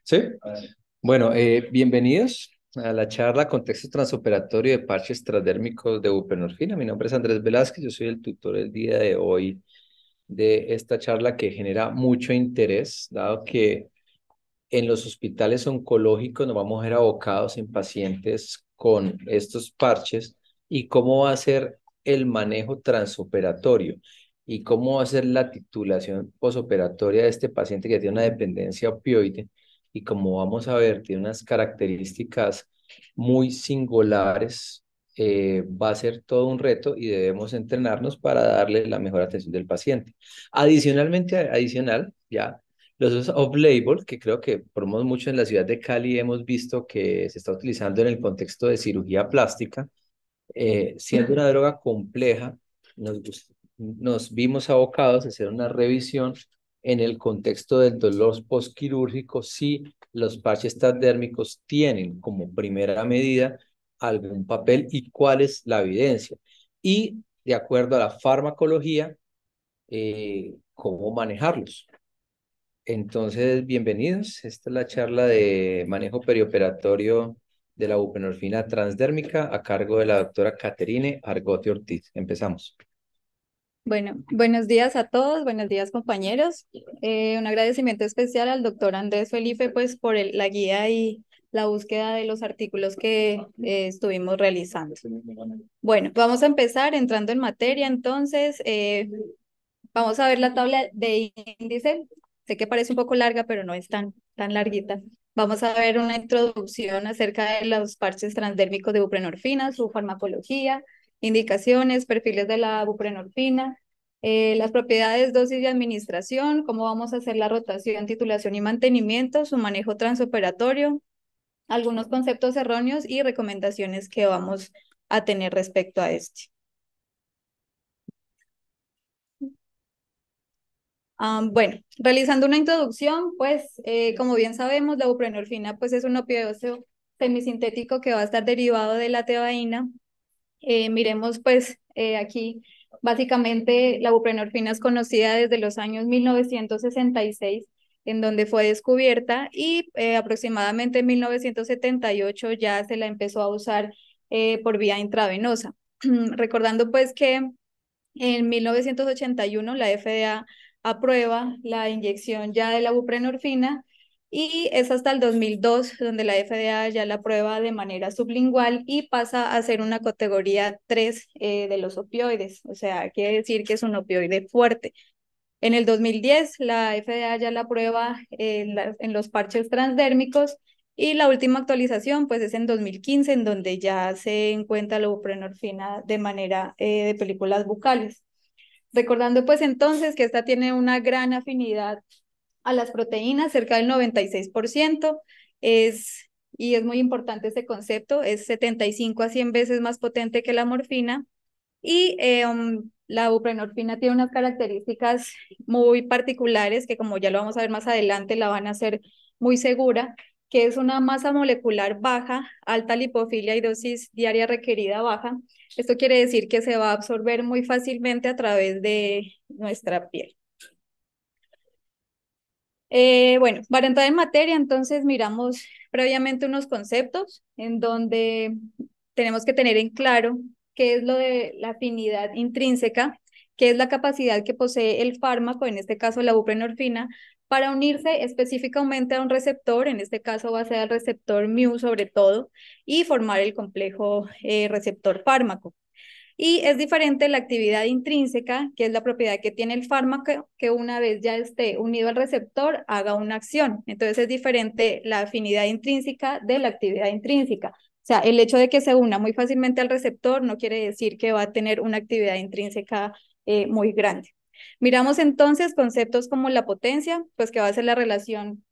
Sí, bueno, bienvenidos a la charla Contexto Transoperatorio de Parches Transdérmicos de buprenorfina. Mi nombre es Andrés Velázquez, yo soy el tutor el día de hoy de esta charla que genera mucho interés, dado que en los hospitales oncológicos nos vamos a ver abocados en pacientes con estos parches y cómo va a ser el manejo transoperatorio y cómo va a ser la titulación posoperatoria de este paciente que tiene una dependencia opioide y como vamos a ver, tiene unas características muy singulares. Va a ser todo un reto y debemos entrenarnos para darle la mejor atención del paciente. Adicional, ya los usos off-label, que creo que por lo menos mucho en la ciudad de Cali hemos visto que se está utilizando en el contexto de cirugía plástica, siendo una droga compleja, nos vimos abocados a hacer una revisión en el contexto del dolor postquirúrgico si los parches transdérmicos tienen como primera medida algún papel y cuál es la evidencia. Y de acuerdo a la farmacología, cómo manejarlos. Entonces, bienvenidos. Esta es la charla de manejo perioperatorio de la buprenorfina transdérmica a cargo de la doctora Caterine Argote Ortiz. Empezamos. Bueno, buenos días a todos, buenos días compañeros. Un agradecimiento especial al doctor Andrés Felipe pues por la guía y la búsqueda de los artículos que estuvimos realizando. Bueno, vamos a empezar entrando en materia, entonces vamos a ver la tabla de índice. Sé que parece un poco larga, pero no es tan larguita. Vamos a ver una introducción acerca de los parches transdérmicos de buprenorfina, su farmacología, indicaciones, perfiles de la buprenorfina, las propiedades, dosis y administración, cómo vamos a hacer la rotación, titulación y mantenimiento, su manejo transoperatorio, algunos conceptos erróneos y recomendaciones que vamos a tener respecto a este. Bueno, realizando una introducción, pues como bien sabemos, la buprenorfina pues es un opioide semisintético que va a estar derivado de la tebaína. Miremos pues aquí, básicamente la buprenorfina es conocida desde los años 1966, en donde fue descubierta y aproximadamente en 1978 ya se la empezó a usar por vía intravenosa. Recordando pues que en 1981 la FDA aprueba la inyección ya de la buprenorfina y es hasta el 2002 donde la FDA ya la aprueba de manera sublingual y pasa a ser una categoría 3 de los opioides, o sea, quiere decir que es un opioide fuerte. En el 2010 la FDA ya la aprueba en los parches transdérmicos y la última actualización pues es en 2015 en donde ya se encuentra la buprenorfina de manera de películas bucales. Recordando pues entonces que esta tiene una gran afinidad a las proteínas, cerca del 96%, y es muy importante este concepto, es 75 a 100 veces más potente que la morfina, y la buprenorfina tiene unas características muy particulares que como ya lo vamos a ver más adelante, la van a hacer muy segura, que es una masa molecular baja, alta lipofilia y dosis diaria requerida baja. Esto quiere decir que se va a absorber muy fácilmente a través de nuestra piel. Bueno, para entrar en materia, entonces miramos previamente unos conceptos en donde tenemos que tener en claro qué es lo de la afinidad intrínseca, qué es la capacidad que posee el fármaco, en este caso la buprenorfina, para unirse específicamente a un receptor, en este caso va a ser el receptor mu sobre todo, y formar el complejo receptor fármaco. Y es diferente la actividad intrínseca, que es la propiedad que tiene el fármaco, que una vez ya esté unido al receptor, haga una acción. Entonces es diferente la afinidad intrínseca de la actividad intrínseca. O sea, el hecho de que se una muy fácilmente al receptor no quiere decir que va a tener una actividad intrínseca muy grande. Miramos entonces conceptos como la potencia, pues que va a ser la relación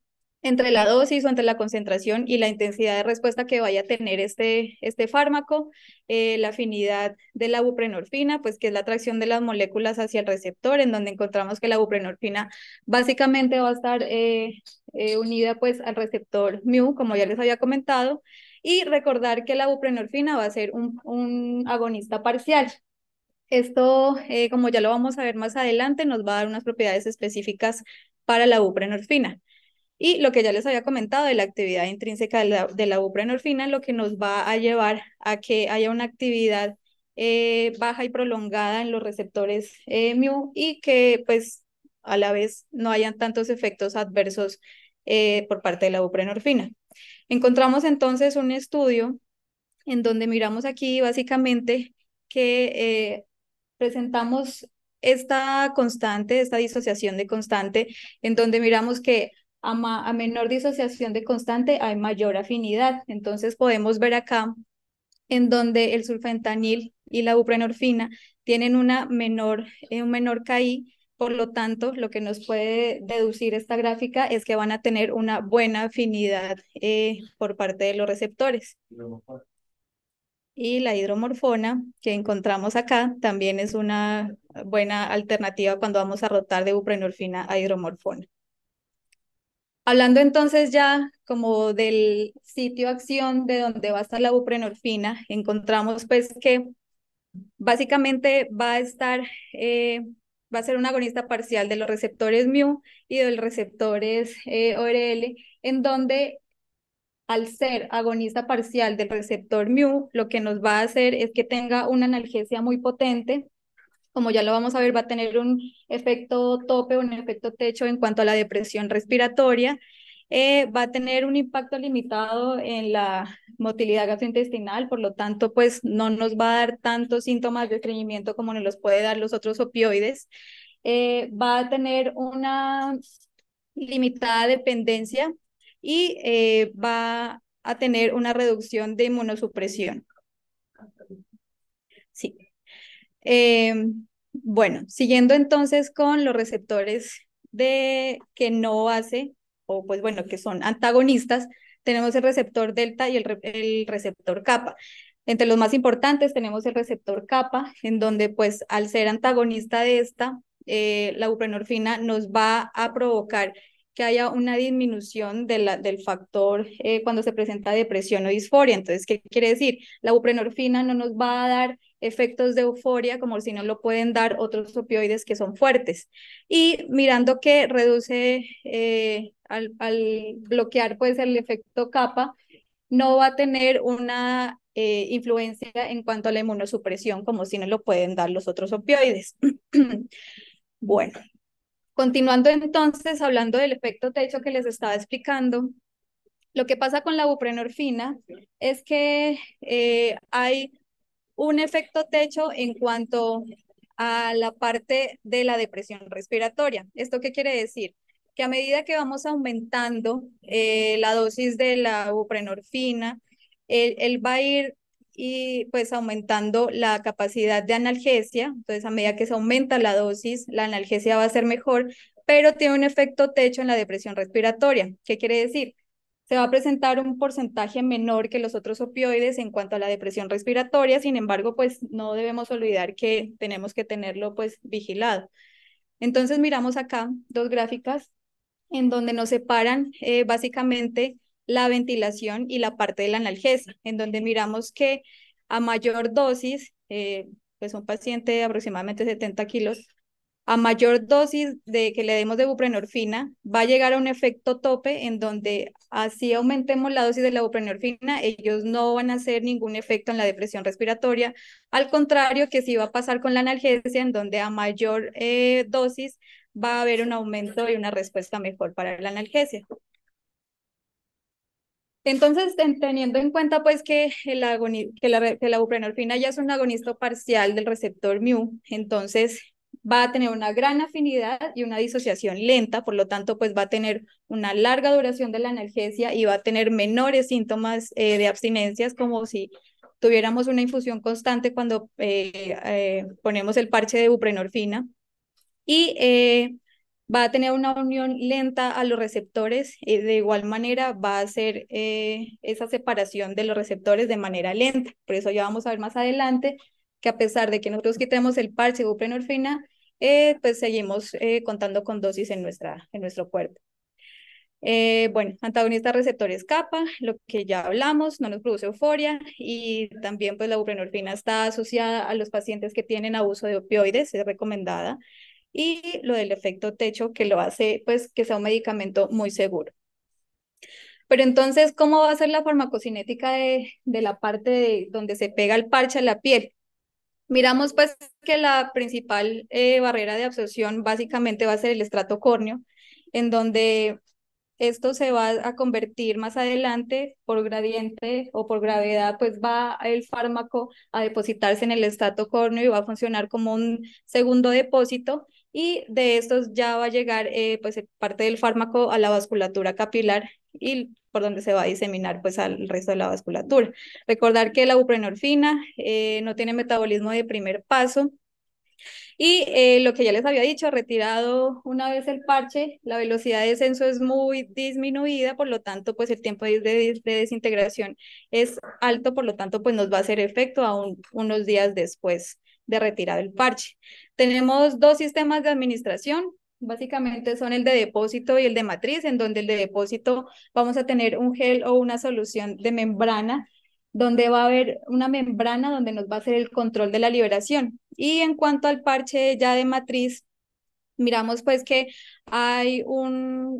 entre la dosis o entre la concentración y la intensidad de respuesta que vaya a tener este fármaco, la afinidad de la buprenorfina, pues que es la atracción de las moléculas hacia el receptor, en donde encontramos que la buprenorfina básicamente va a estar unida pues al receptor mu, como ya les había comentado, y recordar que la buprenorfina va a ser un agonista parcial. Esto, como ya lo vamos a ver más adelante, nos va a dar unas propiedades específicas para la buprenorfina. Y lo que ya les había comentado de la actividad intrínseca de la buprenorfina, lo que nos va a llevar a que haya una actividad baja y prolongada en los receptores mu y que pues a la vez no hayan tantos efectos adversos por parte de la buprenorfina. Encontramos entonces un estudio en donde miramos aquí básicamente que presentamos esta constante, esta disociación de constante, en donde miramos que a menor disociación de constante hay mayor afinidad. Entonces podemos ver acá en donde el sulfentanil y la buprenorfina tienen un menor KI. Por lo tanto, lo que nos puede deducir esta gráfica es que van a tener una buena afinidad por parte de los receptores. Y la hidromorfona que encontramos acá también es una buena alternativa cuando vamos a rotar de buprenorfina a hidromorfona. Hablando entonces ya como del sitio acción de donde va a estar la buprenorfina, encontramos pues que básicamente va a ser un agonista parcial de los receptores mu y de los receptores ORL, en donde al ser agonista parcial del receptor mu, lo que nos va a hacer es que tenga una analgesia muy potente. Como ya lo vamos a ver, va a tener un efecto tope, un efecto techo en cuanto a la depresión respiratoria. Va a tener un impacto limitado en la motilidad gastrointestinal, por lo tanto, pues no nos va a dar tantos síntomas de estreñimiento como nos los puede dar los otros opioides. Va a tener una limitada dependencia y va a tener una reducción de inmunosupresión. Sí. Bueno, siguiendo entonces con los receptores que no hace, o pues bueno, que son antagonistas, tenemos el receptor delta y el receptor kappa. Entre los más importantes tenemos el receptor kappa, en donde pues al ser antagonista de esta, la buprenorfina nos va a provocar que haya una disminución del factor cuando se presenta depresión o disforia. Entonces, ¿qué quiere decir? La buprenorfina no nos va a dar efectos de euforia como si no lo pueden dar otros opioides que son fuertes. Y mirando que reduce al bloquear pues el efecto kappa, no va a tener una influencia en cuanto a la inmunosupresión como si no lo pueden dar los otros opioides. Bueno, continuando entonces, hablando del efecto techo que les estaba explicando, lo que pasa con la buprenorfina es que hay un efecto techo en cuanto a la parte de la depresión respiratoria. ¿Esto qué quiere decir? Que a medida que vamos aumentando la dosis de la buprenorfina, él va a ir y pues aumentando la capacidad de analgesia. Entonces, a medida que se aumenta la dosis, la analgesia va a ser mejor, pero tiene un efecto techo en la depresión respiratoria. ¿Qué quiere decir? Se va a presentar un porcentaje menor que los otros opioides en cuanto a la depresión respiratoria. Sin embargo, pues no debemos olvidar que tenemos que tenerlo pues vigilado. Entonces miramos acá dos gráficas en donde nos separan básicamente la ventilación y la parte de la analgesia, en donde miramos que a mayor dosis, pues un paciente de aproximadamente 70 kilos, a mayor dosis de que le demos de buprenorfina, va a llegar a un efecto tope en donde así aumentemos la dosis de la buprenorfina, ellos no van a hacer ningún efecto en la depresión respiratoria, al contrario que sí va a pasar con la analgesia, en donde a mayor dosis va a haber un aumento y una respuesta mejor para la analgesia. Entonces, teniendo en cuenta pues que la buprenorfina ya es un agonista parcial del receptor mu, entonces va a tener una gran afinidad y una disociación lenta, por lo tanto pues va a tener una larga duración de la analgesia y va a tener menores síntomas de abstinencias, como si tuviéramos una infusión constante cuando ponemos el parche de buprenorfina. Y va a tener una unión lenta a los receptores, de igual manera va a hacer esa separación de los receptores de manera lenta. Por eso ya vamos a ver más adelante que a pesar de que nosotros quitemos el parche de buprenorfina, pues seguimos contando con dosis en nuestro cuerpo. Bueno, antagonista receptores kappa, lo que ya hablamos, no nos produce euforia y también pues la buprenorfina está asociada a los pacientes que tienen abuso de opioides, es recomendada, y lo del efecto techo que lo hace pues que sea un medicamento muy seguro. Pero entonces, ¿cómo va a ser la farmacocinética de la parte donde se pega el parche a la piel? Miramos pues que la principal barrera de absorción básicamente va a ser el estrato córneo, en donde esto se va a convertir más adelante por gradiente o por gravedad, pues va el fármaco a depositarse en el estrato córneo y va a funcionar como un segundo depósito y de estos ya va a llegar pues parte del fármaco a la vasculatura capilar y por donde se va a diseminar pues al resto de la vasculatura. Recordar que la buprenorfina no tiene metabolismo de primer paso, y lo que ya les había dicho, retirado una vez el parche, la velocidad de descenso es muy disminuida, por lo tanto, pues el tiempo de desintegración es alto, por lo tanto, pues nos va a hacer efecto aún unos días después de retirar el parche. Tenemos dos sistemas de administración. Básicamente son el de depósito y el de matriz, en donde el de depósito vamos a tener un gel o una solución de membrana donde va a haber una membrana donde nos va a hacer el control de la liberación. Y en cuanto al parche ya de matriz, miramos pues que hay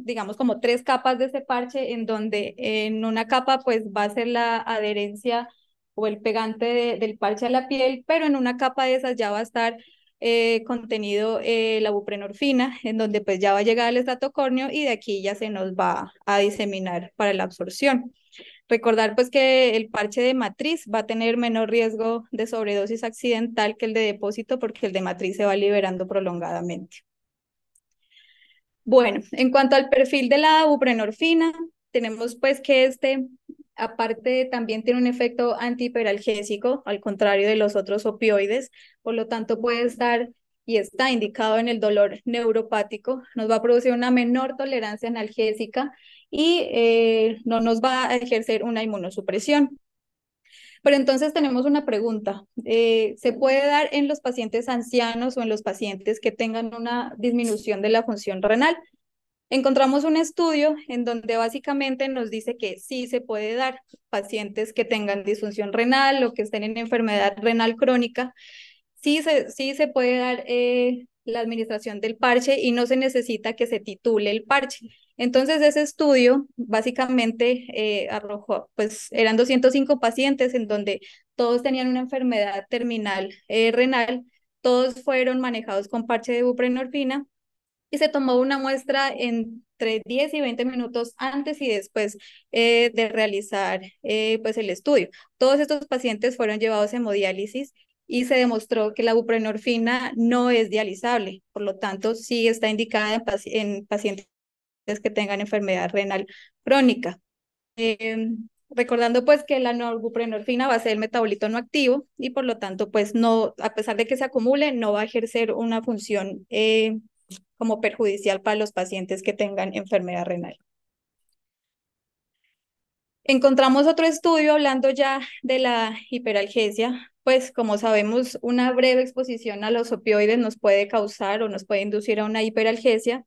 digamos como tres capas de ese parche en donde en una capa pues va a ser la adherencia o el pegante del parche a la piel, pero en una capa de esas ya va a estar contenido la buprenorfina, en donde pues ya va a llegar al estatocórneo y de aquí ya se nos va a diseminar para la absorción. Recordar pues que el parche de matriz va a tener menor riesgo de sobredosis accidental que el de depósito porque el de matriz se va liberando prolongadamente. Bueno, en cuanto al perfil de la buprenorfina, tenemos pues que aparte también tiene un efecto antihiperalgésico, al contrario de los otros opioides, por lo tanto puede estar y está indicado en el dolor neuropático, nos va a producir una menor tolerancia analgésica y no nos va a ejercer una inmunosupresión. Pero entonces tenemos una pregunta. ¿Se puede dar en los pacientes ancianos o en los pacientes que tengan una disminución de la función renal? Encontramos un estudio en donde básicamente nos dice que sí se puede dar pacientes que tengan disfunción renal o que estén en enfermedad renal crónica. Sí se puede dar la administración del parche y no se necesita que se titule el parche. Entonces, ese estudio básicamente arrojó, pues eran 205 pacientes en donde todos tenían una enfermedad terminal renal, todos fueron manejados con parche de buprenorfina y se tomó una muestra entre 10 y 20 minutos antes y después de realizar pues el estudio. Todos estos pacientes fueron llevados a hemodiálisis y se demostró que la buprenorfina no es dializable, por lo tanto sí está indicada en pacientes que tengan enfermedad renal crónica. Recordando pues que la norbuprenorfina va a ser el metabolito no activo y por lo tanto pues no, a pesar de que se acumule, no va a ejercer una función como perjudicial para los pacientes que tengan enfermedad renal. Encontramos otro estudio hablando ya de la hiperalgesia, pues como sabemos, una breve exposición a los opioides nos puede causar o nos puede inducir a una hiperalgesia,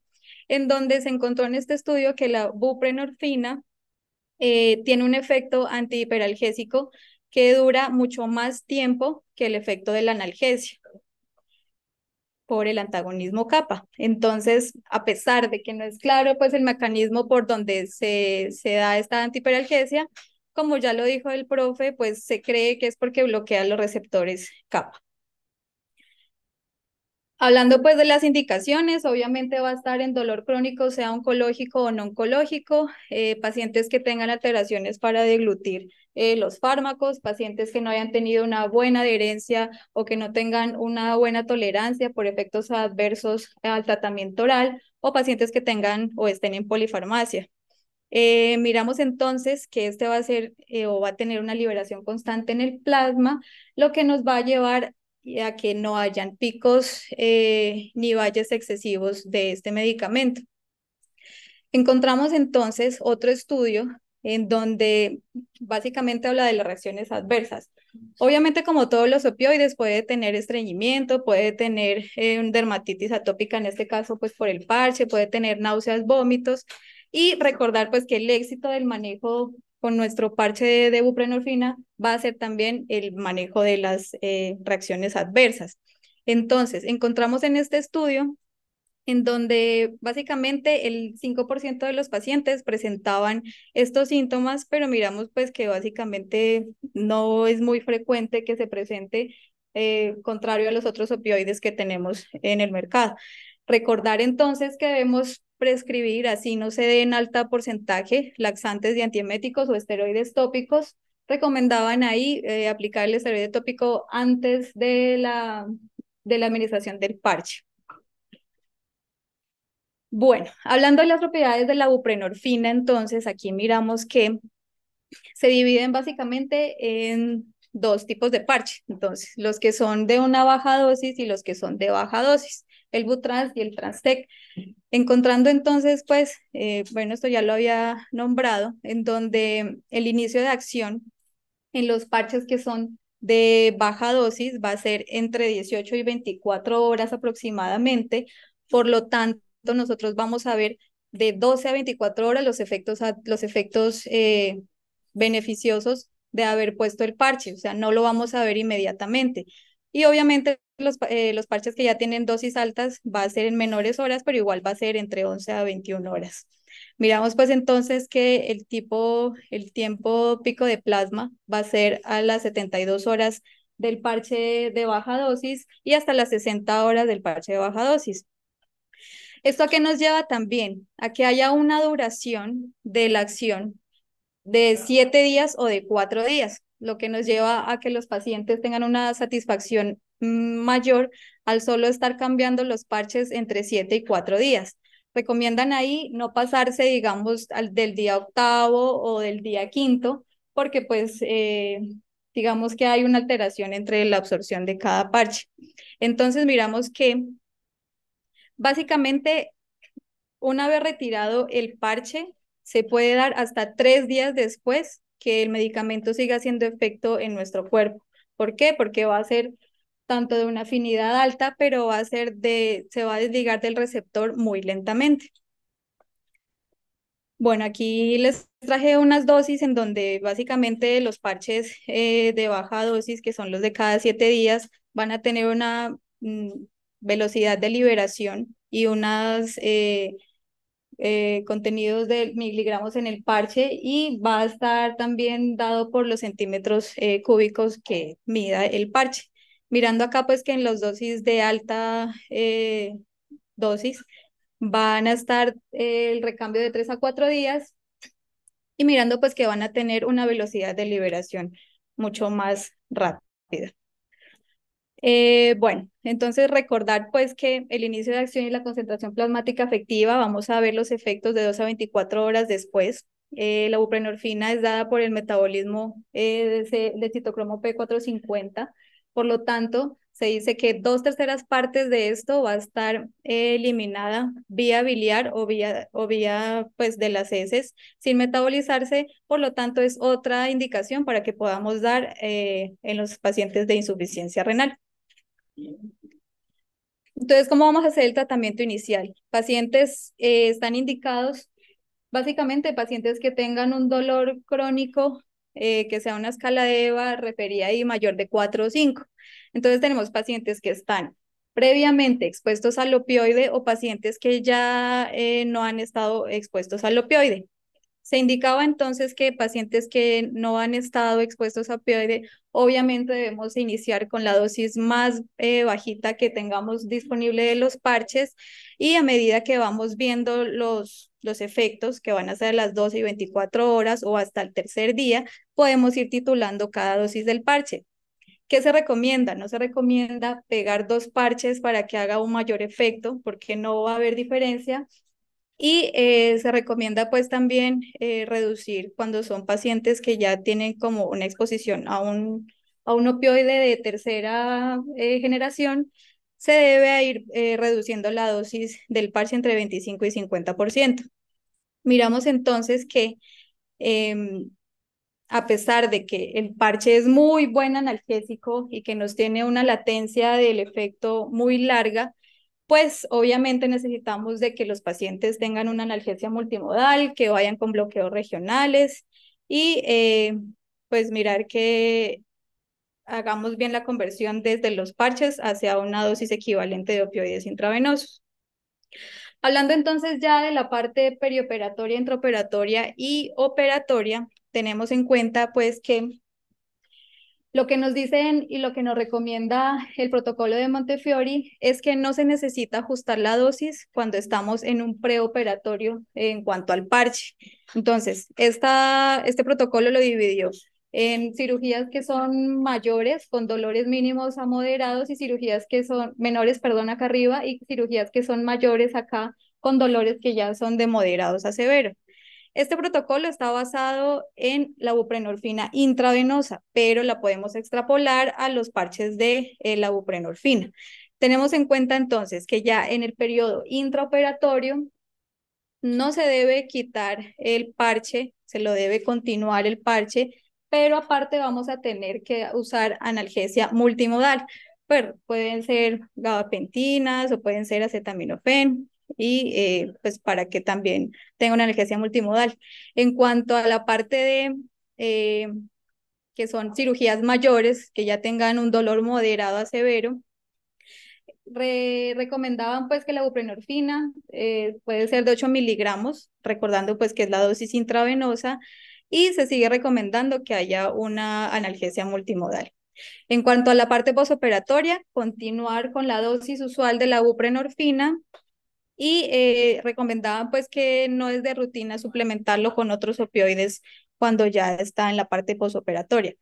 en donde se encontró en este estudio que la buprenorfina tiene un efecto antihiperalgésico que dura mucho más tiempo que el efecto de la analgesia por el antagonismo kappa. Entonces, a pesar de que no es claro pues el mecanismo por donde se da esta antihiperalgesia, como ya lo dijo el profe, pues se cree que es porque bloquea los receptores kappa. Hablando pues de las indicaciones, obviamente va a estar en dolor crónico, sea oncológico o no oncológico, pacientes que tengan alteraciones para deglutir los fármacos, pacientes que no hayan tenido una buena adherencia o que no tengan una buena tolerancia por efectos adversos al tratamiento oral o pacientes que tengan o estén en polifarmacia. Miramos entonces que este va a ser o va a tener una liberación constante en el plasma, lo que nos va a llevar a que no hayan picos ni valles excesivos de este medicamento. Encontramos entonces otro estudio en donde básicamente habla de las reacciones adversas. Obviamente, como todos los opioides, puede tener estreñimiento, puede tener dermatitis atópica, en este caso, pues por el parche, puede tener náuseas, vómitos, y recordar pues que el éxito del manejo con nuestro parche de buprenorfina va a ser también el manejo de las reacciones adversas. Entonces, encontramos en este estudio en donde básicamente el 5% de los pacientes presentaban estos síntomas, pero miramos pues que básicamente no es muy frecuente que se presente, contrario a los otros opioides que tenemos en el mercado. Recordar entonces que debemos prescribir, así no se dé en alta porcentaje, laxantes y antieméticos o esteroides tópicos. Recomendaban ahí aplicar el esteroide tópico antes de la administración del parche. Bueno, hablando de las propiedades de la buprenorfina, entonces aquí miramos que se dividen básicamente en dos tipos de parche. Entonces, los que son de una baja dosis y los que son de baja dosis, el Butrans y el Transtec. Encontrando entonces, pues, bueno, esto ya lo había nombrado, en donde el inicio de acción en los parches que son de baja dosis va a ser entre 18 y 24 horas aproximadamente. Por lo tanto, nosotros vamos a ver de 12 a 24 horas los efectos beneficiosos de haber puesto el parche, o sea, no lo vamos a ver inmediatamente. Y obviamente los parches que ya tienen dosis altas va a ser en menores horas, pero igual va a ser entre 11 a 21 horas. Miramos pues entonces que el tiempo pico de plasma va a ser a las 72 horas del parche de baja dosis y hasta las 60 horas del parche de baja dosis. ¿Esto a qué nos lleva también? A que haya una duración de la acción de 7 días o de 4 días, lo que nos lleva a que los pacientes tengan una satisfacción mayor al solo estar cambiando los parches entre 7 y 4 días. Recomiendan ahí no pasarse, digamos, del día octavo o del día quinto, porque pues digamos que hay una alteración entre la absorción de cada parche. Entonces miramos que básicamente una vez retirado el parche, se puede dar hasta 3 días después que el medicamento siga haciendo efecto en nuestro cuerpo. ¿Por qué? Porque va a ser tanto de una afinidad alta, pero se va a desligar del receptor muy lentamente. Bueno, aquí les traje unas dosis en donde básicamente los parches de baja dosis, que son los de cada 7 días, van a tener una velocidad de liberación y unas contenidos de miligramos en el parche y va a estar también dado por los centímetros cúbicos que mida el parche. Mirando acá pues que en las dosis de alta dosis van a estar el recambio de 3 a 4 días y mirando pues que van a tener una velocidad de liberación mucho más rápida. Bueno, entonces recordar pues que el inicio de acción y la concentración plasmática efectiva, vamos a ver los efectos de 2 a 24 horas después. La buprenorfina es dada por el metabolismo de citocromo P450, por lo tanto, se dice que 2/3 partes de esto va a estar eliminada vía biliar o vía pues de las heces sin metabolizarse, por lo tanto es otra indicación para que podamos dar en los pacientes de insuficiencia renal. Entonces, ¿cómo vamos a hacer el tratamiento inicial? Pacientes están indicados, básicamente pacientes que tengan un dolor crónico, que sea una escala de EVA referida y mayor de 4 o 5. Entonces, tenemos pacientes que están previamente expuestos al opioide o pacientes que ya no han estado expuestos al opioide. Se indicaba entonces que pacientes que no han estado expuestos a opioide, obviamente debemos iniciar con la dosis más bajita que tengamos disponible de los parches y a medida que vamos viendo los efectos que van a ser a las 12 y 24 horas o hasta el tercer día, podemos ir titulando cada dosis del parche. ¿Qué se recomienda? No se recomienda pegar 2 parches para que haga un mayor efecto porque no va a haber diferencia. Y se recomienda pues también reducir cuando son pacientes que ya tienen como una exposición a un opioide de tercera generación, se debe ir reduciendo la dosis del parche entre 25 y 50%. Miramos entonces que em, a pesar de que el parche es muy buen analgésico y que nos tiene una latencia del efecto muy larga, pues obviamente necesitamos de que los pacientes tengan una analgesia multimodal, que vayan con bloqueos regionales y pues mirar que hagamos bien la conversión desde los parches hacia una dosis equivalente de opioides intravenosos. Hablando entonces ya de la parte perioperatoria, intraoperatoria y operatoria, tenemos en cuenta pues que lo que nos dicen y lo que nos recomienda el protocolo de Montefiori es que no se necesita ajustar la dosis cuando estamos en un preoperatorio en cuanto al parche. Entonces, este protocolo lo dividió en cirugías que son mayores, con dolores mínimos a moderados, y cirugías que son menores, perdón, acá arriba, y cirugías que son mayores acá, con dolores que ya son de moderados a severos. Este protocolo está basado en la buprenorfina intravenosa, pero la podemos extrapolar a los parches de la buprenorfina. Tenemos en cuenta entonces que ya en el periodo intraoperatorio no se debe quitar el parche, se lo debe continuar el parche, pero aparte vamos a tener que usar analgesia multimodal. Pero pueden ser gabapentinas o pueden ser acetaminofén, y pues para que también tenga una analgesia multimodal. En cuanto a la parte de eh, que son cirugías mayores, que ya tengan un dolor moderado a severo, recomendaban pues que la buprenorfina puede ser de 8 miligramos, recordando pues que es la dosis intravenosa, y se sigue recomendando que haya una analgesia multimodal. En cuanto a la parte posoperatoria, continuar con la dosis usual de la buprenorfina, y recomendaban pues que no es de rutina suplementarlo con otros opioides cuando ya está en la parte posoperatoria.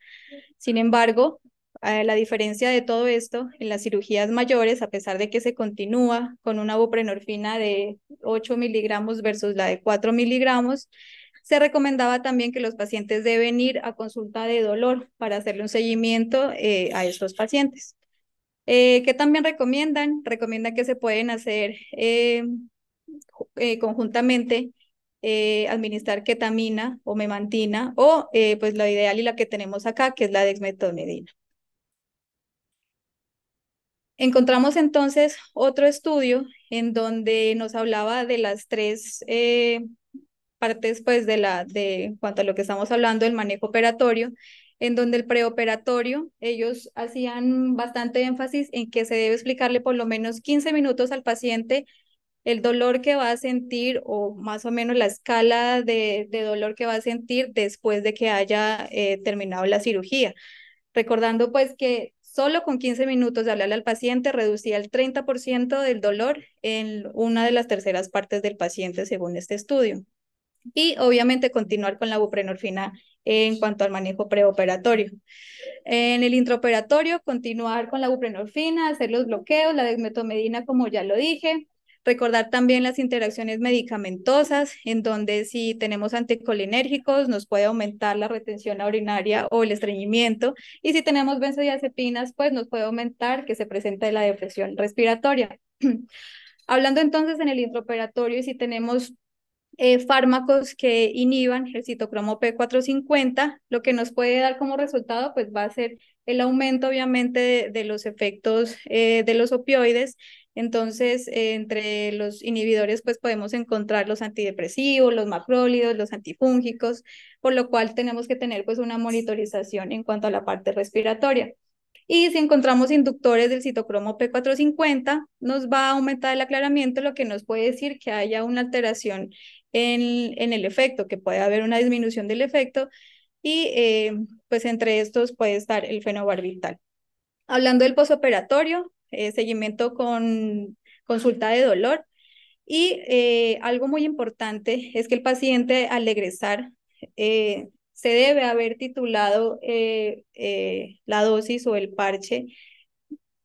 Sin embargo, la diferencia de todo esto en las cirugías mayores, a pesar de que se continúa con una buprenorfina de 8 miligramos versus la de 4 miligramos, se recomendaba también que los pacientes deben ir a consulta de dolor para hacerle un seguimiento a estos pacientes. ¿Qué también recomiendan? Recomiendan que se pueden hacer conjuntamente administrar ketamina o memantina, o pues lo ideal y la que tenemos acá, que es la dexmedetomidina. Encontramos entonces otro estudio en donde nos hablaba de las tres partes, pues, en cuanto a lo que estamos hablando, el manejo operatorio, en donde el preoperatorio, ellos hacían bastante énfasis en que se debe explicarle por lo menos 15 minutos al paciente el dolor que va a sentir, o más o menos la escala de dolor que va a sentir después de que haya terminado la cirugía. Recordando pues que solo con 15 minutos de hablarle al paciente reducía el 30% del dolor en una de las terceras partes del paciente según este estudio. Y obviamente continuar con la buprenorfina en cuanto al manejo preoperatorio. En el intraoperatorio, continuar con la buprenorfina, hacer los bloqueos, la dexmedetomidina, como ya lo dije. Recordar también las interacciones medicamentosas, en donde si tenemos anticolinérgicos nos puede aumentar la retención urinaria o el estreñimiento, y si tenemos benzodiazepinas, pues nos puede aumentar que se presente la depresión respiratoria. Hablando entonces en el intraoperatorio, y si tenemos fármacos que inhiban el citocromo P450, lo que nos puede dar como resultado pues va a ser el aumento obviamente de los efectos de los opioides. Entonces, entre los inhibidores pues podemos encontrar los antidepresivos, los macrólidos, los antifúngicos, por lo cual tenemos que tener pues una monitorización en cuanto a la parte respiratoria. Y si encontramos inductores del citocromo P450, nos va a aumentar el aclaramiento, lo que nos puede decir que haya una alteración en el efecto, que puede haber una disminución del efecto, y pues entre estos puede estar el fenobarbital. Hablando del posoperatorio, seguimiento con consulta de dolor, y algo muy importante es que el paciente al egresar se debe haber titulado la dosis o el parche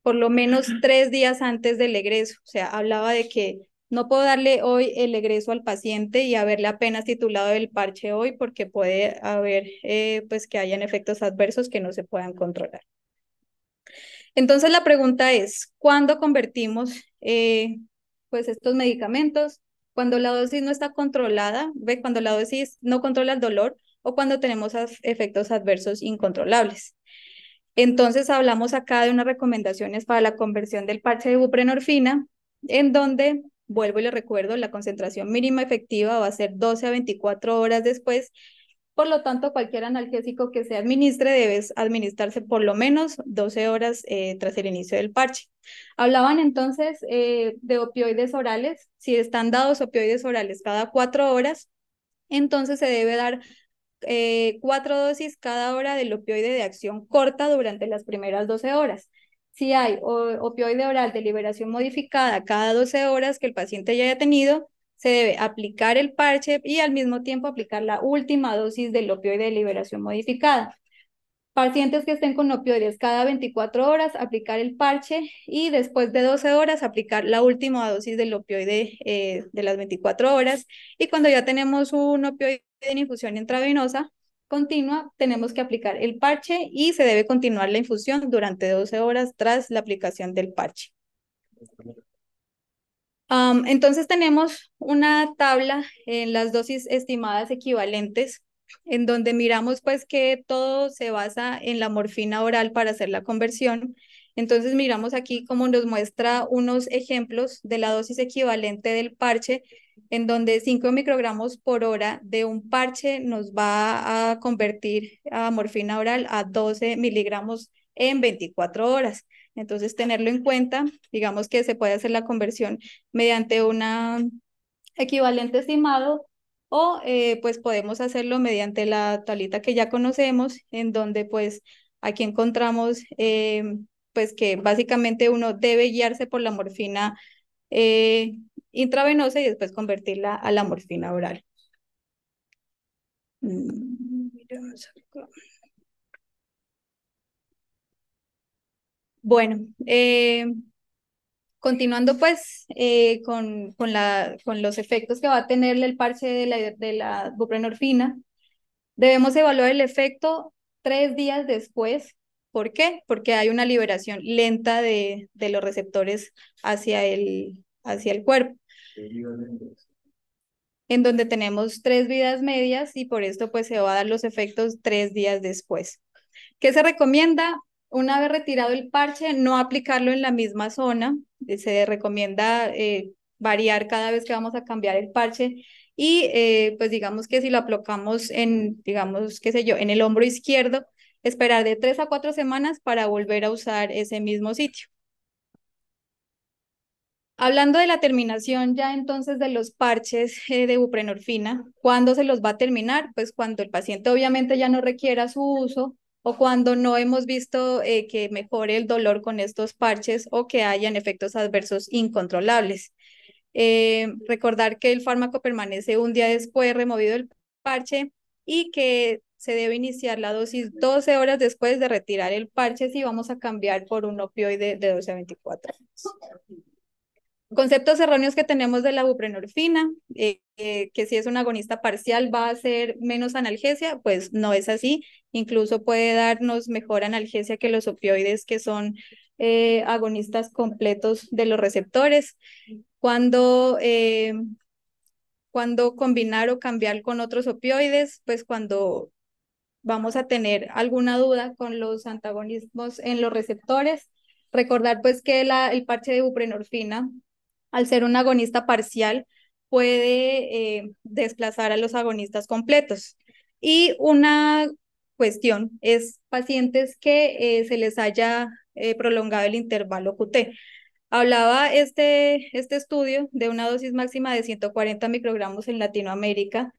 por lo menos 3 días antes del egreso. O sea, hablaba de que no puedo darle hoy el egreso al paciente y haberle apenas titulado el parche hoy, porque puede haber pues que hayan efectos adversos que no se puedan controlar. Entonces la pregunta es, ¿cuándo convertimos pues estos medicamentos? Cuando la dosis no está controlada, ¿ve? Cuando la dosis no controla el dolor, o cuando tenemos efectos adversos incontrolables. Entonces hablamos acá de unas recomendaciones para la conversión del parche de buprenorfina, en donde, vuelvo y le recuerdo, la concentración mínima efectiva va a ser 12 a 24 horas después, Por lo tanto, cualquier analgésico que se administre debe administrarse por lo menos 12 horas tras el inicio del parche. Hablaban entonces de opioides orales. Si están dados opioides orales cada 4 horas, entonces se debe dar 4 dosis cada hora del opioide de acción corta durante las primeras 12 horas. Si hay opioide oral de liberación modificada cada 12 horas que el paciente ya haya tenido, se debe aplicar el parche y al mismo tiempo aplicar la última dosis del opioide de liberación modificada. Pacientes que estén con opioides cada 24 horas, aplicar el parche y después de 12 horas aplicar la última dosis del opioide de las 24 horas. Y cuando ya tenemos un opioide en infusión intravenosa continua, tenemos que aplicar el parche y se debe continuar la infusión durante 12 horas tras la aplicación del parche. Entonces tenemos una tabla en las dosis estimadas equivalentes, en donde miramos pues que todo se basa en la morfina oral para hacer la conversión. Entonces miramos aquí cómo nos muestra unos ejemplos de la dosis equivalente del parche, en donde 5 microgramos por hora de un parche nos va a convertir a morfina oral a 12 miligramos en 24 horas. Entonces tenerlo en cuenta, digamos que se puede hacer la conversión mediante una equivalente estimado o pues podemos hacerlo mediante la tablita que ya conocemos, en donde pues aquí encontramos pues que básicamente uno debe guiarse por la morfina eh, intravenosa y después convertirla a la morfina oral. Bueno, continuando pues con los efectos que va a tener el parche de la buprenorfina, debemos evaluar el efecto 3 días después. ¿Por qué? Porque hay una liberación lenta de los receptores hacia el cuerpo, en donde tenemos 3 vidas medias y por esto pues se va a dar los efectos 3 días después. ¿Qué se recomienda? Una vez retirado el parche, no aplicarlo en la misma zona. Se recomienda variar cada vez que vamos a cambiar el parche y pues digamos que si lo aplicamos en, digamos, qué sé yo, en el hombro izquierdo, esperar de 3 a 4 semanas para volver a usar ese mismo sitio. Hablando de la terminación ya entonces de los parches de buprenorfina, ¿cuándo se los va a terminar? Pues cuando el paciente obviamente ya no requiera su uso o cuando no hemos visto que mejore el dolor con estos parches o que hayan efectos adversos incontrolables. Recordar que el fármaco permanece un día después removido el parche y que se debe iniciar la dosis 12 horas después de retirar el parche si vamos a cambiar por un opioide de 12 a 24 horas. Conceptos erróneos que tenemos de la buprenorfina, que si es un agonista parcial va a ser menos analgesia, pues no es así. Incluso puede darnos mejor analgesia que los opioides que son agonistas completos de los receptores. Cuando combinar o cambiar con otros opioides, pues cuando vamos a tener alguna duda con los antagonismos en los receptores, recordar pues que el parche de buprenorfina al ser un agonista parcial, puede desplazar a los agonistas completos. Y una cuestión es pacientes que se les haya prolongado el intervalo QT. Hablaba este estudio de una dosis máxima de 140 microgramos en Latinoamérica,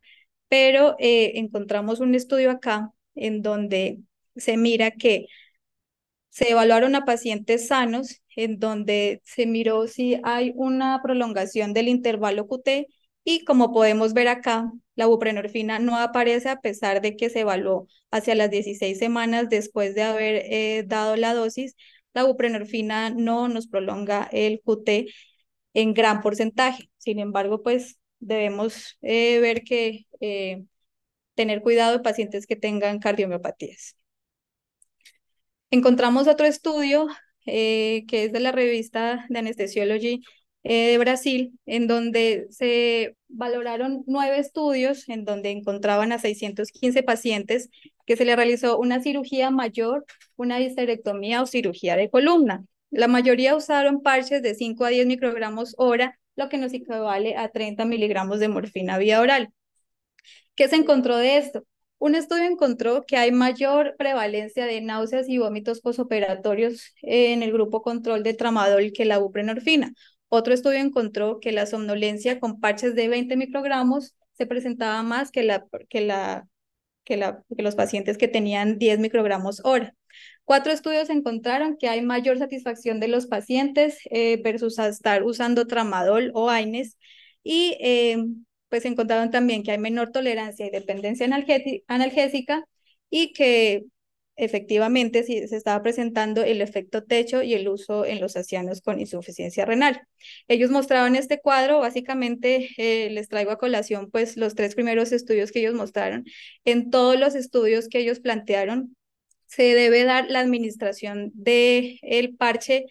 pero encontramos un estudio acá en donde se mira que se evaluaron a pacientes sanos en donde se miró si hay una prolongación del intervalo QT y como podemos ver acá, la buprenorfina no aparece a pesar de que se evaluó hacia las 16 semanas después de haber dado la dosis. La buprenorfina no nos prolonga el QT en gran porcentaje. Sin embargo, pues debemos ver que tener cuidado de pacientes que tengan cardiomiopatías. Encontramos otro estudio que es de la revista de Anesthesiology de Brasil, en donde se valoraron 9 estudios, en donde encontraban a 615 pacientes que se les realizó una cirugía mayor, una histerectomía o cirugía de columna. La mayoría usaron parches de 5 a 10 microgramos hora, lo que nos equivale a 30 miligramos de morfina vía oral. ¿Qué se encontró de esto? Un estudio encontró que hay mayor prevalencia de náuseas y vómitos posoperatorios en el grupo control de tramadol que la buprenorfina. Otro estudio encontró que la somnolencia con parches de 20 microgramos se presentaba más que los pacientes que tenían 10 microgramos hora. 4 estudios encontraron que hay mayor satisfacción de los pacientes versus estar usando tramadol o AINES y pues encontraron también que hay menor tolerancia y dependencia analgésica y que efectivamente sí se estaba presentando el efecto techo y el uso en los ancianos con insuficiencia renal. Ellos mostraban este cuadro, básicamente les traigo a colación pues los 3 primeros estudios que ellos mostraron. En todos los estudios que ellos plantearon, se debe dar la administración del parche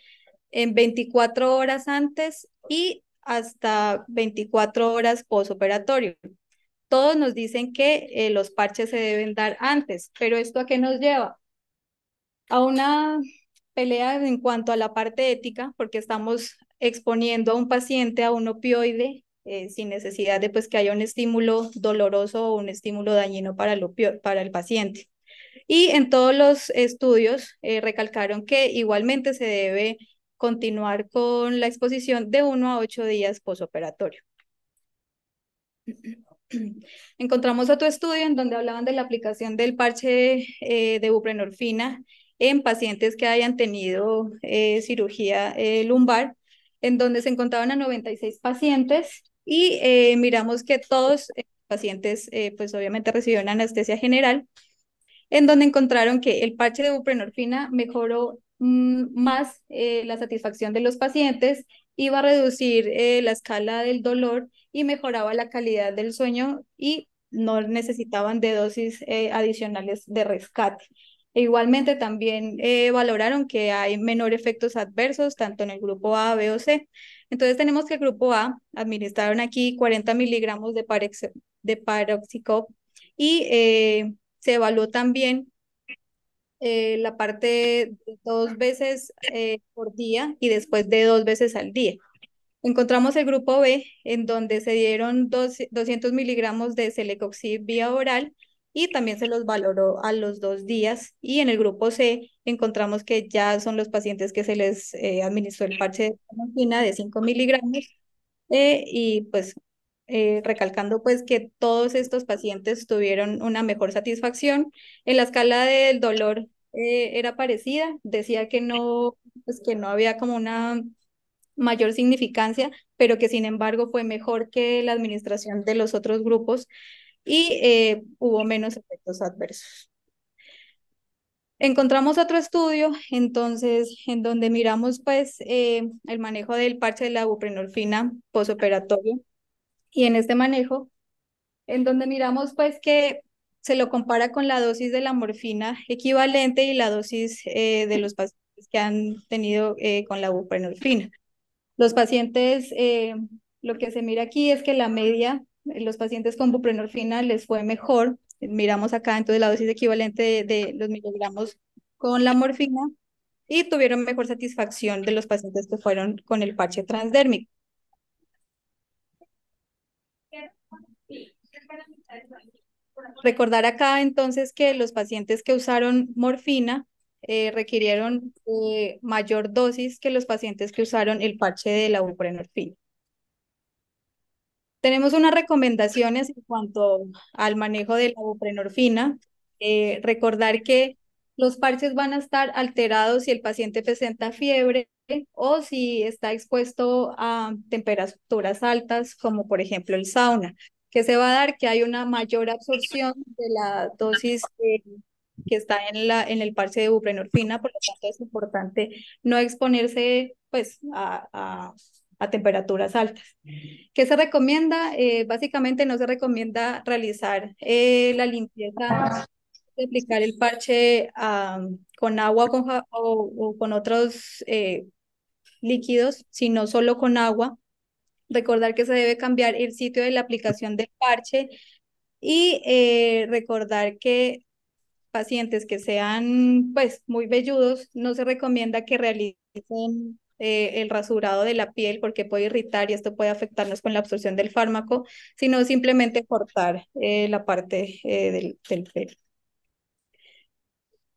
en 24 horas antes y hasta 24 horas posoperatorio. Todos nos dicen que los parches se deben dar antes, pero ¿esto a qué nos lleva? A una pelea en cuanto a la parte ética, porque estamos exponiendo a un paciente a un opioide sin necesidad de pues, que haya un estímulo doloroso o un estímulo dañino para el paciente. Y en todos los estudios recalcaron que igualmente se debe continuar con la exposición de 1 a 8 días posoperatorio. Encontramos otro estudio en donde hablaban de la aplicación del parche de buprenorfina en pacientes que hayan tenido cirugía lumbar, en donde se encontraban a 96 pacientes y miramos que todos pacientes pues obviamente recibieron anestesia general, en donde encontraron que el parche de buprenorfina mejoró más la satisfacción de los pacientes, iba a reducir la escala del dolor y mejoraba la calidad del sueño y no necesitaban de dosis adicionales de rescate. E igualmente también valoraron que hay menor efectos adversos tanto en el grupo A, B o C. Entonces tenemos que el grupo A administraron aquí 40 miligramos de paroxicop y se evaluó también la parte de 2 veces por día y después de 2 veces al día. Encontramos el grupo B, en donde se dieron 200 miligramos de celecoxib vía oral y también se los valoró a los 2 días. Y en el grupo C encontramos que ya son los pacientes que se les administró el parche de morfina de 5 miligramos y pues recalcando pues que todos estos pacientes tuvieron una mejor satisfacción. En la escala del dolor era parecida, decía que no, pues que no había como una mayor significancia, pero que sin embargo fue mejor que la administración de los otros grupos y hubo menos efectos adversos. Encontramos otro estudio, entonces, en donde miramos pues el manejo del parche de la buprenorfina posoperatorio y en este manejo, en donde miramos pues que se lo compara con la dosis de la morfina equivalente y la dosis de los pacientes que han tenido con la buprenorfina. Los pacientes, lo que se mira aquí es que la media, los pacientes con buprenorfina les fue mejor. Miramos acá entonces la dosis equivalente de los miligramos con la morfina y tuvieron mejor satisfacción de los pacientes que fueron con el parche transdérmico. Recordar acá entonces que los pacientes que usaron morfina requirieron mayor dosis que los pacientes que usaron el parche de la buprenorfina. Tenemos unas recomendaciones en cuanto al manejo de la buprenorfina. Recordar que los parches van a estar alterados si el paciente presenta fiebre o si está expuesto a temperaturas altas, como por ejemplo el sauna, que se va a dar que hay una mayor absorción de la dosis que está en el parche de buprenorfina, por lo tanto es importante no exponerse pues, a temperaturas altas. ¿Qué se recomienda? Básicamente no se recomienda realizar la limpieza de aplicar el parche con agua o con otros líquidos, sino solo con agua. Recordar que se debe cambiar el sitio de la aplicación del parche y recordar que pacientes que sean pues muy velludos no se recomienda que realicen el rasurado de la piel porque puede irritar y esto puede afectarnos con la absorción del fármaco, sino simplemente cortar la parte del pelo.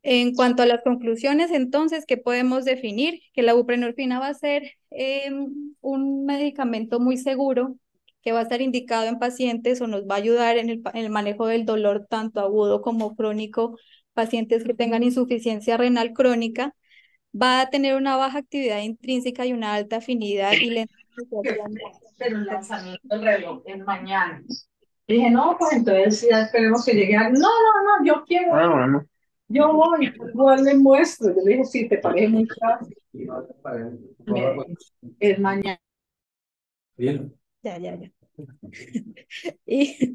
En cuanto a las conclusiones, entonces, ¿qué podemos definir? Que la buprenorfina va a ser un medicamento muy seguro que va a estar indicado en pacientes o nos va a ayudar en el manejo del dolor tanto agudo como crónico, pacientes que tengan insuficiencia renal crónica. Va a tener una baja actividad intrínseca y una alta afinidad y lenta asociación. Pero el lanzamiento del reloj es mañana. Dije, no, pues entonces ya esperemos que llegue. No, no, no, yo quiero. Ah, bueno. Yo voy, igual le muestro. Yo le dije, sí, te parece muy fácil. Es mañana. Bien. Ya, ya, ya. Y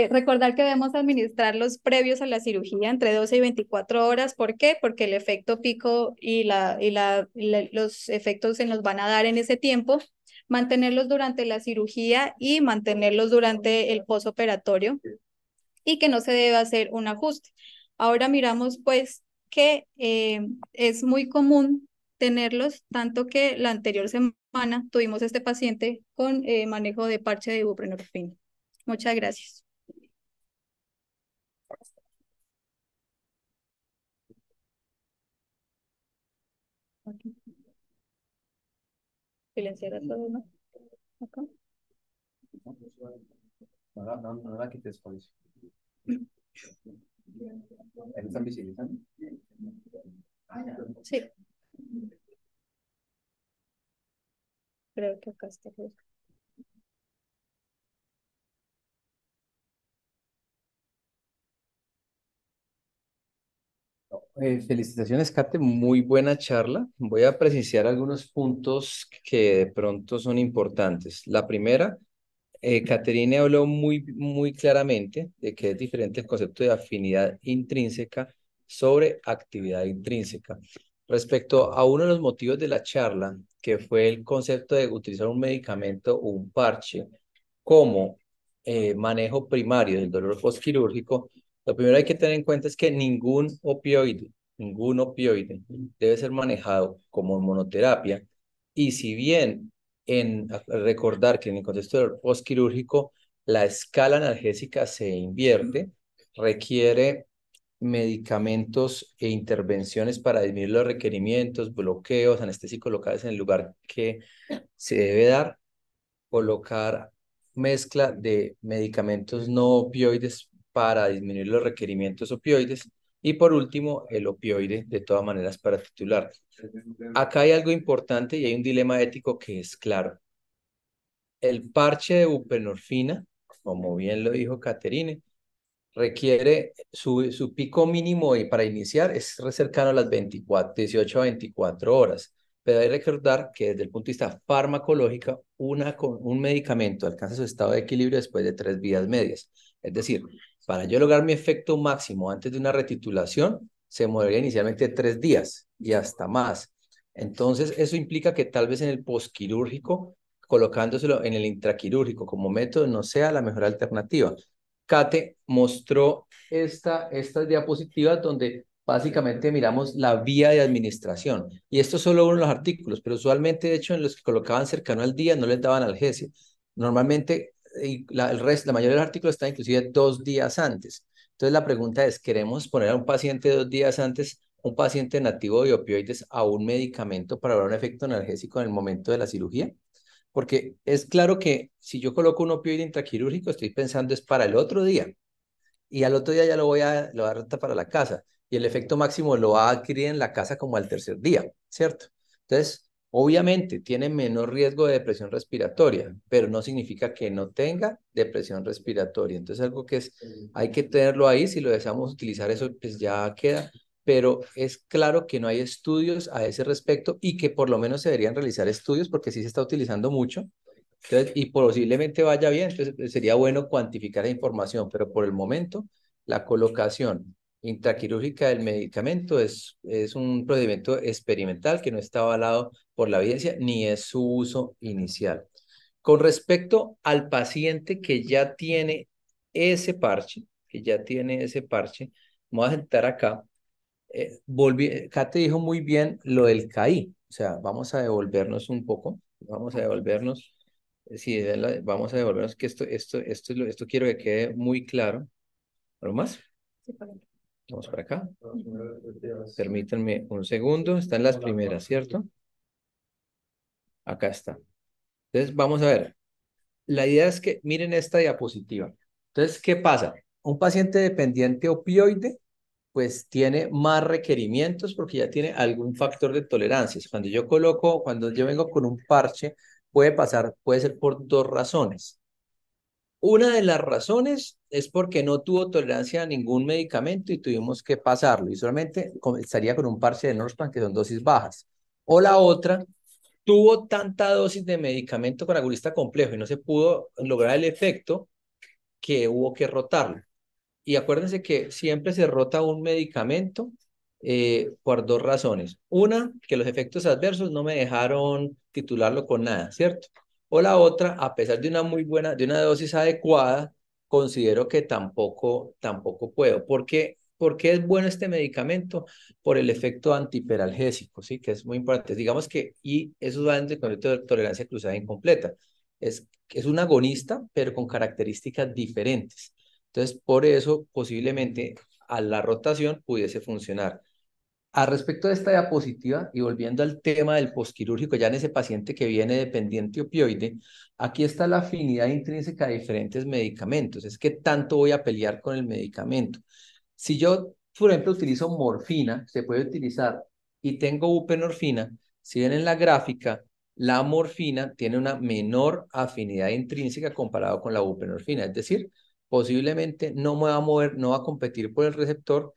recordar que debemos administrarlos previos a la cirugía entre 12 y 24 horas. ¿Por qué? Porque el efecto pico los efectos se nos van a dar en ese tiempo. Mantenerlos durante la cirugía y mantenerlos durante el posoperatorio y que no se debe hacer un ajuste. Ahora miramos pues que es muy común tenerlos, tanto que la anterior semana tuvimos este paciente con manejo de parche de buprenorfina. Muchas gracias. Silenciar a todos, ¿no? Acá. No la quites, por eso. ¿Ahí están visibilizando? Sí. Creo que acá está. Felicitaciones, Kate, muy buena charla. Voy a precisar algunos puntos que de pronto son importantes. La primera, Caterine habló muy claramente de que es diferente el concepto de afinidad intrínseca sobre actividad intrínseca. Respecto a uno de los motivos de la charla, que fue el concepto de utilizar un medicamento o un parche como manejo primario del dolor postquirúrgico, lo primero que hay que tener en cuenta es que ningún opioide debe ser manejado como monoterapia. Y si bien recordar que en el contexto del postquirúrgico la escala analgésica se invierte, requiere medicamentos e intervenciones para disminuir los requerimientos, bloqueos anestésicos locales en el lugar que se debe dar, colocar mezcla de medicamentos no opioides para disminuir los requerimientos opioides y por último el opioide de todas maneras para titular. Acá hay algo importante y hay un dilema ético que es claro. El parche de buprenorfina, como bien lo dijo Caterine, requiere su pico mínimo y para iniciar es cercano a las 18 a 24 horas. Pero hay que recordar que desde el punto de vista farmacológico, un medicamento alcanza su estado de equilibrio después de 3 vías medias. Es decir, para yo lograr mi efecto máximo antes de una retitulación, se demoraría inicialmente 3 días y hasta más. Entonces, eso implica que tal vez en el posquirúrgico, colocándoselo en el intraquirúrgico como método, no sea la mejor alternativa. Kate mostró estas diapositivas donde básicamente miramos la vía de administración. Y esto es solo uno de los artículos, pero usualmente, de hecho, en los que colocaban cercano al día no les daban analgesia. Normalmente, la mayoría de los artículos están inclusive 2 días antes. Entonces, la pregunta es, ¿queremos poner a un paciente 2 días antes, un paciente nativo de opioides, a un medicamento para lograr un efecto analgésico en el momento de la cirugía? Porque es claro que si yo coloco un opioide intraquirúrgico, estoy pensando es para el otro día. Y al otro día ya lo voy a rentar para la casa. Y el efecto máximo lo va a adquirir en la casa como al tercer día, ¿cierto? Entonces, obviamente tiene menor riesgo de depresión respiratoria, pero no significa que no tenga depresión respiratoria. Entonces, algo que hay que tenerlo ahí. Si lo deseamos utilizar, eso pues ya queda. Pero es claro que no hay estudios a ese respecto y que por lo menos se deberían realizar estudios porque sí se está utilizando mucho. Entonces, y posiblemente vaya bien, entonces sería bueno cuantificar la información, pero por el momento la colocación intraquirúrgica del medicamento es un procedimiento experimental que no está avalado por la evidencia ni es su uso inicial. Con respecto al paciente que ya tiene ese parche, me voy a sentar acá. Kate dijo muy bien lo del CAI. O sea, vamos a devolvernos un poco, vamos a devolvernos, sí, vamos a devolvernos que esto quiero que quede muy claro. ¿Algo más? Sí, por favor. Vamos para acá. Permítanme un segundo, están las primeras, ¿cierto? Acá está. Entonces, vamos a ver. La idea es que miren esta diapositiva. Entonces, ¿qué pasa? Un paciente dependiente opioide, pues tiene más requerimientos porque ya tiene algún factor de tolerancia. Cuando yo vengo con un parche, puede ser por dos razones. Una de las razones es porque no tuvo tolerancia a ningún medicamento y tuvimos que pasarlo y solamente estaría con un parche de Norsplan que son dosis bajas. O la otra, tuvo tanta dosis de medicamento con agulista complejo y no se pudo lograr el efecto que hubo que rotarlo. Y acuérdense que siempre se rota un medicamento por dos razones. Una, que los efectos adversos no me dejaron titularlo con nada, ¿cierto? O la otra, a pesar de de una dosis adecuada, considero que tampoco puedo. ¿Por qué es bueno este medicamento? Por el efecto antiperalgésico, ¿sí? Que es muy importante. Digamos que, y eso va en el concepto de tolerancia cruzada incompleta. Es un agonista, pero con características diferentes. Entonces, por eso posiblemente a la rotación pudiese funcionar. Al respecto de esta diapositiva y volviendo al tema del posquirúrgico, ya en ese paciente que viene dependiente opioide, aquí está la afinidad intrínseca de diferentes medicamentos. Es que tanto voy a pelear con el medicamento. Si yo, por ejemplo, utilizo morfina, se puede utilizar, y tengo buprenorfina, si ven en la gráfica, la morfina tiene una menor afinidad intrínseca comparado con la buprenorfina. Es decir, posiblemente no me va a mover, no va a competir por el receptor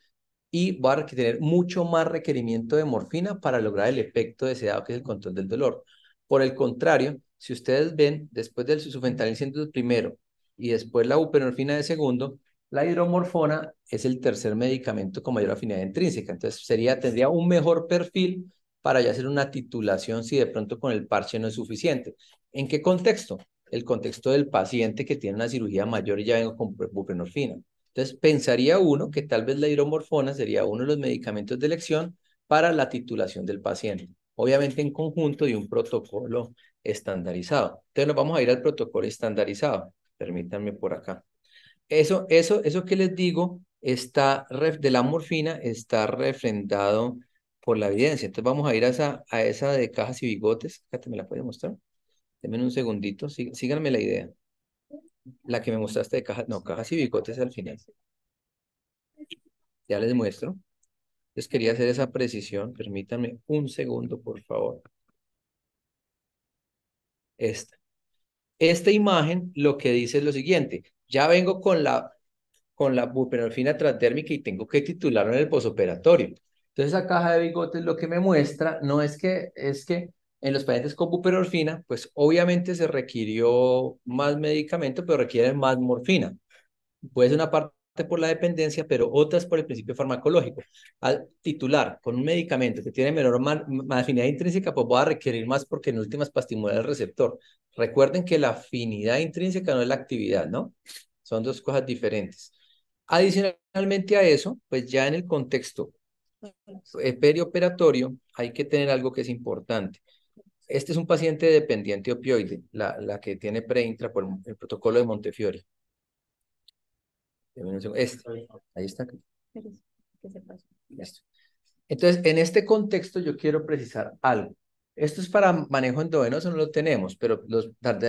y va a tener mucho más requerimiento de morfina para lograr el efecto deseado, que es el control del dolor. Por el contrario, si ustedes ven, después del sufentanil siendo el primero y después la buprenorfina de segundo, la hidromorfona es el tercer medicamento con mayor afinidad intrínseca. Entonces, tendría un mejor perfil para ya hacer una titulación si de pronto con el parche no es suficiente. ¿En qué contexto? El contexto del paciente que tiene una cirugía mayor y ya vengo con buprenorfina. Entonces, pensaría uno que tal vez la hidromorfona sería uno de los medicamentos de elección para la titulación del paciente, obviamente en conjunto de un protocolo estandarizado. Entonces, nos vamos a ir al protocolo estandarizado. Permítanme por acá. Eso que les digo de la morfina está refrendado por la evidencia. Entonces, vamos a ir a esa de cajas y bigotes. Fíjate, ¿me la puede mostrar? Denme un segundito, síganme la idea. La que me mostraste de cajas, no, cajas y bigotes al final. Ya les muestro. Les quería hacer esa precisión. Permítanme un segundo, por favor. Esta imagen lo que dice es lo siguiente. Ya vengo con la buprenorfina transdérmica y tengo que titularlo en el posoperatorio. Entonces, esa caja de bigotes lo que me muestra no es que en los pacientes con buprenorfina, pues obviamente se requirió más medicamento, pero requieren más morfina. Puede ser una parte por la dependencia, pero otras por el principio farmacológico. Al titular con un medicamento que tiene menor afinidad intrínseca, pues voy a requerir más porque en últimas para estimular el receptor. Recuerden que la afinidad intrínseca no es la actividad, ¿no? Son dos cosas diferentes. Adicionalmente a eso, pues ya en el contexto perioperatorio hay que tener algo que es importante. Este es un paciente dependiente opioide, la que tiene preintra por el protocolo de Montefiore. Ahí está. Listo. Entonces, en este contexto yo quiero precisar algo. Esto es para manejo endovenoso, no lo tenemos, pero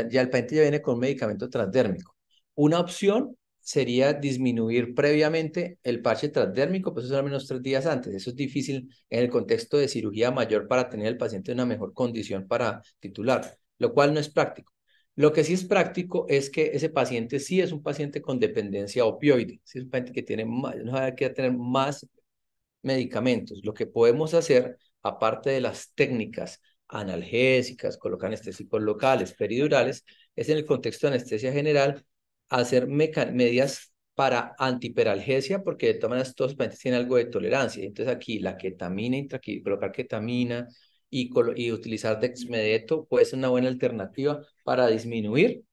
ya el paciente ya viene con un medicamento transdérmico. Una opción sería disminuir previamente el parche transdérmico, pues eso al menos 3 días antes. Eso es difícil en el contexto de cirugía mayor para tener al paciente en una mejor condición para titular, lo cual no es práctico. Lo que sí es práctico es que ese paciente sí es un paciente con dependencia opioide, sí es un paciente que tiene más, no va a tener más medicamentos. Lo que podemos hacer, aparte de las técnicas analgésicas, colocar anestésicos locales, peridurales, es en el contexto de anestesia general, hacer medidas para antiperalgesia, porque de todas maneras todos los pacientes tienen algo de tolerancia. Entonces aquí la ketamina, colocar ketamina y utilizar dexmedeto puede ser una buena alternativa para disminuir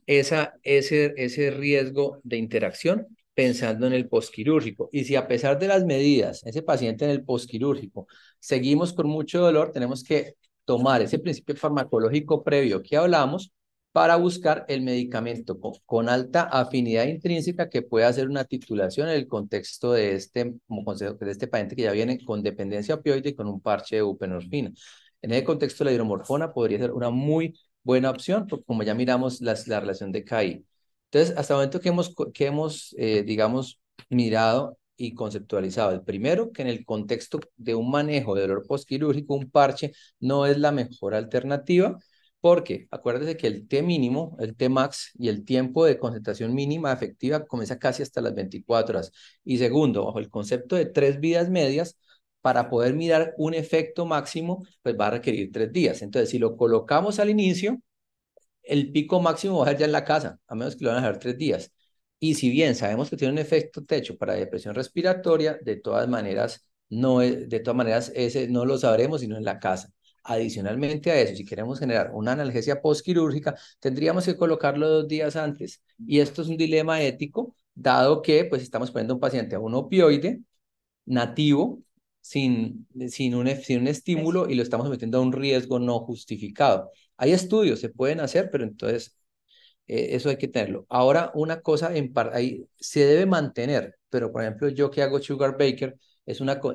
ese riesgo de interacción pensando en el posquirúrgico. Y si a pesar de las medidas, ese paciente en el posquirúrgico, seguimos con mucho dolor, tenemos que tomar ese principio farmacológico previo que hablamos para buscar el medicamento con alta afinidad intrínseca que pueda hacer una titulación en el contexto de como consejo de este paciente que ya viene con dependencia opioide y con un parche de buprenorfina. En ese contexto, la hidromorfona podría ser una muy buena opción, porque como ya miramos la relación de KI. Entonces, hasta el momento que hemos digamos, mirado y conceptualizado. El primero, que en el contexto de un manejo de dolor postquirúrgico, un parche no es la mejor alternativa, porque acuérdese que el T mínimo, el T max y el tiempo de concentración mínima efectiva comienza casi hasta las 24 horas. Y segundo, bajo el concepto de 3 vidas medias, para poder mirar un efecto máximo, pues va a requerir 3 días. Entonces, si lo colocamos al inicio, el pico máximo va a ser ya en la casa, a menos que lo van a dejar 3 días. Y si bien sabemos que tiene un efecto techo para depresión respiratoria, de todas maneras, ese no lo sabremos sino en la casa. Adicionalmente a eso, si queremos generar una analgesia postquirúrgica, tendríamos que colocarlo 2 días antes. Y esto es un dilema ético, dado que pues estamos poniendo a un paciente a un opioide nativo sin un estímulo y lo estamos metiendo a un riesgo no justificado. Hay estudios, se pueden hacer, pero entonces eso hay que tenerlo. Ahora, una cosa ahí se debe mantener, pero por ejemplo, yo que hago Sugar Baker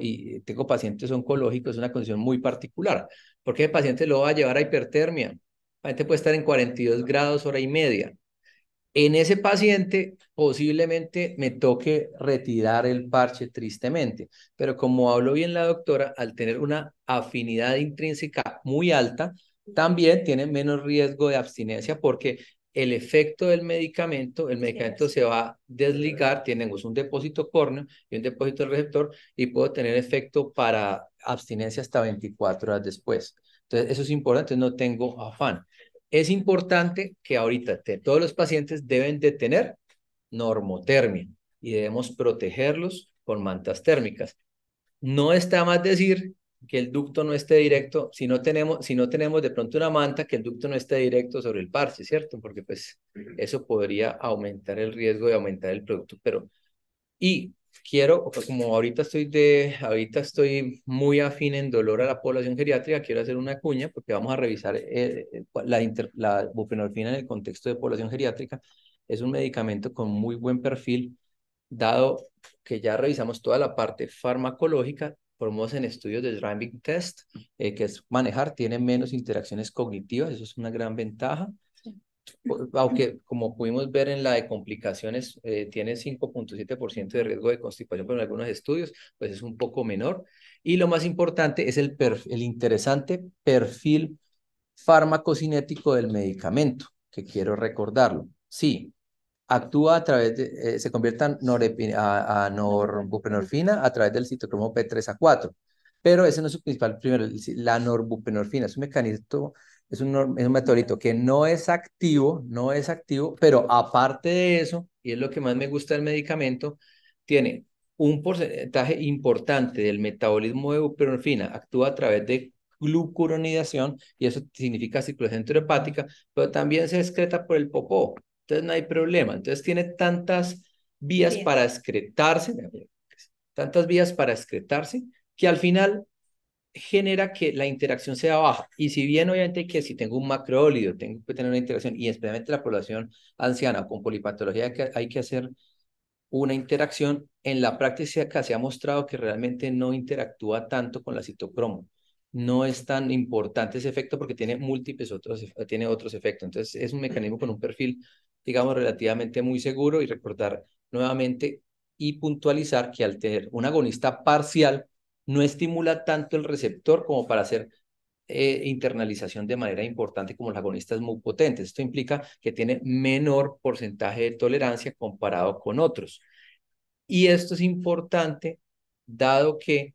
y tengo pacientes oncológicos, es una condición muy particular, porque el paciente lo va a llevar a hipertermia. El paciente puede estar en 42 grados, hora y media. En ese paciente posiblemente me toque retirar el parche tristemente, pero como habló bien la doctora, al tener una afinidad intrínseca muy alta, también tiene menos riesgo de abstinencia porque el medicamento se va a desligar, tenemos un depósito córneo y un depósito del receptor y puedo tener efecto para abstinencia hasta 24 horas después. Entonces, eso es importante, no tengo afán. Es importante que ahorita todos los pacientes deben de tener normotermia y debemos protegerlos con mantas térmicas. No está más decir que el ducto no esté directo, si no tenemos de pronto una manta, que el ducto no esté directo sobre el parche, ¿cierto? Porque pues eso podría aumentar el riesgo de aumentar el producto, y quiero, como ahorita estoy muy afín en dolor a la población geriátrica, quiero hacer una cuña porque vamos a revisar la buprenorfina en el contexto de población geriátrica. Es un medicamento con muy buen perfil, dado que ya revisamos toda la parte farmacológica, formamos en estudios de driving test, que es manejar, tiene menos interacciones cognitivas, eso es una gran ventaja. Aunque como pudimos ver en la de complicaciones, tiene 5,7% de riesgo de constipación, pero en algunos estudios pues es un poco menor. Y lo más importante es el interesante perfil farmacocinético del medicamento, que quiero recordarlo. Sí, actúa a través se convierte a norbuprenorfina a través del citocromo P3A4, pero ese no es su principal, primero, la norbuprenorfina es un mecanismo, es un meteorito que no es activo, pero aparte de eso, y es lo que más me gusta del medicamento, tiene un porcentaje importante del metabolismo de buprenorfina, actúa a través de glucuronidación, y eso significa circulación enterohepática, pero también se excreta por el popó. Entonces no hay problema. Entonces tiene Bien. tantas vías para excretarse, que al final genera que la interacción sea baja. Y si bien obviamente que si tengo un macrólido, tengo que tener una interacción, y especialmente la población anciana con polipatología, que hay que hacer una interacción, en la práctica se ha mostrado que realmente no interactúa tanto con la citocromo. No es tan importante ese efecto porque tiene otros efectos. Entonces es un mecanismo con un perfil, digamos, relativamente muy seguro, y recordar nuevamente y puntualizar que al tener un agonista parcial no estimula tanto el receptor como para hacer internalización de manera importante como los agonistas muy potentes. Esto implica que tiene menor porcentaje de tolerancia comparado con otros. Y esto es importante dado que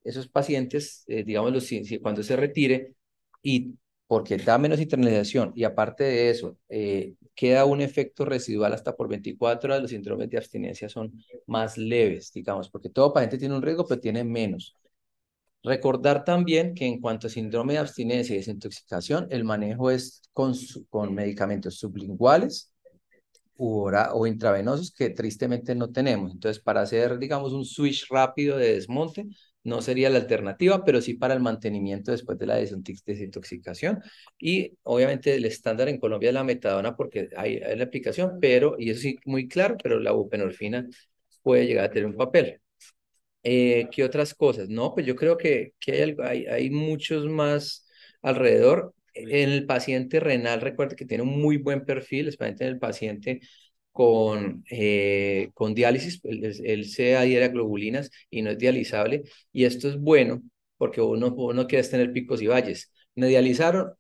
esos pacientes, digámoslo, cuando se retire, y porque da menos internalización y aparte de eso, queda un efecto residual hasta por 24 horas, los síndromes de abstinencia son más leves, digamos, porque todo paciente tiene un riesgo, pero tiene menos. Recordar también que en cuanto a síndrome de abstinencia y desintoxicación, el manejo es con medicamentos sublinguales, o intravenosos que tristemente no tenemos. Entonces, para hacer, digamos, un switch rápido de desmonte, no sería la alternativa, pero sí para el mantenimiento después de la desintoxicación. Y obviamente el estándar en Colombia es la metadona porque hay la aplicación, pero, y eso sí muy claro, pero la buprenorfina puede llegar a tener un papel. ¿Qué otras cosas? No, pues yo creo que hay muchos más alrededor. En el paciente renal, recuerda que tiene un muy buen perfil, especialmente en el paciente con diálisis, él se adhiere a globulinas y no es dializable. Y esto es bueno porque uno quiere tener picos y valles. Me dializaron,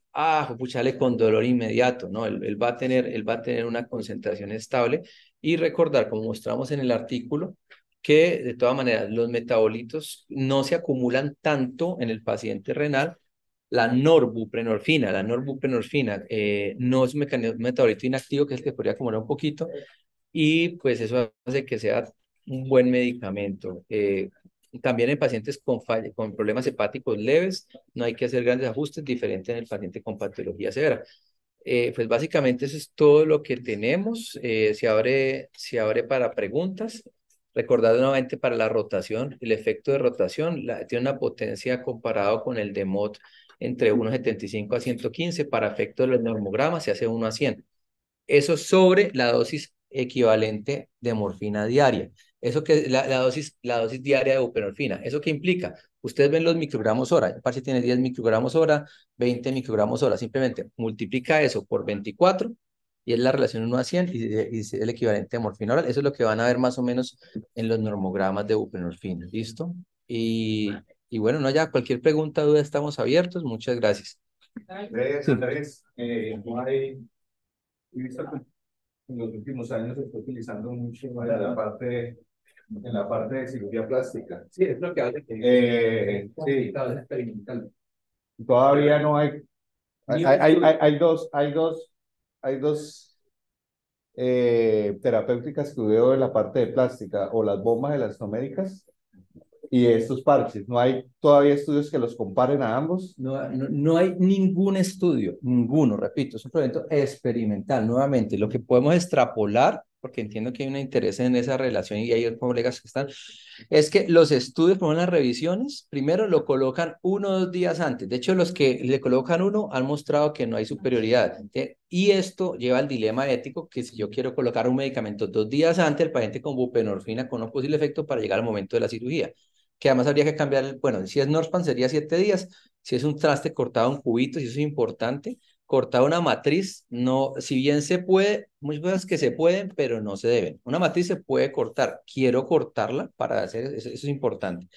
puchale con dolor inmediato, ¿no? Él va a tener una concentración estable y recordar, como mostramos en el artículo, que de todas maneras los metabolitos no se acumulan tanto en el paciente renal. La norbuprenorfina no es un metabolito inactivo que es el que podría acumular un poquito y pues eso hace que sea un buen medicamento. También en pacientes con problemas hepáticos leves no hay que hacer grandes ajustes, diferente en el paciente con patología severa. Pues básicamente eso es todo lo que tenemos. Se abre para preguntas. Recordad nuevamente para la rotación, el efecto de rotación tiene una potencia comparado con el de MOD entre 1,75 a 115. Para efecto de los normogramas se hace 1 a 100. Eso sobre la dosis equivalente de morfina diaria. Eso que la dosis diaria de buprenorfina. ¿Eso qué implica? Ustedes ven los microgramos hora. El parche tiene 10 microgramos hora, 20 microgramos hora. Simplemente multiplica eso por 24 y es la relación 1 a 100 y es el equivalente de morfina oral. Eso es lo que van a ver más o menos en los normogramas de buprenorfina. ¿Listo? Y, y bueno, no, ya cualquier pregunta, duda, estamos abiertos. Muchas gracias. Andrés, no hay, he visto que en los últimos años se está utilizando mucho en la parte de cirugía plástica. Sí, es lo que hace que Sí, experimental. todavía no hay. Hay dos terapéuticas que veo en la parte de plástica, o las bombas elastoméricas y estos parches. No hay todavía estudios que los comparen a ambos. No hay ningún estudio, ninguno, repito, es un proyecto experimental. Nuevamente, lo que podemos extrapolar, porque entiendo que hay un interés en esa relación y hay colegas que están, es que los estudios, por las revisiones, primero lo colocan 1 o 2 días antes. De hecho, los que le colocan uno han mostrado que no hay superioridad. Y esto lleva al dilema ético que si yo quiero colocar un medicamento 2 días antes, el paciente con buprenorfina con un posible efecto para llegar al momento de la cirugía, que además habría que cambiar, bueno, si es Norspan sería 7 días, si es un traste cortado en cubitos, y eso es importante, cortar una matriz, no, si bien se puede, muchas cosas que se pueden, pero no se deben. Una matriz se puede cortar, quiero cortarla para hacer eso, eso es importante.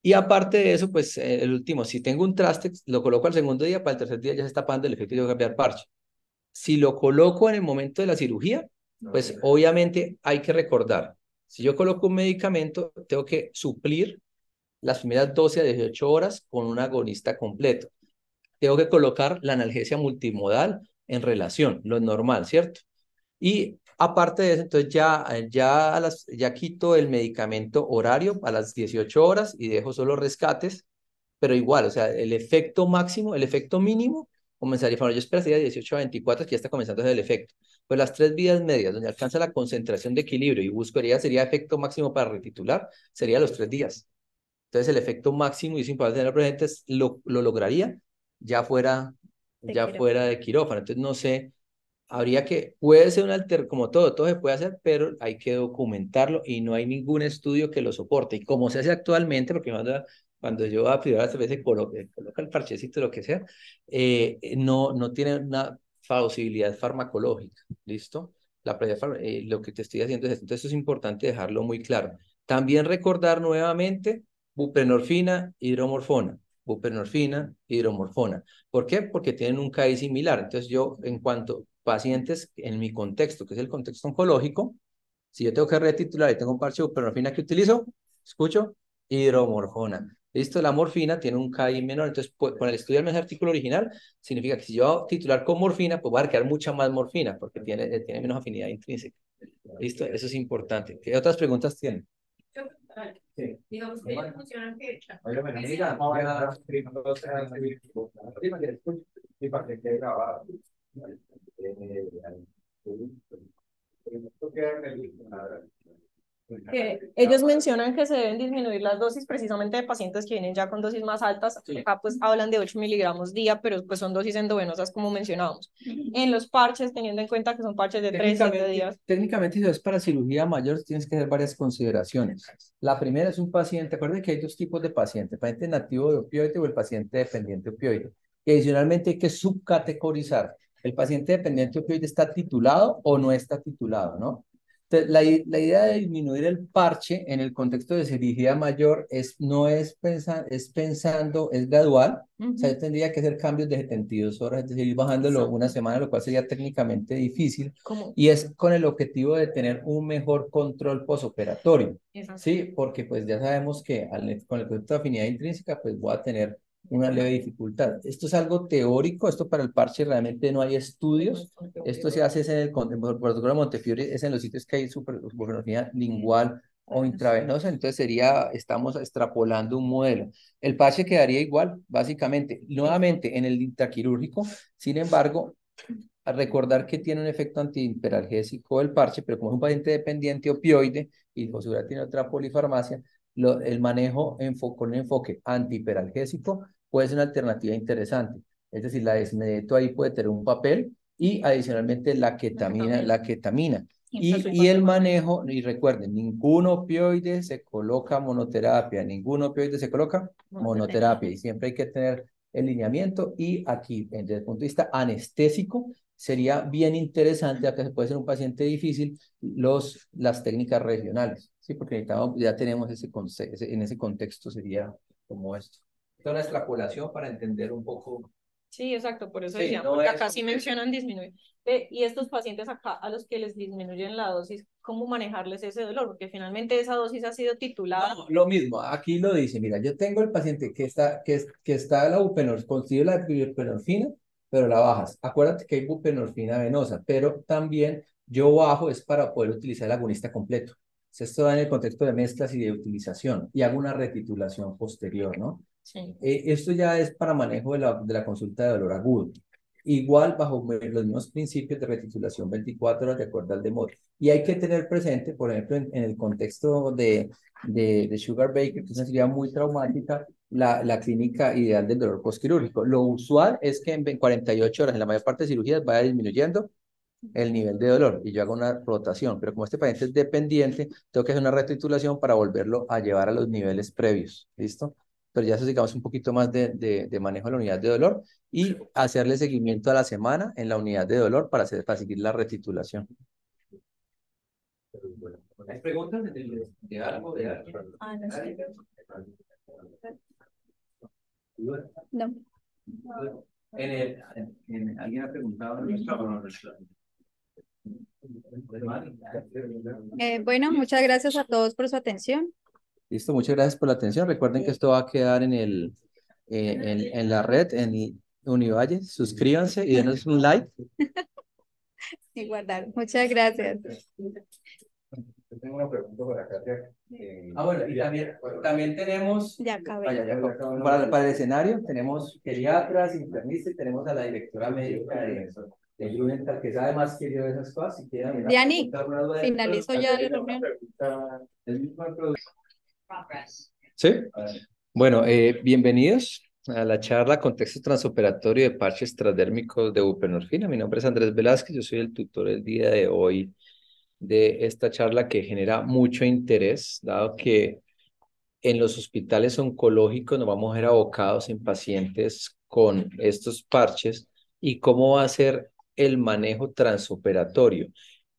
Y aparte de eso, pues el último, si tengo un traste, lo coloco al segundo día, para el tercer día ya se está pagando el efecto y tengo que cambiar parche. Si lo coloco en el momento de la cirugía, pues obviamente hay que recordar, si yo coloco un medicamento, tengo que suplir las primeras 12 a 18 horas con un agonista completo. Tengo que colocar la analgesia multimodal en relación, lo normal, ¿cierto? Y aparte de eso, entonces ya quito el medicamento horario a las 18 horas y dejo solo rescates, pero igual, o sea, el efecto máximo, el efecto mínimo, comenzaría, bueno, yo esperaría de 18 a 24 que ya está comenzando a hacer el efecto. Pues las 3 vidas medias, donde alcanza la concentración de equilibrio y buscaría, sería efecto máximo para retitular, sería los 3 días. Entonces el efecto máximo, y es importante tenerlo presente, lo lograría ya fuera, Te ya quiero. fuera de quirófano. Entonces no sé, puede ser como todo se puede hacer, pero hay que documentarlo y no hay ningún estudio que lo soporte. Y como se hace actualmente, porque cuando yo a privada a veces coloca el parchecito, lo que sea, no tiene una plausibilidad farmacológica, ¿listo? Lo que te estoy haciendo es esto. Entonces, eso es importante dejarlo muy claro. También recordar nuevamente buprenorfina, hidromorfona, buprenorfina, hidromorfona. ¿Por qué? Porque tienen un CAI similar. Entonces yo, en cuanto pacientes, en mi contexto, que es el contexto oncológico, si yo tengo que retitular y tengo un parche de buprenorfina que utilizo, escucho, hidromorfona. Listo, la morfina tiene un CAI menor, entonces con el estudio del artículo original, significa que si yo hago titular con morfina, pues voy a marcar mucha más morfina, porque tiene menos afinidad intrínseca. Listo, eso es importante. ¿Qué otras preguntas tienen? Sí. Digamos que ellos funcionan que Oye, me amiga, no voy a dar primero y para que quede grabado. Esto queda en que ellos mencionan que se deben disminuir las dosis precisamente de pacientes que vienen ya con dosis más altas. Acá pues hablan de 8 miligramos día, pero pues son dosis endovenosas como mencionábamos. En los parches, teniendo en cuenta que son parches de 3, 7 días. Técnicamente, si es para cirugía mayor, tienes que hacer varias consideraciones. La primera es un paciente, acuérdense que hay dos tipos de pacientes, el paciente nativo de opioide o el paciente dependiente de opioide. Y adicionalmente hay que subcategorizar. ¿El paciente dependiente de opioide está titulado o no está titulado, no? Entonces, la idea de disminuir el parche en el contexto de cirugía mayor no es, es pensando, es gradual. O sea, yo tendría que hacer cambios de 72 horas, es decir, ir bajándolo una semana, lo cual sería técnicamente difícil. ¿Cómo? Y es con el objetivo de tener un mejor control posoperatorio. Sí, porque pues ya sabemos que con el concepto de afinidad intrínseca, pues voy a tener una leve dificultad. Esto es algo teórico, esto para el parche realmente no hay estudios. Esto se hace en el protocolo de Montefiore, es en los sitios que hay buprenorfina lingual o intravenosa, entonces estamos extrapolando un modelo. El parche quedaría igual, básicamente, nuevamente en el intraquirúrgico, sin embargo, a recordar que tiene un efecto antihiperalgésico el parche, pero como es un paciente dependiente opioide y por seguridad tiene otra polifarmacia, el manejo con un enfoque antihiperalgésico puede ser una alternativa interesante. Es decir, la desmedeto ahí puede tener un papel y adicionalmente la ketamina. Y el manejo, y recuerden, ningún opioide se coloca monoterapia, ningún opioide se coloca monoterapia y siempre hay que tener el lineamiento y aquí, desde el punto de vista anestésico, sería bien interesante, ya que se puede ser un paciente difícil, las técnicas regionales, ¿sí? Porque ya tenemos en ese contexto sería como esto. Esta es una extrapolación para entender un poco. Sí, exacto, por eso Sí, decía, no porque es- acá sí mencionan disminuir. Y estos pacientes acá, a los que les disminuyen la dosis, ¿cómo manejarles ese dolor? Porque finalmente esa dosis ha sido titulada. No, lo mismo, aquí lo dice, mira, yo tengo el paciente que está la buprenorfina, consigue la buprenorfina, pero la bajas. Acuérdate que hay buprenorfina venosa, pero también yo bajo es para poder utilizar el agonista completo. Esto da en el contexto de mezclas y de utilización, y hago una retitulación posterior, ¿no? Sí. Esto ya es para manejo de la consulta de dolor agudo. Igual bajo los mismos principios de retitulación 24 horas de acuerdo al DEMOR. Y hay que tener presente, por ejemplo, en el contexto de Sugar Baker, que es una cirugía muy traumática, la clínica ideal del dolor postquirúrgico. Lo usual es que en 48 horas, en la mayor parte de cirugías, vaya disminuyendo el nivel de dolor y yo hago una rotación, pero como este paciente es dependiente, tengo que hacer una retitulación para volverlo a llevar a los niveles previos, ¿listo? Pero ya eso digamos un poquito más de manejo de la unidad de dolor y hacerle seguimiento a la semana en la unidad de dolor para seguir la retitulación. ¿Hay preguntas de algo? No sé. No. ¿Alguien ha preguntado? Bueno, muchas gracias a todos por su atención. Listo, muchas gracias por la atención. Recuerden que esto va a quedar en la red, en Univalle. Suscríbanse y denos un like. Y guardar. Muchas gracias. Yo tengo una pregunta para Katia. Bueno, y también tenemos, Ya acabé. para el escenario, tenemos geriatras, internistas, y tenemos a la directora médica de Grunenthal, que sabe más que yo de esas cosas. Si quieren, Diani, alguna duda de- finalizo ya la reunión. ¿El mismo Sí. Bueno, bienvenidos a la charla Contexto Transoperatorio de Parches Transdérmicos de Buprenorfina. Mi nombre es Andrés Velázquez, yo soy el tutor el día de hoy de esta charla que genera mucho interés, dado que en los hospitales oncológicos nos vamos a ver abocados en pacientes con estos parches y cómo va a ser el manejo transoperatorio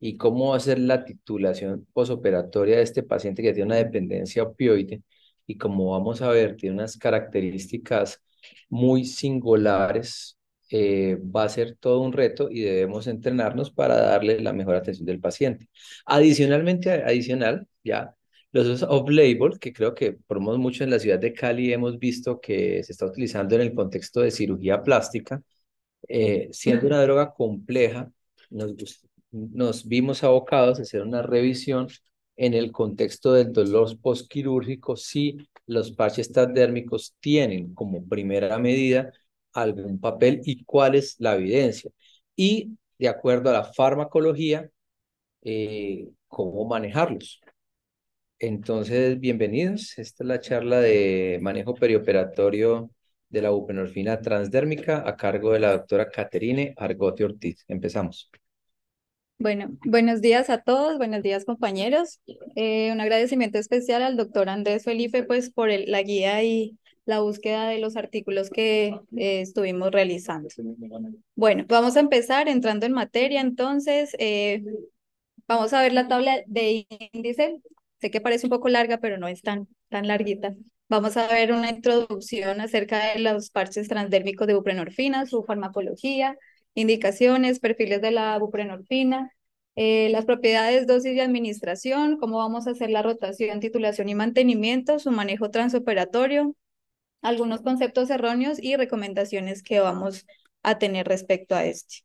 y cómo va a ser la titulación posoperatoria de este paciente que tiene una dependencia opioide y como vamos a ver, tiene unas características muy singulares. Va a ser todo un reto y debemos entrenarnos para darle la mejor atención del paciente. Adicional, ya los usos off-label, que creo que por mucho en la ciudad de Cali hemos visto que se está utilizando en el contexto de cirugía plástica, siendo una droga compleja, nos vimos abocados a hacer una revisión en el contexto del dolor postquirúrgico si los parches transdérmicos tienen como primera medida algún papel y cuál es la evidencia. Y de acuerdo a la farmacología, cómo manejarlos. Entonces, bienvenidos. Esta es la charla de manejo perioperatorio de la buprenorfina transdérmica a cargo de la doctora Caterine Argote Ortiz. Empezamos. Bueno, buenos días a todos, buenos días compañeros. Un agradecimiento especial al doctor Andrés Felipe pues por la guía y la búsqueda de los artículos que estuvimos realizando. Bueno, vamos a empezar entrando en materia, entonces vamos a ver la tabla de índice. Sé que parece un poco larga, pero no es tan larguita. Vamos a ver una introducción acerca de los parches transdérmicos de buprenorfina, su farmacología, indicaciones, perfiles de la buprenorfina, las propiedades, dosis y administración, cómo vamos a hacer la rotación, titulación y mantenimiento, su manejo transoperatorio, algunos conceptos erróneos y recomendaciones que vamos a tener respecto a este.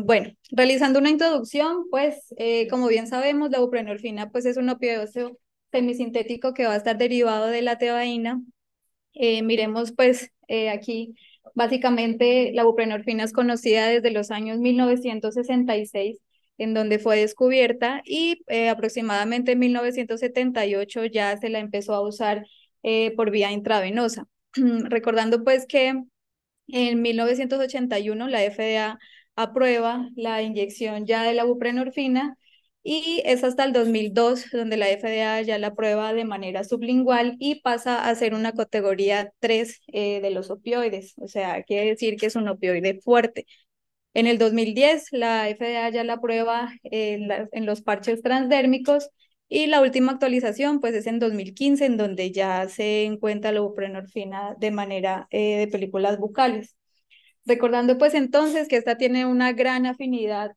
Bueno, realizando una introducción, pues como bien sabemos, la buprenorfina pues es un opioide semisintético que va a estar derivado de la tebaína. Miremos pues aquí, básicamente la buprenorfina es conocida desde los años 1966, en donde fue descubierta, y aproximadamente en 1978 ya se la empezó a usar por vía intravenosa. Recordando pues que en 1981 la FDA aprueba la inyección ya de la buprenorfina y es hasta el 2002 donde la FDA ya la aprueba de manera sublingual y pasa a ser una categoría 3 de los opioides, o sea, quiere decir que es un opioide fuerte. En el 2010 la FDA ya la aprueba en los parches transdérmicos y la última actualización pues es en 2015 en donde ya se encuentra la buprenorfina de manera de películas bucales. Recordando pues entonces que esta tiene una gran afinidad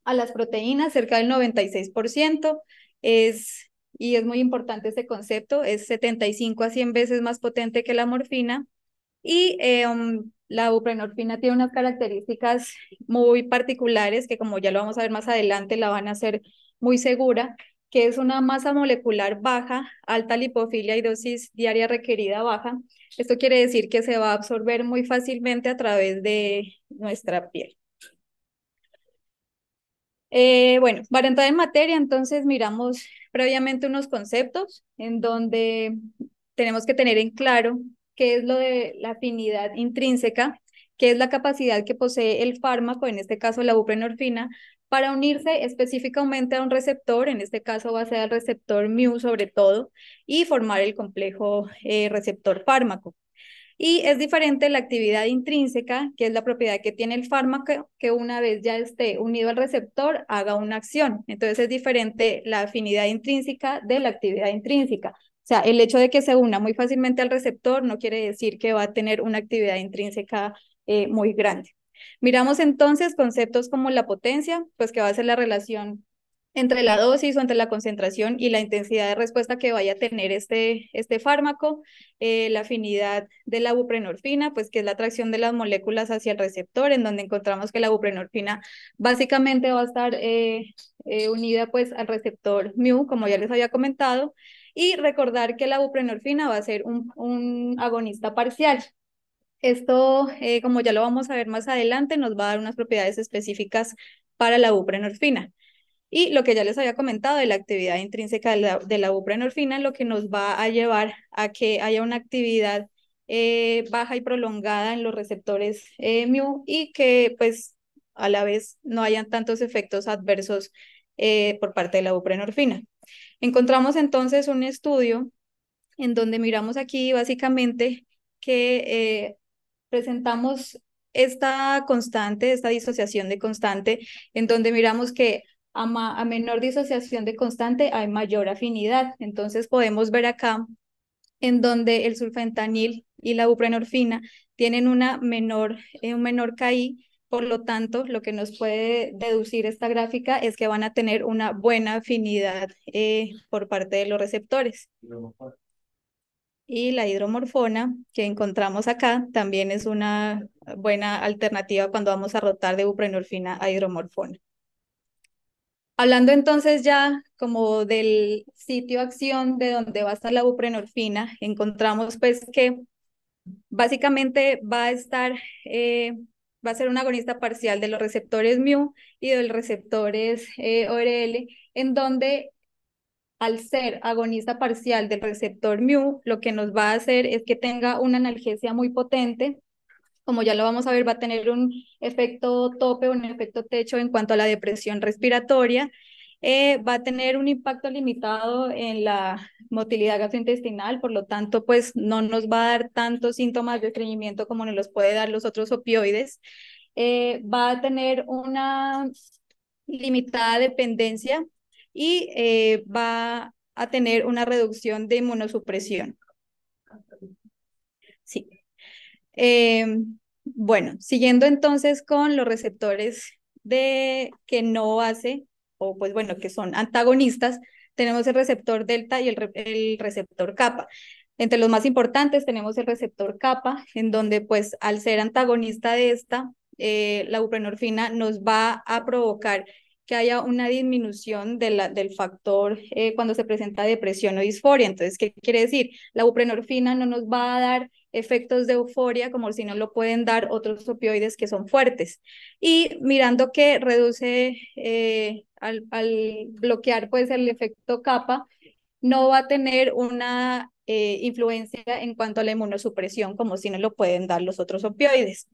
a las proteínas, cerca del 96%, y es muy importante este concepto, es 75 a 100 veces más potente que la morfina, y la buprenorfina tiene unas características muy particulares que, como ya lo vamos a ver más adelante, la van a hacer muy segura, que es una masa molecular baja, alta lipofilia y dosis diaria requerida baja. Esto quiere decir que se va a absorber muy fácilmente a través de nuestra piel. Bueno, para entrar en materia, entonces miramos previamente unos conceptos en donde tenemos que tener en claro qué es lo de la afinidad intrínseca, qué es la capacidad que posee el fármaco, en este caso la buprenorfina, para unirse específicamente a un receptor, en este caso va a ser el receptor mu sobre todo, y formar el complejo receptor fármaco. Y es diferente la actividad intrínseca, que es la propiedad que tiene el fármaco, que una vez ya esté unido al receptor, haga una acción. Entonces es diferente la afinidad intrínseca de la actividad intrínseca. O sea, el hecho de que se una muy fácilmente al receptor no quiere decir que va a tener una actividad intrínseca muy grande. Miramos entonces conceptos como la potencia, pues que va a ser la relación entre la dosis o entre la concentración y la intensidad de respuesta que vaya a tener este fármaco, la afinidad de la buprenorfina, pues que es la atracción de las moléculas hacia el receptor, en donde encontramos que la buprenorfina básicamente va a estar unida pues al receptor mu, como ya les había comentado, y recordar que la buprenorfina va a ser un agonista parcial. Esto, como ya lo vamos a ver más adelante, nos va a dar unas propiedades específicas para la buprenorfina. Y lo que ya les había comentado de la actividad intrínseca de la buprenorfina, lo que nos va a llevar a que haya una actividad baja y prolongada en los receptores mu y que pues a la vez no hayan tantos efectos adversos por parte de la buprenorfina. Encontramos entonces un estudio en donde miramos aquí básicamente que presentamos esta constante, esta disociación de constante, en donde miramos que a menor disociación de constante hay mayor afinidad. Entonces podemos ver acá en donde el sulfentanil y la buprenorfina tienen un menor KI, por lo tanto, lo que nos puede deducir esta gráfica es que van a tener una buena afinidad por parte de los receptores. Y la hidromorfona que encontramos acá también es una buena alternativa cuando vamos a rotar de buprenorfina a hidromorfona. Hablando entonces ya como del sitio acción de donde va a estar la buprenorfina, encontramos pues que básicamente va a estar va a ser un agonista parcial de los receptores mu y de los receptores ORL, en donde al ser agonista parcial del receptor mu, lo que nos va a hacer es que tenga una analgesia muy potente. Como ya lo vamos a ver, va a tener un efecto tope, un efecto techo en cuanto a la depresión respiratoria. Va a tener un impacto limitado en la motilidad gastrointestinal, por lo tanto, pues no nos va a dar tantos síntomas de estreñimiento como nos los puede dar los otros opioides. Va a tener una limitada dependencia y va a tener una reducción de inmunosupresión. Sí. Bueno, siguiendo entonces con los receptores que no hace, o pues bueno, que son antagonistas, tenemos el receptor delta y el receptor kappa. Entre los más importantes tenemos el receptor kappa, en donde pues al ser antagonista de esta, la buprenorfina nos va a provocar que haya una disminución del factor cuando se presenta depresión o disforia. Entonces, ¿qué quiere decir? La buprenorfina no nos va a dar efectos de euforia como si no lo pueden dar otros opioides que son fuertes. Y mirando que reduce al bloquear pues el efecto kappa, no va a tener una influencia en cuanto a la inmunosupresión como si no lo pueden dar los otros opioides.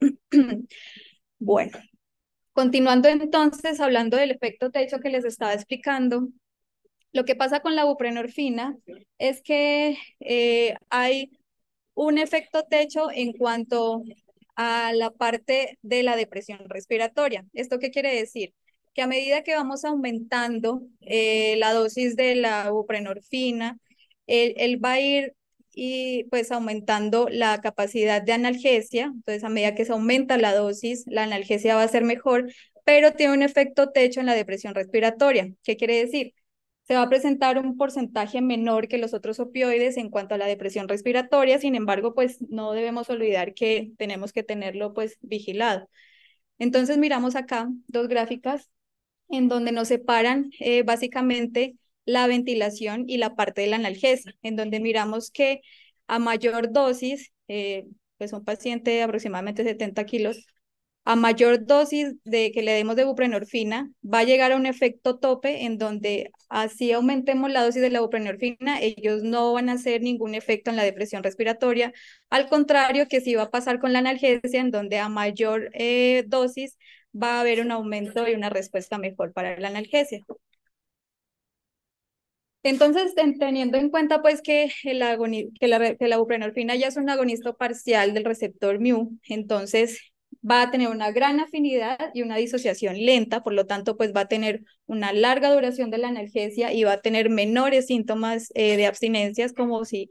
Bueno, continuando entonces, hablando del efecto techo que les estaba explicando, lo que pasa con la buprenorfina es que hay un efecto techo en cuanto a la parte de la depresión respiratoria. ¿Esto qué quiere decir? Que a medida que vamos aumentando la dosis de la buprenorfina, él va a ir y pues aumentando la capacidad de analgesia. Entonces, a medida que se aumenta la dosis, la analgesia va a ser mejor, pero tiene un efecto techo en la depresión respiratoria. ¿Qué quiere decir? Se va a presentar un porcentaje menor que los otros opioides en cuanto a la depresión respiratoria. Sin embargo, pues no debemos olvidar que tenemos que tenerlo pues vigilado. Entonces miramos acá dos gráficas en donde nos separan básicamente la ventilación y la parte de la analgesia, en donde miramos que a mayor dosis, pues un paciente de aproximadamente 70 kilos, a mayor dosis de que le demos de buprenorfina, va a llegar a un efecto tope en donde así aumentemos la dosis de la buprenorfina, ellos no van a hacer ningún efecto en la depresión respiratoria, al contrario que sí va a pasar con la analgesia, en donde a mayor dosis va a haber un aumento y una respuesta mejor para la analgesia. Entonces, teniendo en cuenta pues que la buprenorfina ya es un agonista parcial del receptor mu, entonces va a tener una gran afinidad y una disociación lenta, por lo tanto pues va a tener una larga duración de la analgesia y va a tener menores síntomas de abstinencias, como si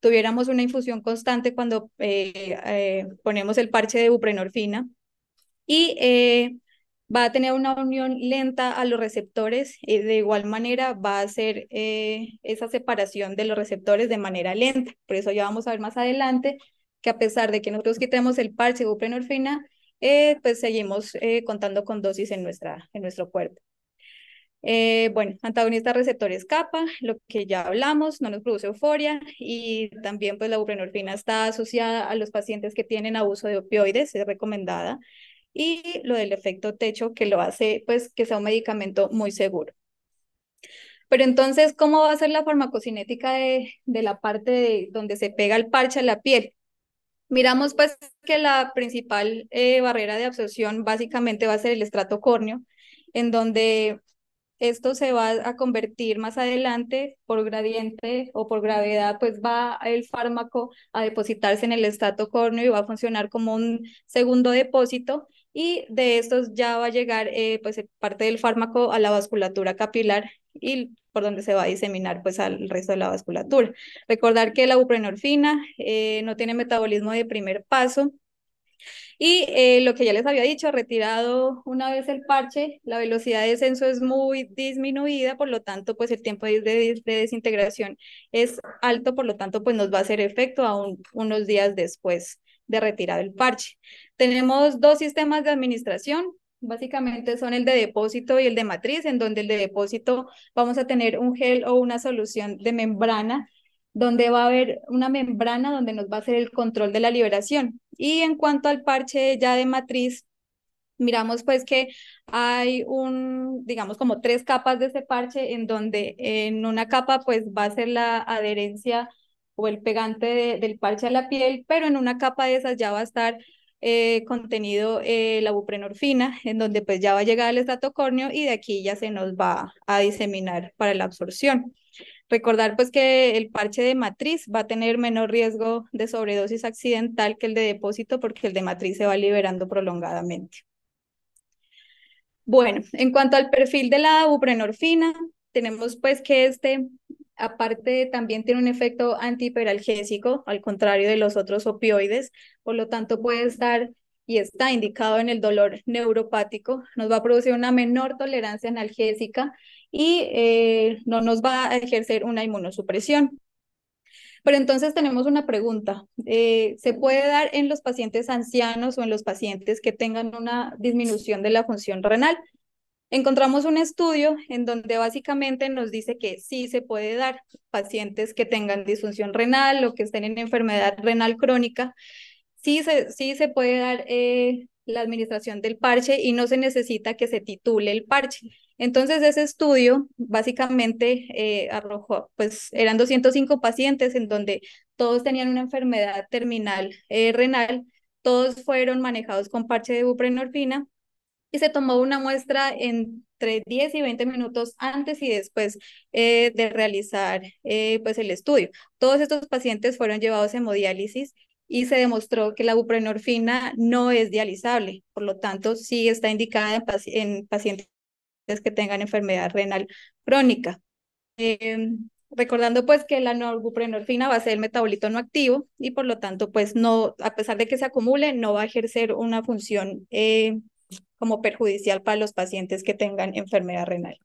tuviéramos una infusión constante cuando ponemos el parche de buprenorfina. Y va a tener una unión lenta a los receptores, de igual manera va a hacer esa separación de los receptores de manera lenta. Por eso ya vamos a ver más adelante que a pesar de que nosotros quitemos el parche de buprenorfina, pues seguimos contando con dosis en nuestro cuerpo. Bueno, antagonista receptores kappa, lo que ya hablamos, no nos produce euforia y también pues la buprenorfina está asociada a los pacientes que tienen abuso de opioides, es recomendada. Y lo del efecto techo que lo hace pues que sea un medicamento muy seguro. Pero entonces, ¿cómo va a ser la farmacocinética de la parte donde se pega el parche a la piel? Miramos pues que la principal barrera de absorción básicamente va a ser el estrato córneo, en donde esto se va a convertir más adelante por gradiente o por gravedad, pues va el fármaco a depositarse en el estrato córneo y va a funcionar como un segundo depósito y de estos ya va a llegar pues parte del fármaco a la vasculatura capilar y por donde se va a diseminar pues al resto de la vasculatura. Recordar que la buprenorfina no tiene metabolismo de primer paso. Y lo que ya les había dicho, retirado una vez el parche, la velocidad de descenso es muy disminuida, por lo tanto, pues el tiempo de desintegración es alto, por lo tanto, pues nos va a hacer efecto aún unos días después de retirar el parche. Tenemos dos sistemas de administración, básicamente son el de depósito y el de matriz, en donde el de depósito vamos a tener un gel o una solución de membrana donde va a haber una membrana donde nos va a hacer el control de la liberación. Y en cuanto al parche ya de matriz, miramos pues que hay digamos como 3 capas de ese parche, en donde en una capa pues va a ser la adherencia o el pegante del parche a la piel, pero en una capa de esas ya va a estar contenido la buprenorfina, en donde pues ya va a llegar al estrato córneo y de aquí ya se nos va a diseminar para la absorción. Recordar pues que el parche de matriz va a tener menor riesgo de sobredosis accidental que el de depósito, porque el de matriz se va liberando prolongadamente. Bueno, en cuanto al perfil de la buprenorfina, tenemos pues que aparte también tiene un efecto antihiperalgésico, al contrario de los otros opioides, por lo tanto puede estar y está indicado en el dolor neuropático, nos va a producir una menor tolerancia analgésica y no nos va a ejercer una inmunosupresión. Pero entonces tenemos una pregunta. ¿Se puede dar en los pacientes ancianos o en los pacientes que tengan una disminución de la función renal? Encontramos un estudio en donde básicamente nos dice que sí se puede dar pacientes que tengan disfunción renal o que estén en enfermedad renal crónica. Sí se puede dar la administración del parche y no se necesita que se titule el parche. Entonces ese estudio básicamente arrojó, pues eran 205 pacientes en donde todos tenían una enfermedad terminal renal, todos fueron manejados con parche de buprenorfina y se tomó una muestra entre 10 y 20 minutos antes y después de realizar pues el estudio. Todos estos pacientes fueron llevados a hemodiálisis y se demostró que la buprenorfina no es dializable, por lo tanto sí está indicada en pacientes que tengan enfermedad renal crónica. Recordando pues que la norbuprenorfina va a ser el metabolito no activo y por lo tanto pues no, a pesar de que se acumule, no va a ejercer una función como perjudicial para los pacientes que tengan enfermedad renal.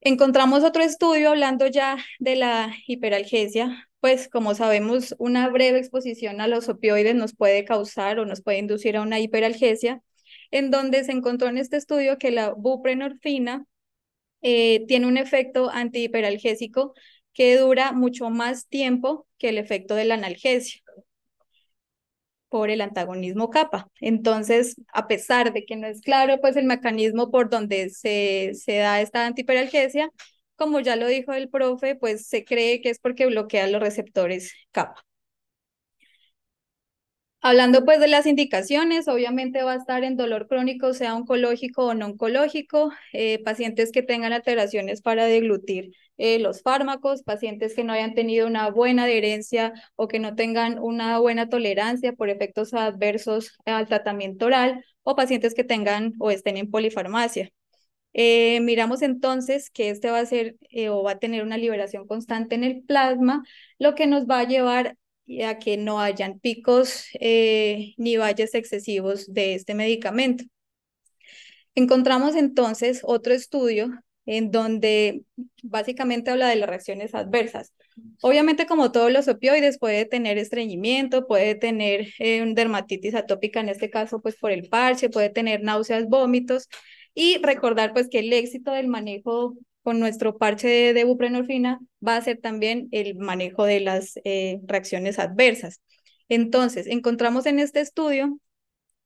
Encontramos otro estudio hablando ya de la hiperalgesia, pues como sabemos, una breve exposición a los opioides nos puede causar o nos puede inducir a una hiperalgesia, en donde se encontró en este estudio que la buprenorfina tiene un efecto antihiperalgésico que dura mucho más tiempo que el efecto de la analgesia por el antagonismo kappa. Entonces, a pesar de que no es claro pues el mecanismo por donde se da esta antihiperalgesia, como ya lo dijo el profe, pues se cree que es porque bloquea los receptores kappa. Hablando pues de las indicaciones, obviamente va a estar en dolor crónico, sea oncológico o no oncológico, pacientes que tengan alteraciones para deglutir los fármacos, pacientes que no hayan tenido una buena adherencia o que no tengan una buena tolerancia por efectos adversos al tratamiento oral, o pacientes que tengan o estén en polifarmacia. Miramos entonces que este va a ser o va a tener una liberación constante en el plasma, lo que nos va a llevar a que no hayan picos ni valles excesivos de este medicamento. Encontramos entonces otro estudio en donde básicamente habla de las reacciones adversas. Obviamente, como todos los opioides, puede tener estreñimiento, puede tener dermatitis atópica, en este caso pues por el parche, puede tener náuseas, vómitos, y recordar pues que el éxito del manejo con nuestro parche de buprenorfina va a ser también el manejo de las reacciones adversas. Entonces, encontramos en este estudio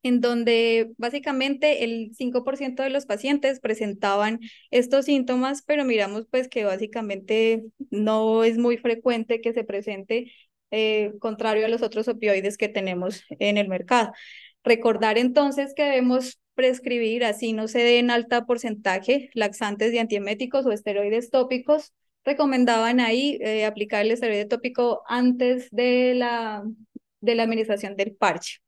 en donde básicamente el 5% de los pacientes presentaban estos síntomas, pero miramos pues que básicamente no es muy frecuente que se presente, contrario a los otros opioides que tenemos en el mercado. Recordar entonces que debemos prescribir, así no se dé en alta porcentaje, laxantes y antieméticos o esteroides tópicos. Recomendaban ahí aplicar el esteroide tópico antes de la administración del parche.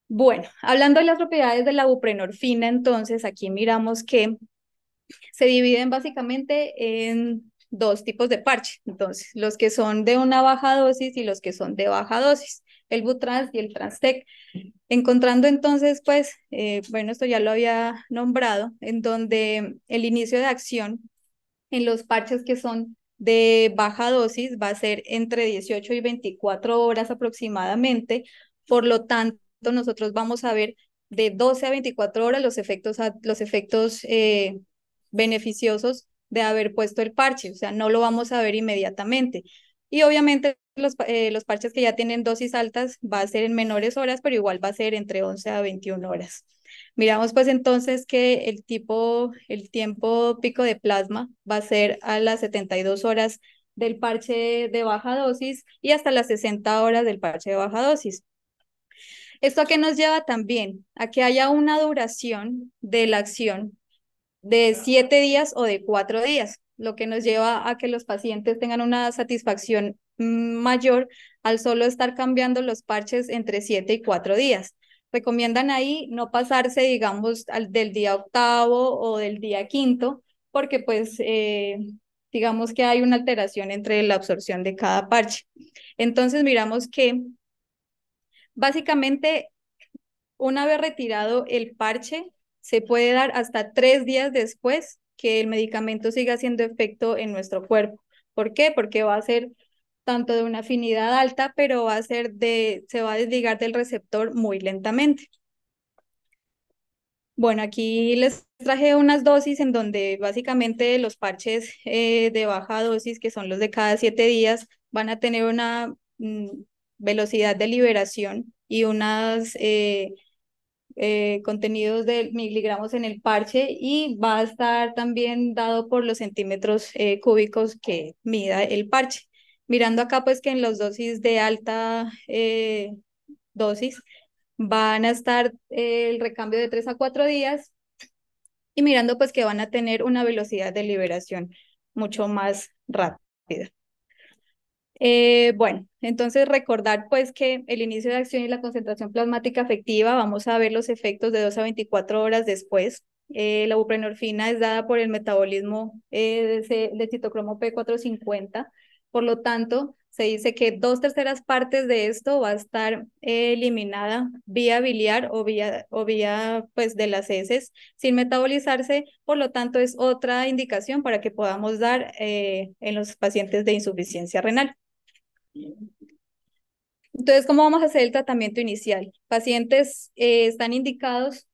Bueno, hablando de las propiedades de la buprenorfina, entonces aquí miramos que se dividen básicamente en 2 tipos de parche. Entonces, los que son de una baja dosis y los que son de baja dosis, el Butrans y el Transtec. Encontrando entonces, pues, bueno, esto ya lo había nombrado, en donde el inicio de acción en los parches que son de baja dosis va a ser entre 18 y 24 horas aproximadamente. Por lo tanto, nosotros vamos a ver de 12 a 24 horas los efectos beneficiosos de haber puesto el parche, o sea, no lo vamos a ver inmediatamente. Y obviamente los parches que ya tienen dosis altas va a ser en menores horas, pero igual va a ser entre 11 a 21 horas. Miramos pues entonces que el tiempo pico de plasma va a ser a las 72 horas del parche de baja dosis y hasta las 60 horas del parche de baja dosis. ¿Esto a qué nos lleva también? A que haya una duración de la acción de 7 días o de 4 días, lo que nos lleva a que los pacientes tengan una satisfacción mayor al solo estar cambiando los parches entre 7 y 4 días. Recomiendan ahí no pasarse, digamos, del día octavo o del día quinto, porque pues digamos que hay una alteración entre la absorción de cada parche. Entonces miramos que básicamente una vez retirado el parche, se puede dar hasta 3 días después que el medicamento siga haciendo efecto en nuestro cuerpo. ¿Por qué? Porque va a ser tanto de una afinidad alta, pero se va a desligar del receptor muy lentamente. Bueno, aquí les traje unas dosis en donde básicamente los parches de baja dosis, que son los de cada 7 días, van a tener una velocidad de liberación y unas contenidos de miligramos en el parche y va a estar también dado por los centímetros cúbicos que mida el parche. Mirando acá pues que en las dosis de alta dosis van a estar el recambio de 3 a 4 días y mirando pues que van a tener una velocidad de liberación mucho más rápida. Bueno, entonces recordar pues que el inicio de acción y la concentración plasmática efectiva, vamos a ver los efectos de 2 a 24 horas después. La buprenorfina es dada por el metabolismo de citocromo P450, por lo tanto, se dice que 2/3 partes de esto va a estar eliminada vía biliar o vía pues, de las heces sin metabolizarse, por lo tanto es otra indicación para que podamos dar en los pacientes de insuficiencia renal. Entonces, ¿cómo vamos a hacer el tratamiento inicial? Pacientes están indicados,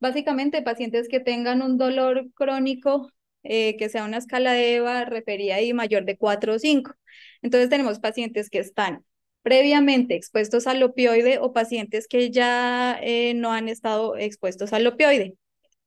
básicamente pacientes que tengan un dolor crónico, que sea una escala de EVA referida y mayor de 4 o 5. Entonces tenemos pacientes que están previamente expuestos al opioide o pacientes que ya no han estado expuestos al opioide.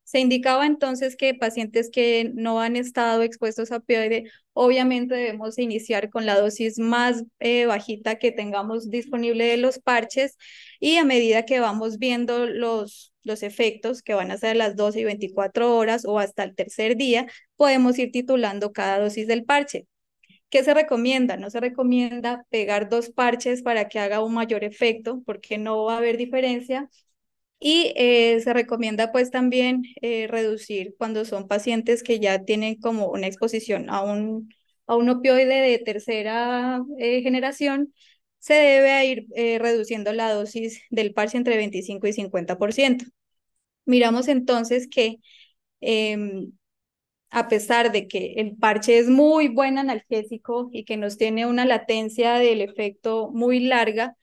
Se indicaba entonces que pacientes que no han estado expuestos a opioide, obviamente debemos iniciar con la dosis más bajita que tengamos disponible de los parches y a medida que vamos viendo los efectos que van a ser a las 12 y 24 horas o hasta el tercer día, podemos ir titulando cada dosis del parche. ¿Qué se recomienda? No se recomienda pegar 2 parches para que haga un mayor efecto porque no va a haber diferencia. Y se recomienda pues también reducir cuando son pacientes que ya tienen como una exposición a un opioide de tercera generación, se debe ir reduciendo la dosis del parche entre 25 y 50%. Miramos entonces que a pesar de que el parche es muy buen analgésico y que nos tiene una latencia del efecto muy larga,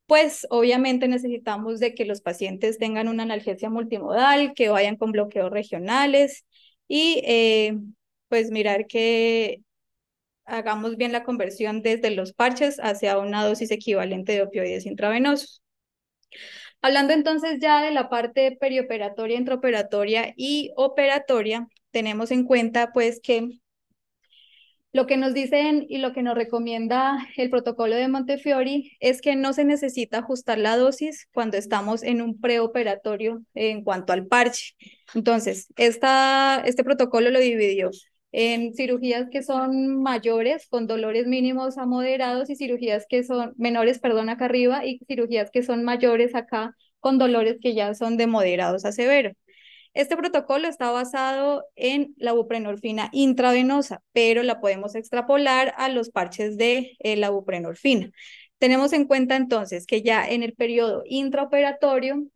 pues obviamente necesitamos de que los pacientes tengan una analgesia multimodal, que vayan con bloqueos regionales y pues mirar que hagamos bien la conversión desde los parches hacia una dosis equivalente de opioides intravenosos. Hablando entonces ya de la parte perioperatoria, intraoperatoria y operatoria, tenemos en cuenta pues que lo que nos dicen y lo que nos recomienda el protocolo de Montefiore es que no se necesita ajustar la dosis cuando estamos en un preoperatorio en cuanto al parche. Entonces, este protocolo lo dividió en cirugías que son mayores, con dolores mínimos a moderados, y cirugías que son menores, perdón, acá arriba, y cirugías que son mayores acá, con dolores que ya son de moderados a severos. Este protocolo está basado en la buprenorfina intravenosa, pero la podemos extrapolar a los parches de la buprenorfina. Tenemos en cuenta entonces que ya en el periodo intraoperatorio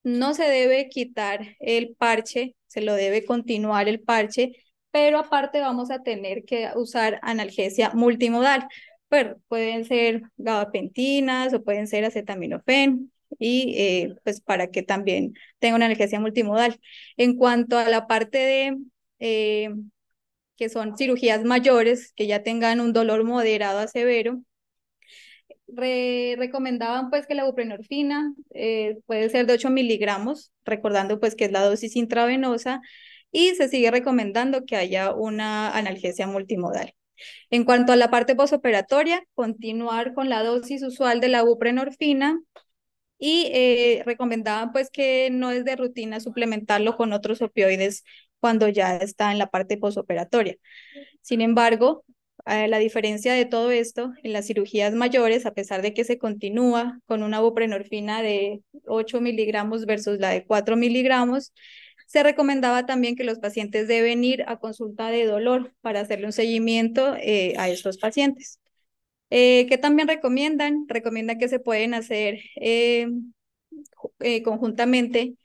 no se debe quitar el parche, se lo debe continuar el parche, pero aparte vamos a tener que usar analgesia multimodal. Pero pueden ser gabapentinas o pueden ser acetaminofén y pues para que también tenga una analgesia multimodal. En cuanto a la parte de que son cirugías mayores, que ya tengan un dolor moderado a severo, recomendaban pues que la buprenorfina puede ser de 8 miligramos, recordando pues que es la dosis intravenosa, y se sigue recomendando que haya una analgesia multimodal. En cuanto a la parte posoperatoria, continuar con la dosis usual de la buprenorfina y recomendaban pues que no es de rutina suplementarlo con otros opioides cuando ya está en la parte posoperatoria. Sin embargo, la diferencia de todo esto en las cirugías mayores, a pesar de que se continúa con una buprenorfina de 8 miligramos versus la de 4 miligramos, se recomendaba también que los pacientes deben ir a consulta de dolor para hacerle un seguimiento a estos pacientes. ¿Qué también recomiendan? Recomiendan que se pueden hacer conjuntamente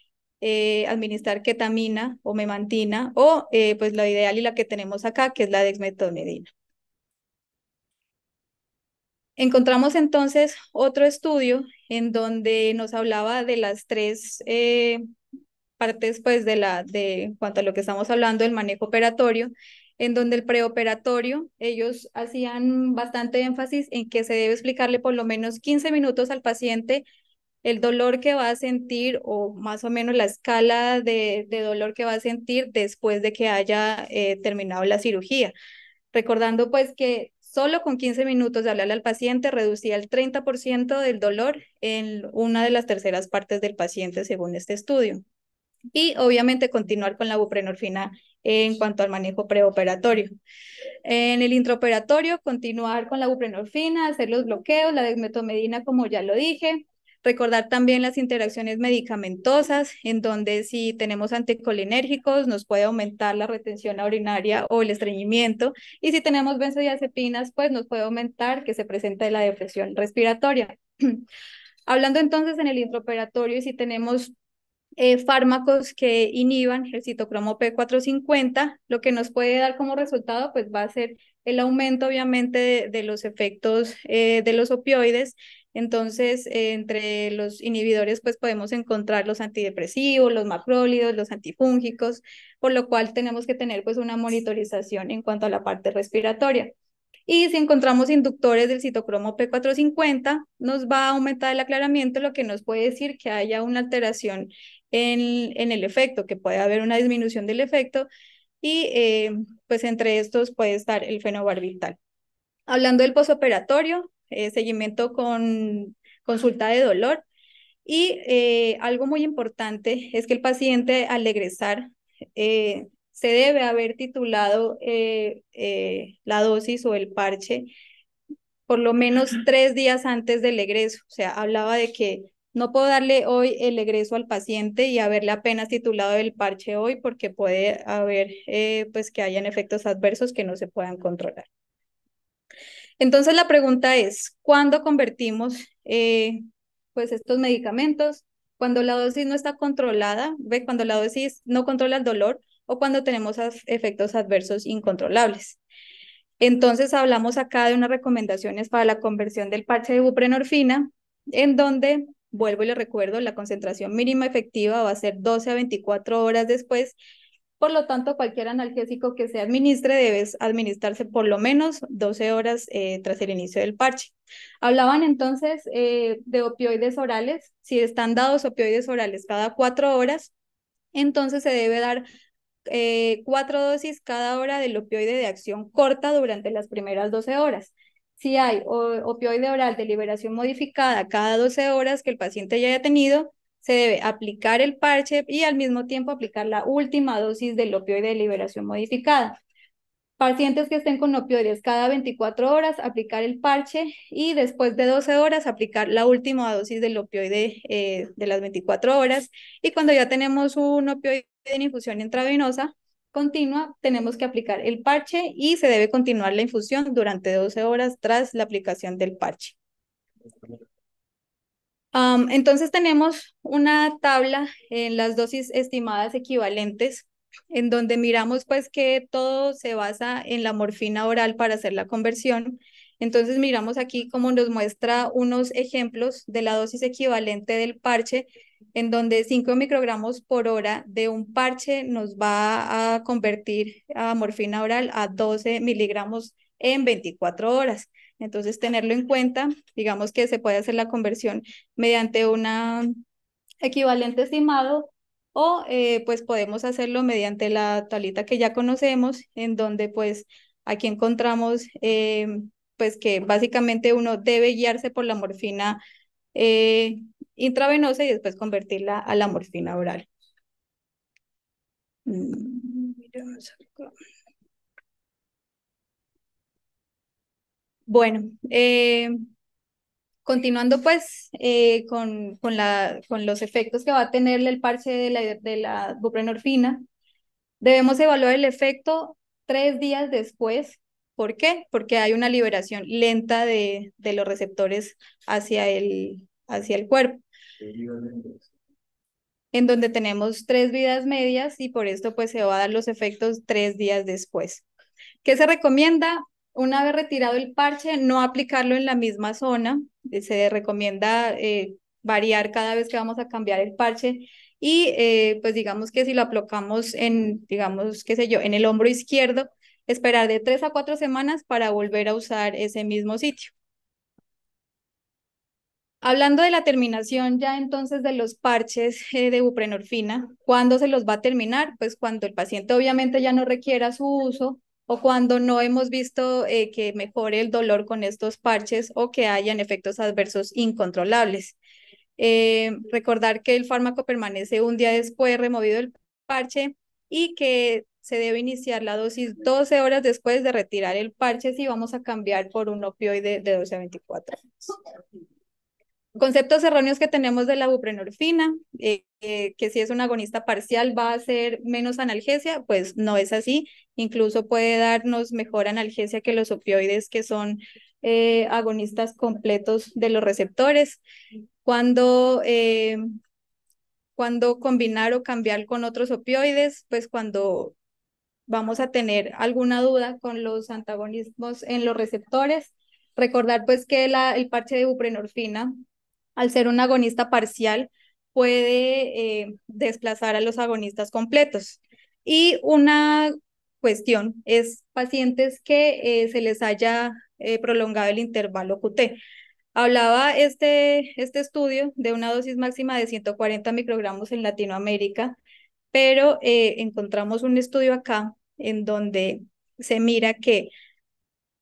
administrar ketamina o memantina o pues la ideal y la que tenemos acá, que es la dexmedetomidina. Encontramos entonces otro estudio en donde nos hablaba de las tres partes pues en cuanto a lo que estamos hablando, el manejo operatorio, en donde el preoperatorio, ellos hacían bastante énfasis en que se debe explicarle por lo menos 15 minutos al paciente el dolor que va a sentir o más o menos la escala de dolor que va a sentir después de que haya terminado la cirugía. Recordando pues que solo con 15 minutos de hablarle al paciente reducía el 30% del dolor en una de las terceras partes del paciente según este estudio. Y obviamente continuar con la buprenorfina en cuanto al manejo preoperatorio. En el intraoperatorio, continuar con la buprenorfina, hacer los bloqueos, la dexmedetomidina, como ya lo dije. Recordar también las interacciones medicamentosas, en donde si tenemos anticolinérgicos nos puede aumentar la retención urinaria o el estreñimiento, y si tenemos benzodiazepinas, pues nos puede aumentar que se presente la depresión respiratoria. Hablando entonces en el intraoperatorio, si tenemos fármacos que inhiban el citocromo P450, lo que nos puede dar como resultado pues va a ser el aumento obviamente de los efectos de los opioides. Entonces, entre los inhibidores pues podemos encontrar los antidepresivos, los macrólidos, los antifúngicos, por lo cual tenemos que tener pues una monitorización en cuanto a la parte respiratoria. Y si encontramos inductores del citocromo P450, nos va a aumentar el aclaramiento, lo que nos puede decir que haya una alteración en el efecto, que puede haber una disminución del efecto, y pues entre estos puede estar el fenobarbital. Hablando del posoperatorio, seguimiento con consulta de dolor, y algo muy importante es que el paciente al egresar se debe haber titulado la dosis o el parche por lo menos 3 días antes del egreso. O sea, hablaba de que no puedo darle hoy el egreso al paciente y haberle apenas titulado el parche hoy porque puede haber pues que hayan efectos adversos que no se puedan controlar. Entonces la pregunta es, ¿cuándo convertimos pues estos medicamentos? Cuando la dosis no está controlada, ¿ve? Cuando la dosis no controla el dolor o cuando tenemos efectos adversos incontrolables. Entonces hablamos acá de unas recomendaciones para la conversión del parche de buprenorfina, en donde, vuelvo y le recuerdo, la concentración mínima efectiva va a ser 12 a 24 horas después. Por lo tanto, cualquier analgésico que se administre debe administrarse por lo menos 12 horas tras el inicio del parche. Hablaban entonces de opioides orales. Si están dados opioides orales cada 4 horas, entonces se debe dar 4 dosis cada hora del opioide de acción corta durante las primeras 12 horas. Si hay opioide oral de liberación modificada cada 12 horas que el paciente ya haya tenido, se debe aplicar el parche y al mismo tiempo aplicar la última dosis del opioide de liberación modificada. Pacientes que estén con opioides cada 24 horas, aplicar el parche y después de 12 horas aplicar la última dosis del opioide de las 24 horas. Y cuando ya tenemos un opioide en infusión intravenosa continua, tenemos que aplicar el parche y se debe continuar la infusión durante 12 horas tras la aplicación del parche. Entonces tenemos una tabla en las dosis estimadas equivalentes, en donde miramos pues que todo se basa en la morfina oral para hacer la conversión. Entonces miramos aquí cómo nos muestra unos ejemplos de la dosis equivalente del parche en donde 5 microgramos por hora de un parche nos va a convertir a morfina oral a 12 miligramos en 24 horas. Entonces, tenerlo en cuenta, digamos que se puede hacer la conversión mediante una equivalente estimado o pues podemos hacerlo mediante la tablita que ya conocemos, en donde pues aquí encontramos pues que básicamente uno debe guiarse por la morfina eh, intravenosa y después convertirla a la morfina oral. Miremos acá. Bueno, continuando pues con los efectos que va a tener el parche de la buprenorfina, debemos evaluar el efecto 3 días después. ¿Por qué? Porque hay una liberación lenta de los receptores hacia el cuerpo, en donde tenemos 3 vidas medias y por esto pues se va a dar los efectos 3 días después. ¿Qué se recomienda? Una vez retirado el parche, no aplicarlo en la misma zona. Se recomienda variar cada vez que vamos a cambiar el parche y pues digamos que si lo aplicamos en, digamos, qué sé yo, en el hombro izquierdo, esperar de 3 a 4 semanas para volver a usar ese mismo sitio. Hablando de la terminación ya entonces de los parches de buprenorfina, ¿cuándo se los va a terminar? Pues cuando el paciente obviamente ya no requiera su uso o cuando no hemos visto que mejore el dolor con estos parches o que hayan efectos adversos incontrolables. Recordar que el fármaco permanece un día después removido el parche y que se debe iniciar la dosis 12 horas después de retirar el parche si vamos a cambiar por un opioide de 12 a 24 horas. Conceptos erróneos que tenemos de la buprenorfina, que si es un agonista parcial va a ser menos analgesia, pues no es así. Incluso puede darnos mejor analgesia que los opioides que son agonistas completos de los receptores. Cuando combinar o cambiar con otros opioides, pues cuando vamos a tener alguna duda con los antagonismos en los receptores. Recordar pues que el parche de buprenorfina, al ser un agonista parcial, puede desplazar a los agonistas completos. Y una cuestión es pacientes que se les haya prolongado el intervalo QT. Hablaba este estudio de una dosis máxima de 140 microgramos en Latinoamérica, pero encontramos un estudio acá en donde se mira que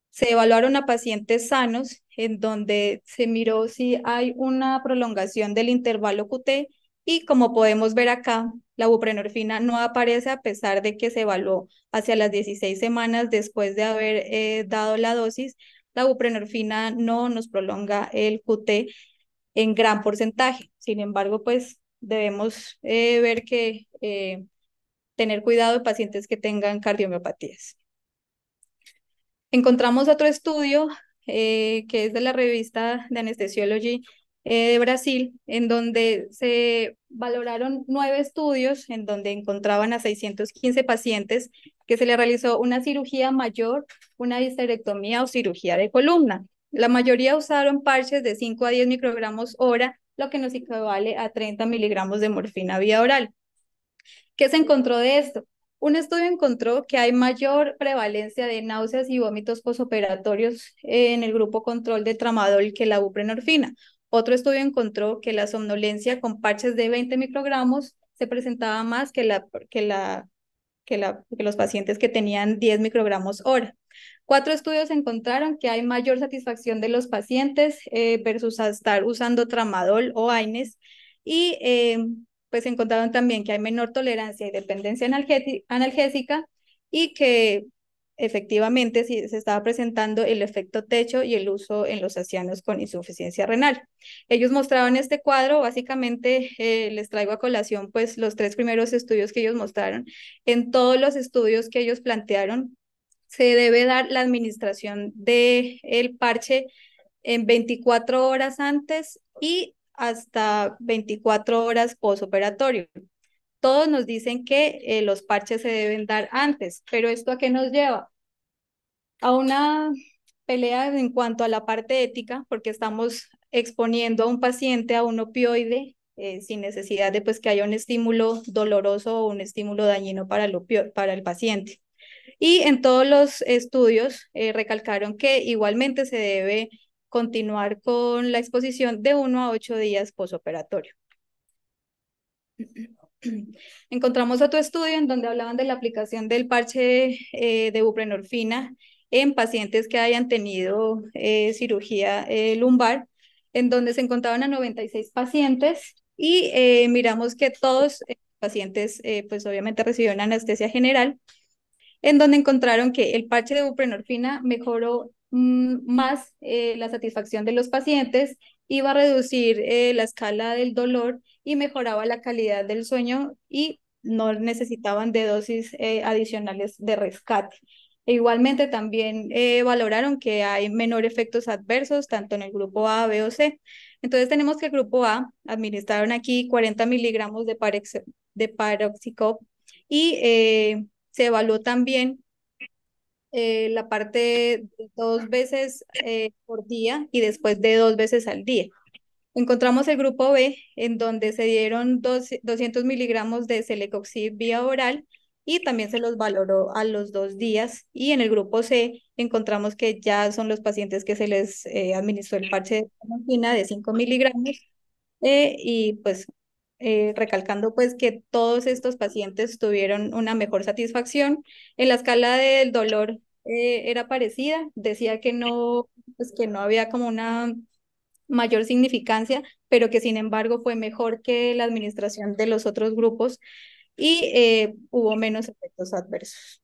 se evaluaron a pacientes sanos, en donde se miró si hay una prolongación del intervalo QT y como podemos ver acá, la buprenorfina no aparece a pesar de que se evaluó hacia las 16 semanas después de haber dado la dosis. La buprenorfina no nos prolonga el QT en gran porcentaje. Sin embargo, pues debemos ver que tener cuidado de pacientes que tengan cardiomiopatías. Encontramos otro estudio que es de la revista de Anesthesiology de Brasil, en donde se valoraron 9 estudios, en donde encontraban a 615 pacientes que se les realizó una cirugía mayor, una histerectomía o cirugía de columna. La mayoría usaron parches de 5 a 10 microgramos hora, lo que nos equivale a 30 miligramos de morfina vía oral. ¿Qué se encontró de esto? Un estudio encontró que hay mayor prevalencia de náuseas y vómitos posoperatorios en el grupo control de tramadol que la buprenorfina. Otro estudio encontró que la somnolencia con parches de 20 microgramos se presentaba más que los pacientes que tenían 10 microgramos hora. 4 estudios encontraron que hay mayor satisfacción de los pacientes versus estar usando tramadol o AINES y pues encontraron también que hay menor tolerancia y dependencia analgésica y que efectivamente sí se estaba presentando el efecto techo y el uso en los ancianos con insuficiencia renal. Ellos mostraban este cuadro, básicamente les traigo a colación pues los 3 primeros estudios que ellos mostraron. En todos los estudios que ellos plantearon, se debe dar la administración del parche en 24 horas antes y hasta 24 horas postoperatorio. Todos nos dicen que los parches se deben dar antes, pero ¿esto a qué nos lleva? A una pelea en cuanto a la parte ética, porque estamos exponiendo a un paciente a un opioide sin necesidad de pues, que haya un estímulo doloroso o un estímulo dañino para el paciente. Y en todos los estudios recalcaron que igualmente se debe continuar con la exposición de 1 a 8 días posoperatorio. Encontramos otro estudio en donde hablaban de la aplicación del parche de buprenorfina en pacientes que hayan tenido cirugía lumbar, en donde se encontraban a 96 pacientes y miramos que todos pacientes pues obviamente recibieron anestesia general, en donde encontraron que el parche de buprenorfina mejoró más la satisfacción de los pacientes, iba a reducir la escala del dolor y mejoraba la calidad del sueño y no necesitaban de dosis adicionales de rescate. E igualmente también valoraron que hay menor efectos adversos tanto en el grupo A, B o C. Entonces tenemos que el grupo A administraron aquí 40 miligramos de Paroxicop y se evaluó también la parte de 2 veces por día y después de 2 veces al día. Encontramos el grupo B, en donde se dieron 200 miligramos de Celecoxib vía oral y también se los valoró a los 2 días. Y en el grupo C encontramos que ya son los pacientes que se les administró el parche de morfina de 5 miligramos y pues recalcando pues que todos estos pacientes tuvieron una mejor satisfacción. En la escala del dolor era parecida, decía que no, pues que no había como una mayor significancia, pero que sin embargo fue mejor que la administración de los otros grupos y hubo menos efectos adversos.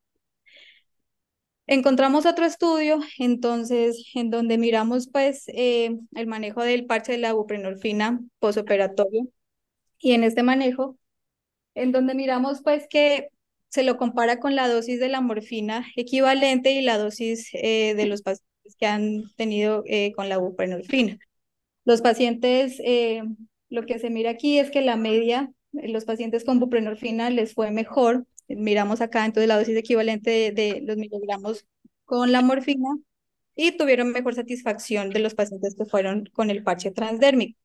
Encontramos otro estudio, entonces, en donde miramos pues el manejo del parche de la buprenorfina posoperatorio y en este manejo, en donde miramos pues que se lo compara con la dosis de la morfina equivalente y la dosis de los pacientes que han tenido con la buprenorfina. Los pacientes, lo que se mira aquí es que la media, los pacientes con buprenorfina les fue mejor. Miramos acá entonces la dosis equivalente de los miligramos con la morfina y tuvieron mejor satisfacción de los pacientes que fueron con el parche transdérmico.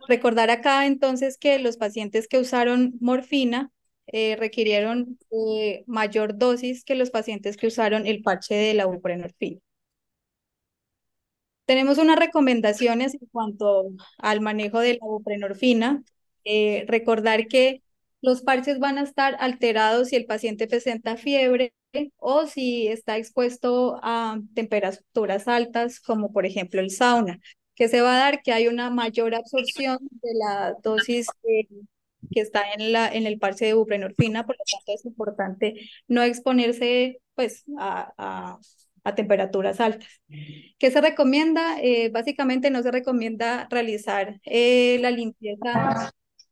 Recordar acá entonces que los pacientes que usaron morfina requirieron mayor dosis que los pacientes que usaron el parche de la buprenorfina. Tenemos unas recomendaciones en cuanto al manejo de la buprenorfina. Recordar que los parches van a estar alterados si el paciente presenta fiebre o si está expuesto a temperaturas altas, como por ejemplo el sauna, que se va a dar que hay una mayor absorción de la dosis que está en el parche de buprenorfina, por lo tanto es importante no exponerse pues, a temperaturas altas. ¿Qué se recomienda? Básicamente no se recomienda realizar la limpieza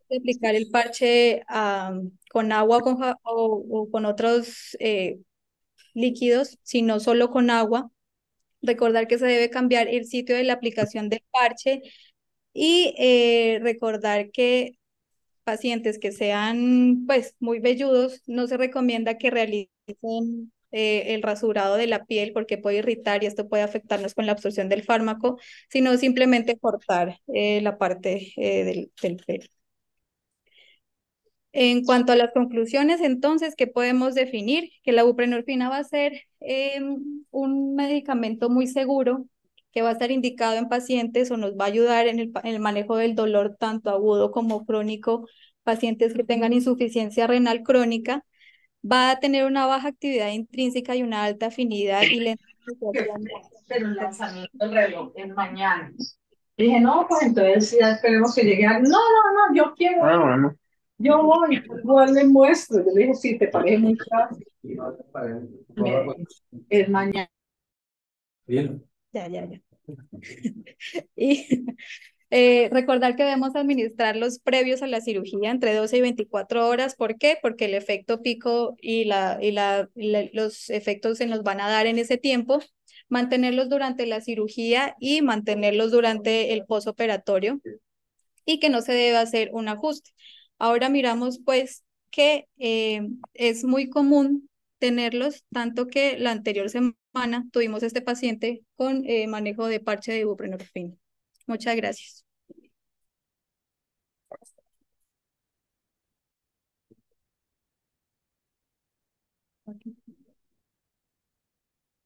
de aplicar el parche con agua o con otros líquidos, sino solo con agua. Recordar que se debe cambiar el sitio de la aplicación del parche y recordar que pacientes que sean pues muy velludos, no se recomienda que realicen el rasurado de la piel porque puede irritar y esto puede afectarnos con la absorción del fármaco, sino simplemente cortar la parte del pelo. En cuanto a las conclusiones, entonces, ¿qué podemos definir? Que la buprenorfina va a ser un medicamento muy seguro que va a estar indicado en pacientes o nos va a ayudar en el manejo del dolor tanto agudo como crónico, pacientes que tengan insuficiencia renal crónica, va a tener una baja actividad intrínseca y una alta afinidad y lenta asociación. Pero el lanzamiento del reloj es mañana. Dije, no, pues entonces ya esperemos que llegue. No, no, no, yo quiero. Bueno. Yo voy, igual le muestro. Yo le dije, sí, te parece muy fácil. Es mañana. Bien. Ya. Y recordar que debemos administrar los previos a la cirugía entre 12 y 24 horas. ¿Por qué? Porque el efecto pico y los efectos se nos van a dar en ese tiempo. Mantenerlos durante la cirugía y mantenerlos durante el posoperatorio y que no se debe hacer un ajuste. Ahora miramos pues que es muy común tenerlos, tanto que la anterior semana tuvimos este paciente con manejo de parche de buprenorfina. Muchas gracias.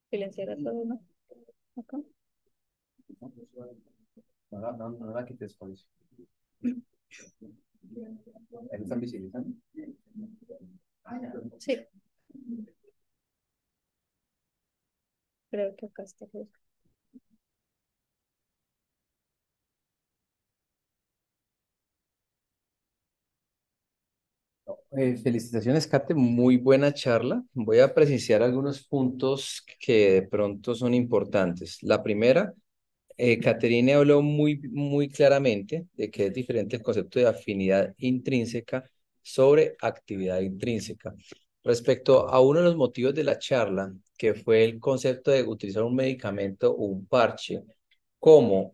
Silenciar a todos, ¿no? Acá. No la quites, por eso. ¿Ahí están visibilizando? Sí. Creo que acá está. Felicitaciones, Kate, muy buena charla. Voy a precisar algunos puntos que de pronto son importantes. La primera, Caterine habló muy claramente de que es diferente el concepto de afinidad intrínseca sobre actividad intrínseca. Respecto a uno de los motivos de la charla, que fue el concepto de utilizar un medicamento o un parche como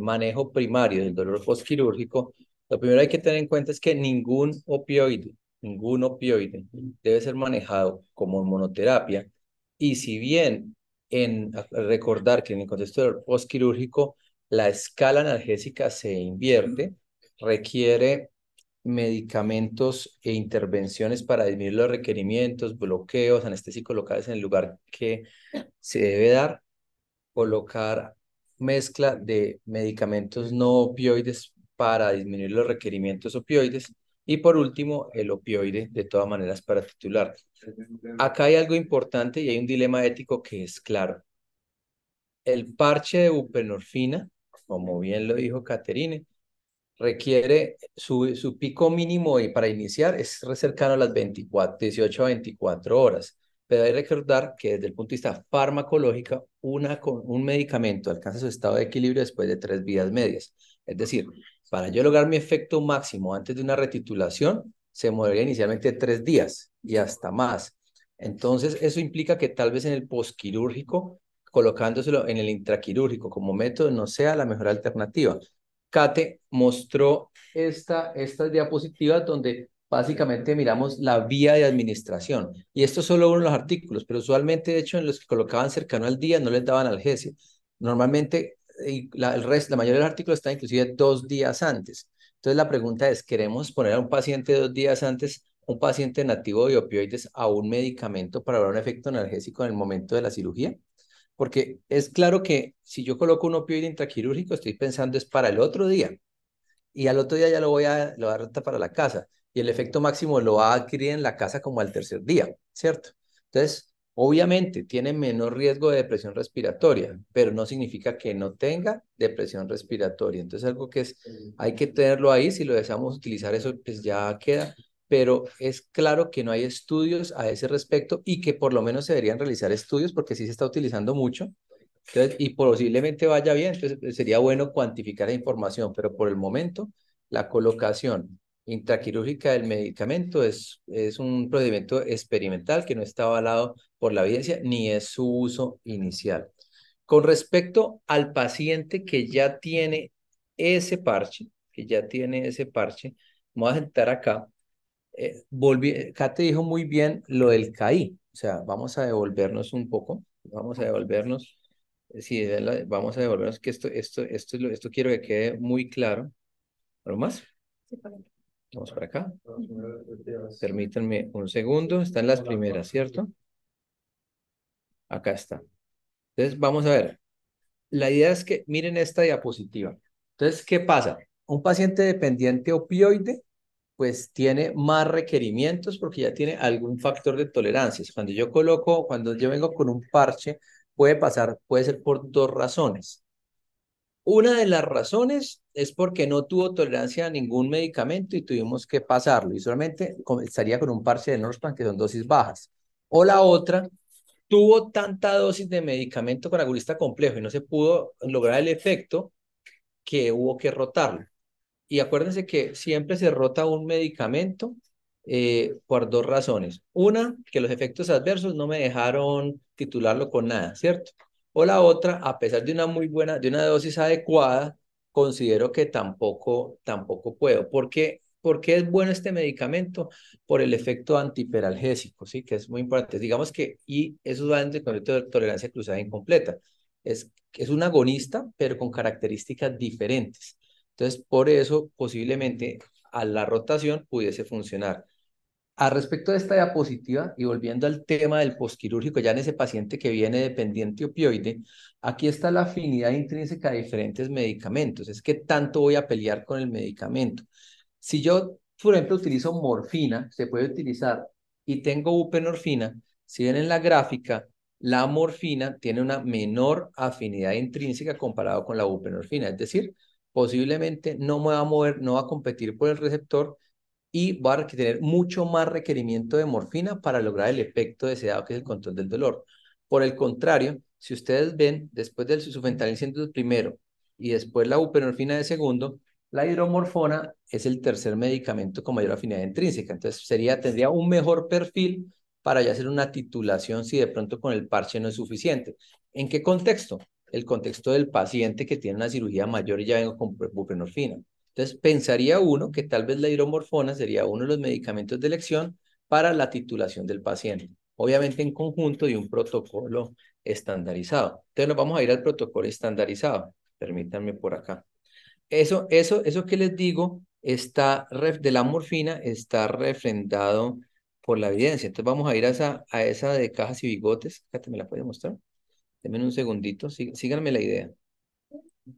manejo primario del dolor postquirúrgico, lo primero que hay que tener en cuenta es que ningún opioide debe ser manejado como monoterapia. Y si bien recordar que en el contexto del postquirúrgico la escala analgésica se invierte, requiere medicamentos e intervenciones para disminuir los requerimientos, bloqueos anestésicos locales en el lugar que se debe dar, colocar mezcla de medicamentos no opioides para disminuir los requerimientos opioides y por último el opioide de todas maneras para titular. Acá hay algo importante y hay un dilema ético que es claro. El parche de buprenorfina, como bien lo dijo Caterine, requiere su pico mínimo y para iniciar es cercano a las 18 a 24 horas. Pero hay que recordar que desde el punto de vista farmacológico, un medicamento alcanza su estado de equilibrio después de 3 vías medias. Es decir, para yo lograr mi efecto máximo antes de una retitulación, se demoraría inicialmente 3 días y hasta más. Entonces, eso implica que tal vez en el posquirúrgico, colocándoselo en el intraquirúrgico como método, no sea la mejor alternativa. Kate mostró estas diapositivas donde básicamente miramos la vía de administración. Y esto es solo uno de los artículos, pero usualmente, de hecho, en los que colocaban cercano al día no les daban analgesia. Normalmente, la mayoría de los artículos están inclusive 2 días antes. Entonces, la pregunta es, ¿queremos poner a un paciente 2 días antes, un paciente nativo de opioides, a un medicamento para dar un efecto analgésico en el momento de la cirugía? Porque es claro que si yo coloco un opioide intraquirúrgico, estoy pensando es para el otro día. Y al otro día ya lo voy a rentar para la casa. Y el efecto máximo lo va a adquirir en la casa como al tercer día, ¿cierto? Entonces, obviamente tiene menor riesgo de depresión respiratoria, pero no significa que no tenga depresión respiratoria. Entonces, algo que hay que tenerlo ahí. Si lo deseamos utilizar, eso pues ya queda. Pero es claro que no hay estudios a ese respecto y que por lo menos se deberían realizar estudios porque sí se está utilizando mucho. Entonces, y posiblemente vaya bien, entonces sería bueno cuantificar la información, pero por el momento la colocación intraquirúrgica del medicamento es un procedimiento experimental que no está avalado por la evidencia ni es su uso inicial. Con respecto al paciente que ya tiene ese parche, vamos a sentar acá. Kate dijo muy bien lo del CAI, o sea, vamos a devolvernos un poco, vamos a devolvernos. Sí, vamos a devolvernos que esto quiero que quede muy claro. ¿Algo más? Sí, por favor. Vamos para acá. Permítanme un segundo. Están las primeras, ¿cierto? Acá está. Entonces, vamos a ver. La idea es que miren esta diapositiva. Entonces, ¿qué pasa? Un paciente dependiente opioide, pues tiene más requerimientos porque ya tiene algún factor de tolerancias. Cuando yo vengo con un parche, puede ser por 2 razones. Una de las razones es porque no tuvo tolerancia a ningún medicamento y tuvimos que pasarlo y solamente estaría con un parche de Norsplan que son dosis bajas. O la otra, tuvo tanta dosis de medicamento con agulista complejo y no se pudo lograr el efecto que hubo que rotarlo. Y acuérdense que siempre se rota un medicamento por 2 razones. Una, que los efectos adversos no me dejaron titularlo con nada, ¿cierto? O la otra, a pesar de una dosis adecuada, considero que tampoco puedo. ¿Por qué ¿por qué es bueno este medicamento? Por el efecto antihiperalgésico, ¿sí? Que es muy importante. Digamos que, y eso va en el concepto de tolerancia cruzada incompleta. Es un agonista, pero con características diferentes. Entonces, por eso, posiblemente, a la rotación pudiese funcionar. A respecto de esta diapositiva, y volviendo al tema del posquirúrgico, ya en ese paciente que viene dependiente opioide, aquí está la afinidad intrínseca de diferentes medicamentos. Es que tanto voy a pelear con el medicamento. Si yo, por ejemplo, utilizo morfina, se puede utilizar, y tengo buprenorfina, si ven en la gráfica, la morfina tiene una menor afinidad intrínseca comparado con la buprenorfina. Es decir, posiblemente no me va a mover, no va a competir por el receptor, y va a tener mucho más requerimiento de morfina para lograr el efecto deseado, que es el control del dolor. Por el contrario, si ustedes ven, después del sulfentanil siendo el primero y después la buprenorfina de segundo, la hidromorfona es el tercer medicamento con mayor afinidad intrínseca. Entonces tendría un mejor perfil para ya hacer una titulación si de pronto con el parche no es suficiente. ¿En qué contexto? El contexto del paciente que tiene una cirugía mayor y ya vengo con buprenorfina. Entonces, pensaría uno que tal vez la hidromorfona sería uno de los medicamentos de elección para la titulación del paciente, obviamente en conjunto de un protocolo estandarizado. Entonces, nos vamos a ir al protocolo estandarizado. Permítanme por acá. Eso que les digo de la morfina está refrendado por la evidencia. Entonces, vamos a ir a esa de cajas y bigotes. Fíjate, ¿me la puede mostrar? Denme un segundito, síganme la idea.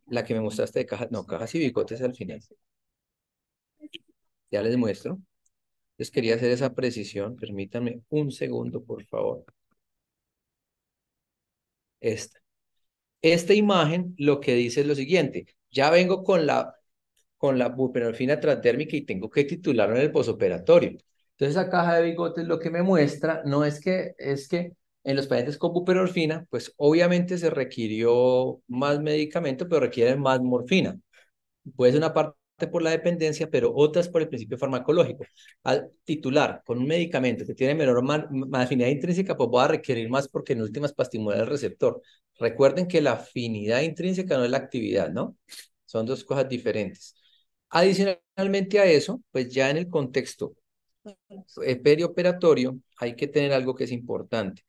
La que me mostraste de cajas, no, cajas y bigotes al final. Ya les muestro. Les quería hacer esa precisión. Permítanme un segundo, por favor. Esta imagen lo que dice es lo siguiente. Ya vengo con la buprenorfina transdérmica y tengo que titularlo en el posoperatorio. Entonces, esa caja de bigotes lo que me muestra no es que en los pacientes con buprenorfina, pues obviamente se requirió más medicamento, pero requieren más morfina. Puede ser una parte por la dependencia, pero otras por el principio farmacológico. Al titular con un medicamento que tiene menor afinidad intrínseca, pues va a requerir más porque en últimas para estimular el receptor. Recuerden que la afinidad intrínseca no es la actividad, ¿no? Son dos cosas diferentes. Adicionalmente a eso, pues ya en el contexto perioperatorio hay que tener algo que es importante.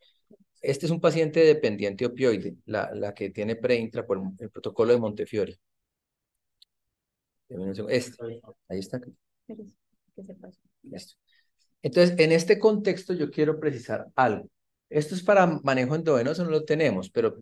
Este es un paciente dependiente opioide, la que tiene preintra por el protocolo de Montefiore. Ahí está. Listo. Entonces, en este contexto yo quiero precisar algo. Esto es para manejo endovenoso, no lo tenemos, pero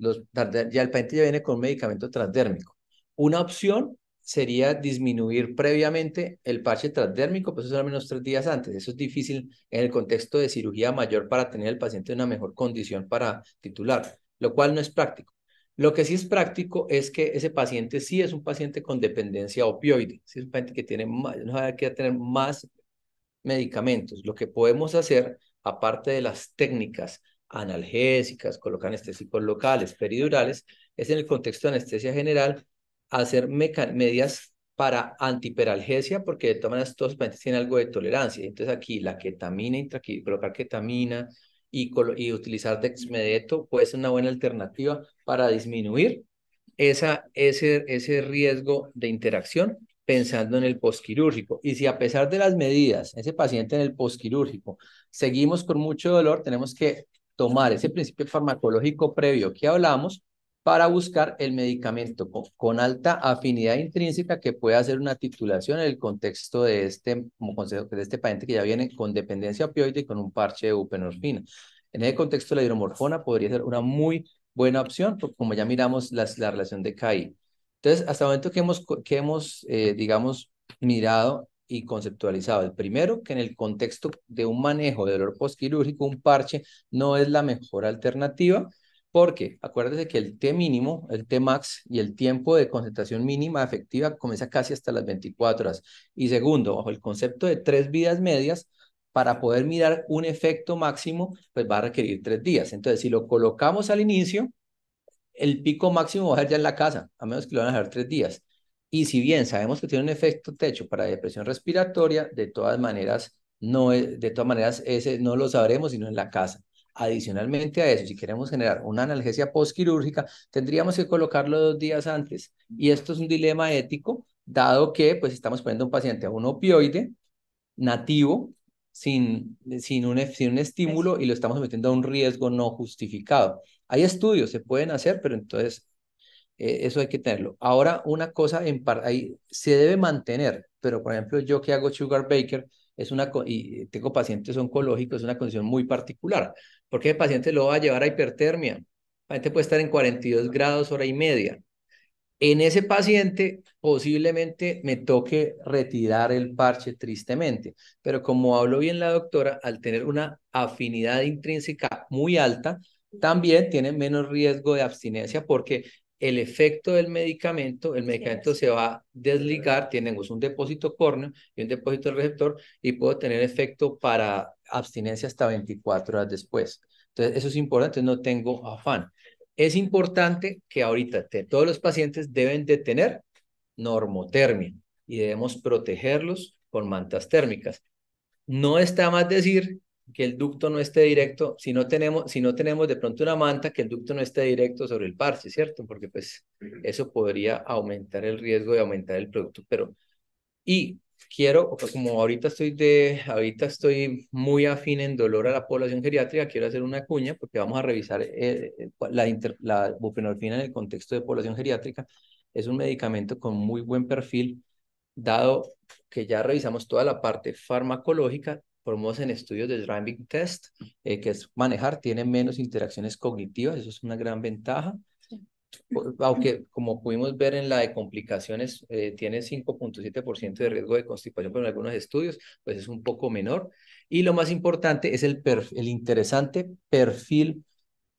ya el paciente ya viene con un medicamento transdérmico. Una opción sería disminuir previamente el parche transdérmico, pues eso al menos 3 días antes. Eso es difícil en el contexto de cirugía mayor para tener al paciente en una mejor condición para titular, lo cual no es práctico. Lo que sí es práctico es que ese paciente sí es un paciente con dependencia opioide, sí es un paciente que tiene más, no va a tener más medicamentos. Lo que podemos hacer, aparte de las técnicas analgésicas, colocar anestésicos locales, peridurales, es en el contexto de anestesia general, hacer medidas para antihiperalgesia, porque de todas maneras todos los pacientes tienen algo de tolerancia. Entonces aquí la ketamina, colocar ketamina y utilizar dexmedeto puede ser una buena alternativa para disminuir ese riesgo de interacción pensando en el posquirúrgico. Y si a pesar de las medidas, ese paciente en el posquirúrgico, seguimos con mucho dolor, tenemos que tomar ese principio farmacológico previo que hablamos para buscar el medicamento con alta afinidad intrínseca que pueda hacer una titulación en el contexto de como consejo de este paciente que ya viene con dependencia opioide y con un parche de buprenorfina. En ese contexto, la hidromorfona podría ser una muy buena opción, como ya miramos la relación de KI. Entonces, hasta el momento que hemos digamos, mirado y conceptualizado. El primero, que en el contexto de un manejo de dolor postquirúrgico, un parche no es la mejor alternativa, porque acuérdese que el T mínimo, el T max y el tiempo de concentración mínima efectiva comienza casi hasta las 24 horas. Y segundo, bajo el concepto de 3 vidas medias, para poder mirar un efecto máximo, pues va a requerir 3 días. Entonces, si lo colocamos al inicio, el pico máximo va a ser ya en la casa, a menos que lo van a dejar 3 días. Y si bien sabemos que tiene un efecto techo para depresión respiratoria, de todas maneras, ese no lo sabremos sino en la casa. Adicionalmente a eso, si queremos generar una analgesia postquirúrgica, tendríamos que colocarlo 2 días antes. Y esto es un dilema ético, dado que pues estamos poniendo a un paciente a un opioide nativo, sin un estímulo y lo estamos metiendo a un riesgo no justificado. Hay estudios, se pueden hacer, pero entonces eso hay que tenerlo. Ahora, una cosa ahí se debe mantener, pero por ejemplo, yo que hago Sugar Baker, y tengo pacientes oncológicos, es una condición muy particular, porque el paciente lo va a llevar a hipertermia. El paciente puede estar en 42 grados, hora y media. En ese paciente posiblemente me toque retirar el parche tristemente, pero como habló bien la doctora, al tener una afinidad intrínseca muy alta, también tiene menos riesgo de abstinencia porque el efecto del medicamento, el medicamento se va a desligar, tenemos un depósito córneo y un depósito del receptor y puedo tener efecto para abstinencia hasta 24 horas después. Entonces, eso es importante, no tengo afán. Es importante que ahorita todos los pacientes deben de tener normotermia y debemos protegerlos con mantas térmicas. No está más decir que el ducto no esté directo, si no tenemos de pronto una manta, que el ducto no esté directo sobre el parche, ¿cierto? Porque pues eso podría aumentar el riesgo de aumentar el producto, y quiero, pues, como ahorita estoy muy afín en dolor a la población geriátrica, quiero hacer una cuña porque vamos a revisar la buprenorfina en el contexto de población geriátrica. Es un medicamento con muy buen perfil, dado que ya revisamos toda la parte farmacológica, formamos en estudios de driving test, que es manejar, tiene menos interacciones cognitivas, eso es una gran ventaja. Aunque como pudimos ver en la de complicaciones, tiene 5.7% de riesgo de constipación, pero en algunos estudios pues es un poco menor. Y lo más importante es el interesante perfil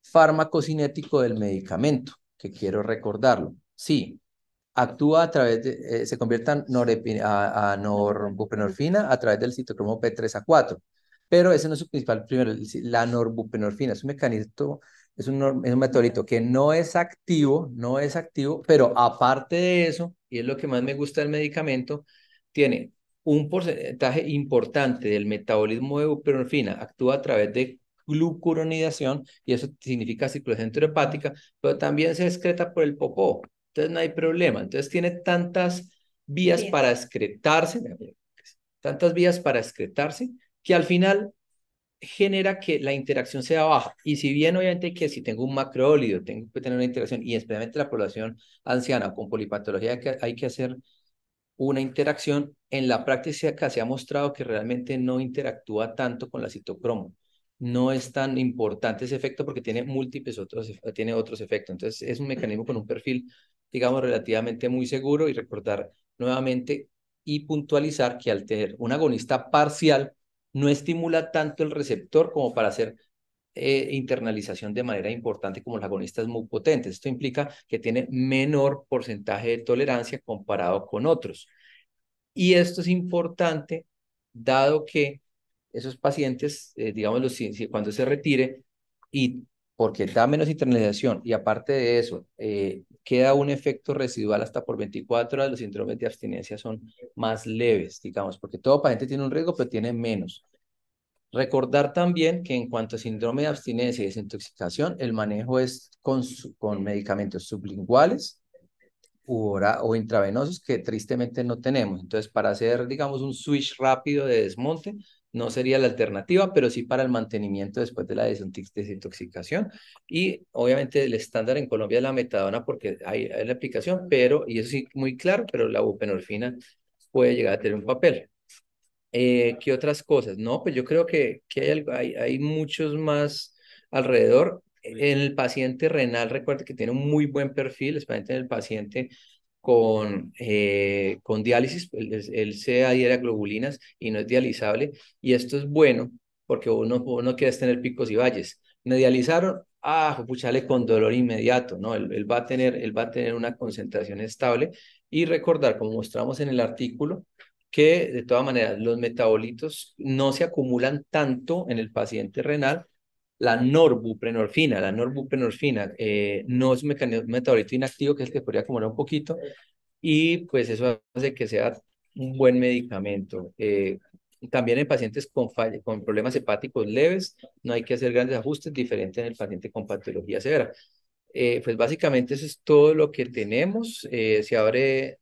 farmacocinético del medicamento, que quiero recordarlo. Sí, actúa a través de, se convierte a norbuprenorfina a través del citocromo P3A4, pero ese no es su principal, primero, la norbuprenorfina es un mecanismo, es un meteorito que no es activo, pero aparte de eso, y es lo que más me gusta del medicamento, tiene un porcentaje importante del metabolismo de buprenorfina, actúa a través de glucuronidación, y eso significa circulación enterohepática, pero también se excreta por el popó. Entonces no hay problema. Entonces tiene tantas vías para excretarse, que al final genera que la interacción sea baja. Y si bien obviamente que si tengo un macroólido, tengo que tener una interacción, y especialmente la población anciana con polipatología, hay que hacer una interacción, en la práctica se ha mostrado que realmente no interactúa tanto con la citocromo. No es tan importante ese efecto porque tiene tiene otros efectos. Entonces es un mecanismo con un perfil, digamos, relativamente muy seguro, y recordar nuevamente y puntualizar que al tener un agonista parcial no estimula tanto el receptor como para hacer internalización de manera importante como los agonistas muy potentes. Esto implica que tiene menor porcentaje de tolerancia comparado con otros. Y esto es importante dado que esos pacientes, digamos, cuando se retire, y porque da menos internalización y aparte de eso, queda un efecto residual hasta por 24 horas, los síndromes de abstinencia son más leves, digamos, porque todo paciente tiene un riesgo, pero tiene menos. Recordar también que en cuanto a síndrome de abstinencia y desintoxicación, el manejo es con medicamentos sublinguales o intravenosos, que tristemente no tenemos. Entonces, para hacer, digamos, un switch rápido de desmonte, no sería la alternativa, pero sí para el mantenimiento después de la desintoxicación. Y obviamente el estándar en Colombia es la metadona porque hay la aplicación, y eso sí, muy claro, pero la buprenorfina puede llegar a tener un papel. ¿Qué otras cosas? No, pues yo creo que hay muchos más alrededor. En el paciente renal, recuerda que tiene un muy buen perfil, especialmente en el paciente con diálisis, él se adhiere a globulinas y no es dializable, y esto es bueno porque uno quiere tener picos y valles. Me dializaron, puchale con dolor inmediato, ¿no? Él va a tener una concentración estable, y recordar, como mostramos en el artículo, que de todas maneras los metabolitos no se acumulan tanto en el paciente renal. La norbuprenorfina no es un metabolito inactivo, que es el que podría acumular un poquito, y pues eso hace que sea un buen medicamento. También en pacientes con problemas hepáticos leves no hay que hacer grandes ajustes, diferente en el paciente con patología severa. Pues básicamente eso es todo lo que tenemos. Se abre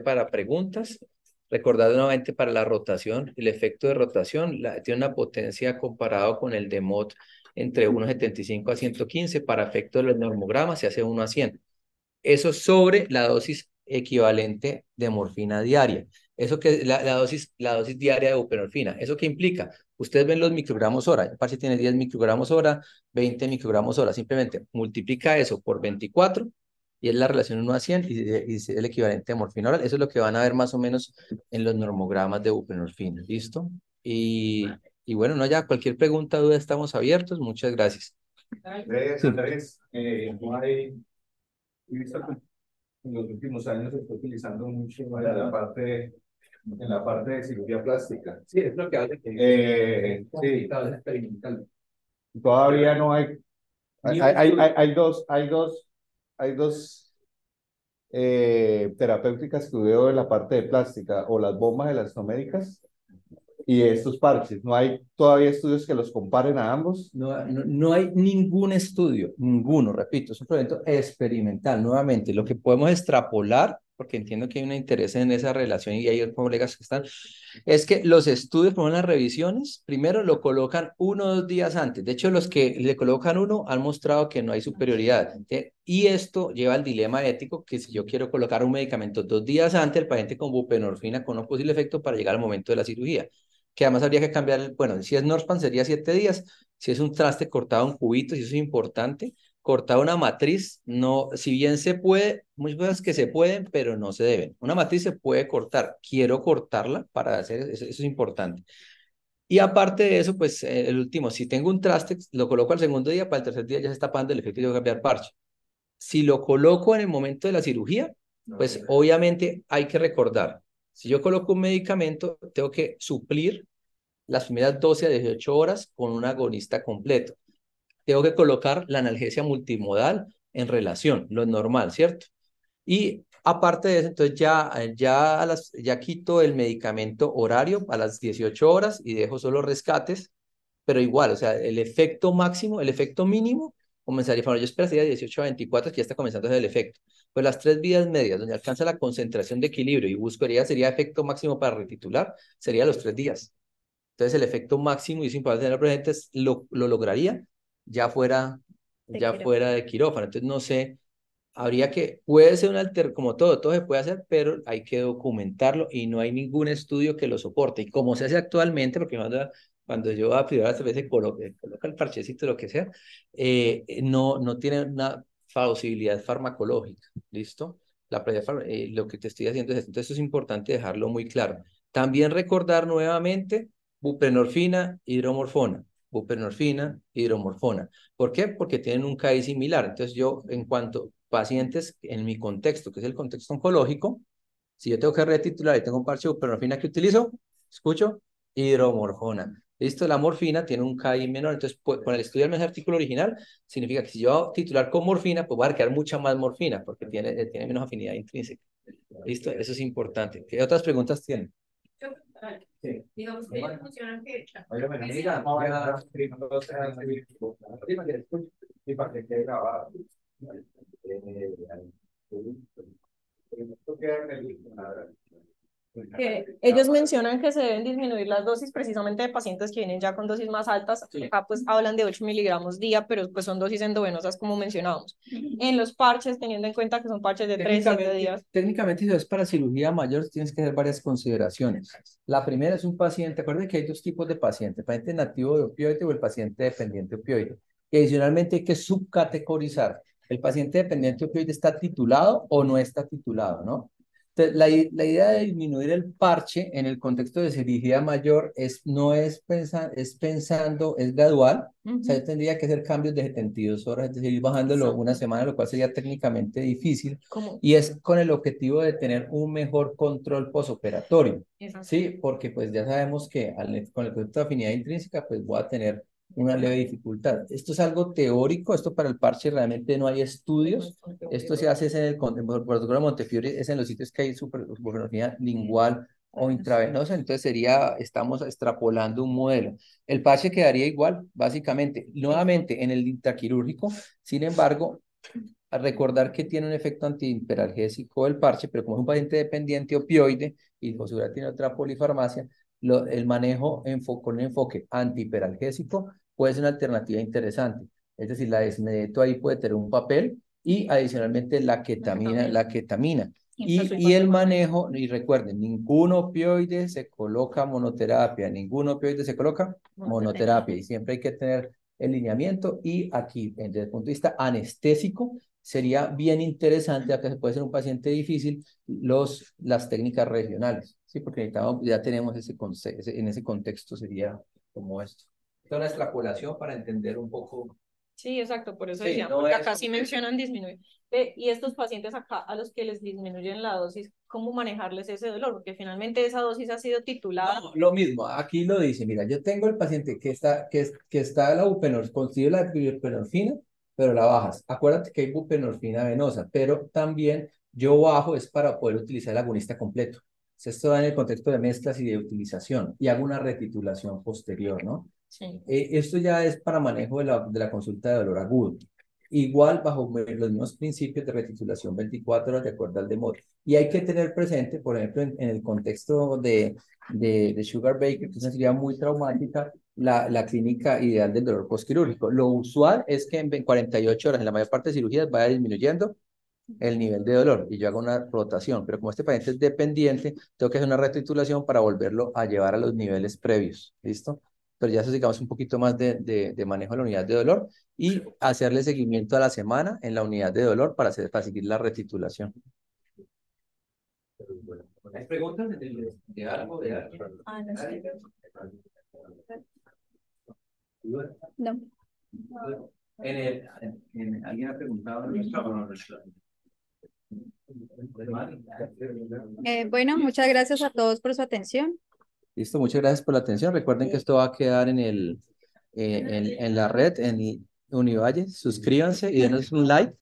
para preguntas. Recordad nuevamente para la rotación, el efecto de rotación tiene una potencia comparado con el de MOD entre 1,75 a 115, para efecto de los normogramas se hace 1 a 100. Eso sobre la dosis equivalente de morfina diaria. Eso que la dosis diaria de buprenorfina. ¿Eso qué implica? Ustedes ven los microgramos hora. El parche tiene 10 microgramos hora, 20 microgramos hora. Simplemente multiplica eso por 24 y es la relación 1 a 100 y es el equivalente de morfina oral. Eso es lo que van a ver más o menos en los normogramas de buprenorfina. ¿Listo? Y bueno, no, ya cualquier pregunta, duda, estamos abiertos. Muchas gracias. Andrés, no hay, he visto que en los últimos años se está utilizando mucho en la parte de cirugía plástica. Sí, es lo que hace Sí, todavía no hay. Hay dos terapéuticas que veo en la parte de plástica, o las bombas elastoméricas y estos parches. No hay todavía estudios que los comparen a ambos. No hay ningún estudio, ninguno, repito, es un proyecto experimental. Nuevamente, lo que podemos extrapolar, porque entiendo que hay un interés en esa relación y hay colegas que están, es que los estudios, por ejemplo, las revisiones, primero lo colocan 1 o 2 días antes. De hecho, los que le colocan 1 han mostrado que no hay superioridad. Y esto lleva al dilema ético que si yo quiero colocar un medicamento 2 días antes, el paciente con buprenorfina con un posible efecto para llegar al momento de la cirugía, que además habría que cambiar, bueno, si es Norspan sería 7 días, si es un traste cortado en cubitos, y eso es importante, cortar una matriz, no, si bien se puede, muchas cosas que se pueden, pero no se deben. Una matriz se puede cortar, quiero cortarla para hacer, eso es importante. Y aparte de eso, pues el último, si tengo un traste, lo coloco al segundo día, para el tercer día ya se está pagando el efecto y tengo que cambiar parche. Si lo coloco en el momento de la cirugía, pues obviamente hay que recordar, si yo coloco un medicamento, tengo que suplir las primeras 12 a 18 horas con un agonista completo. Tengo que colocar la analgesia multimodal en relación, lo normal, ¿cierto? Y aparte de eso, entonces ya quito el medicamento horario a las 18 horas y dejo solo rescates, pero igual, o sea, el efecto máximo, el efecto mínimo, comenzaría, bueno, yo esperaría de 18 a 24, que ya está comenzando a hacer el efecto. Pues las 3 vidas medias, donde alcanza la concentración de equilibrio y buscaría, sería efecto máximo para retitular, sería los 3 días. Entonces el efecto máximo, y es importante tenerlo presente, lo lograría ya fuera, fuera de quirófano. Entonces no sé, habría que, puede ser como todo se puede hacer, pero hay que documentarlo y no hay ningún estudio que lo soporte. Y como se hace actualmente, porque cuando yo a privadas a veces coloca el parchecito, lo que sea, no tiene una plausibilidad farmacológica, ¿listo? Lo que te estoy haciendo es esto. Entonces es importante dejarlo muy claro. También recordar nuevamente buprenorfina, hidromorfona, buprenorfina, hidromorfona. ¿Por qué? Porque tienen un KI similar. Entonces yo, en cuanto pacientes, en mi contexto, que es el contexto oncológico, si yo tengo que retitular y tengo un parche de buprenorfina que utilizo, escucho, hidromorfona. Listo, la morfina tiene un KI menor, entonces con el estudio del artículo original, significa que si yo hago titular con morfina, pues va a requerir mucha más morfina, porque tiene menos afinidad intrínseca. Listo, eso es importante. ¿Qué otras preguntas tienen? Sí. Digamos que ellos funcionan que Oye, bueno, mira, y para que quede grabado. Ellos mencionan que se deben disminuir las dosis precisamente de pacientes que vienen ya con dosis más altas. Acá pues hablan de 8 miligramos día, pero pues son dosis endovenosas como mencionábamos. En los parches, teniendo en cuenta que son parches de 3, 7 días. Técnicamente, si es para cirugía mayor, tienes que hacer varias consideraciones. La primera es un paciente, acuérdense que hay 2 tipos de pacientes, el paciente nativo de opioide o el paciente dependiente de opioide. Y adicionalmente hay que subcategorizar. El paciente dependiente de opioide está titulado o no está titulado, ¿no? Entonces, la idea de disminuir el parche en el contexto de cirugía mayor no es pensando, es gradual. O sea, yo tendría que hacer cambios de 72 horas, es decir, ir bajándolo una semana, lo cual sería técnicamente difícil. ¿Cómo? Y es con el objetivo de tener un mejor control posoperatorio. Sí, porque pues ya sabemos que con el concepto de afinidad intrínseca, pues voy a tener una leve dificultad. Esto es algo teórico, esto para el parche realmente no hay estudios. Esto se hace en el protocolo de Montefiore, es en los sitios que hay buprenorfina lingual o intravenosa, entonces estamos extrapolando un modelo. El parche quedaría igual, básicamente, nuevamente en el intraquirúrgico, sin embargo, a recordar que tiene un efecto antihiperalgésico el parche, pero como es un paciente dependiente opioide y José Uribe tiene otra polifarmacia, el manejo con un enfoque antihiperalgésico puede ser una alternativa interesante. Es decir, la desmedeto ahí puede tener un papel y adicionalmente la ketamina. Y el manejo, y recuerden, ningún opioide se coloca monoterapia, ningún opioide se coloca monoterapia, y siempre hay que tener el lineamiento. Y aquí, desde el punto de vista anestésico, sería bien interesante, ya que se puede ser un paciente difícil, las técnicas regionales, ¿sí? Porque necesitamos, ya tenemos en ese contexto sería como esto. Esta es una extrapolación para entender un poco. Sí, exacto, por eso Sí, decía, no porque es acá sí mencionan disminuir. Y estos pacientes acá a los que les disminuyen la dosis, ¿cómo manejarles ese dolor? Porque finalmente esa dosis ha sido titulada. No, lo mismo, aquí lo dice, mira, yo tengo el paciente que está la buprenorfina, consigue la buprenorfina, pero la bajas. Acuérdate que hay buprenorfina venosa, pero también yo bajo es para poder utilizar el agonista completo. Esto va en el contexto de mezclas y de utilización, y hago una retitulación posterior, ¿no? Sí. Esto ya es para manejo de la consulta de dolor agudo. Igual bajo los mismos principios de retitulación 24 horas de acuerdo al DEMOT. Y hay que tener presente, por ejemplo, en el contexto de Sugar Baker, que es una cirugía muy traumática, la clínica ideal del dolor postquirúrgico. Lo usual es que en 48 horas, en la mayor parte de cirugías, vaya disminuyendo el nivel de dolor y yo hago una rotación, pero como este paciente es dependiente, tengo que hacer una retitulación para volverlo a llevar a los niveles previos, ¿listo? Pero ya eso digamos un poquito más de manejo de la unidad de dolor y hacerle seguimiento a la semana en la unidad de dolor para seguir la retitulación. ¿Hay preguntas de algo? No. ¿Alguien ha preguntado? Bueno, muchas gracias a todos por su atención. Listo, muchas gracias por la atención. Recuerden que esto va a quedar en la red, en Univalle. Suscríbanse y denos un like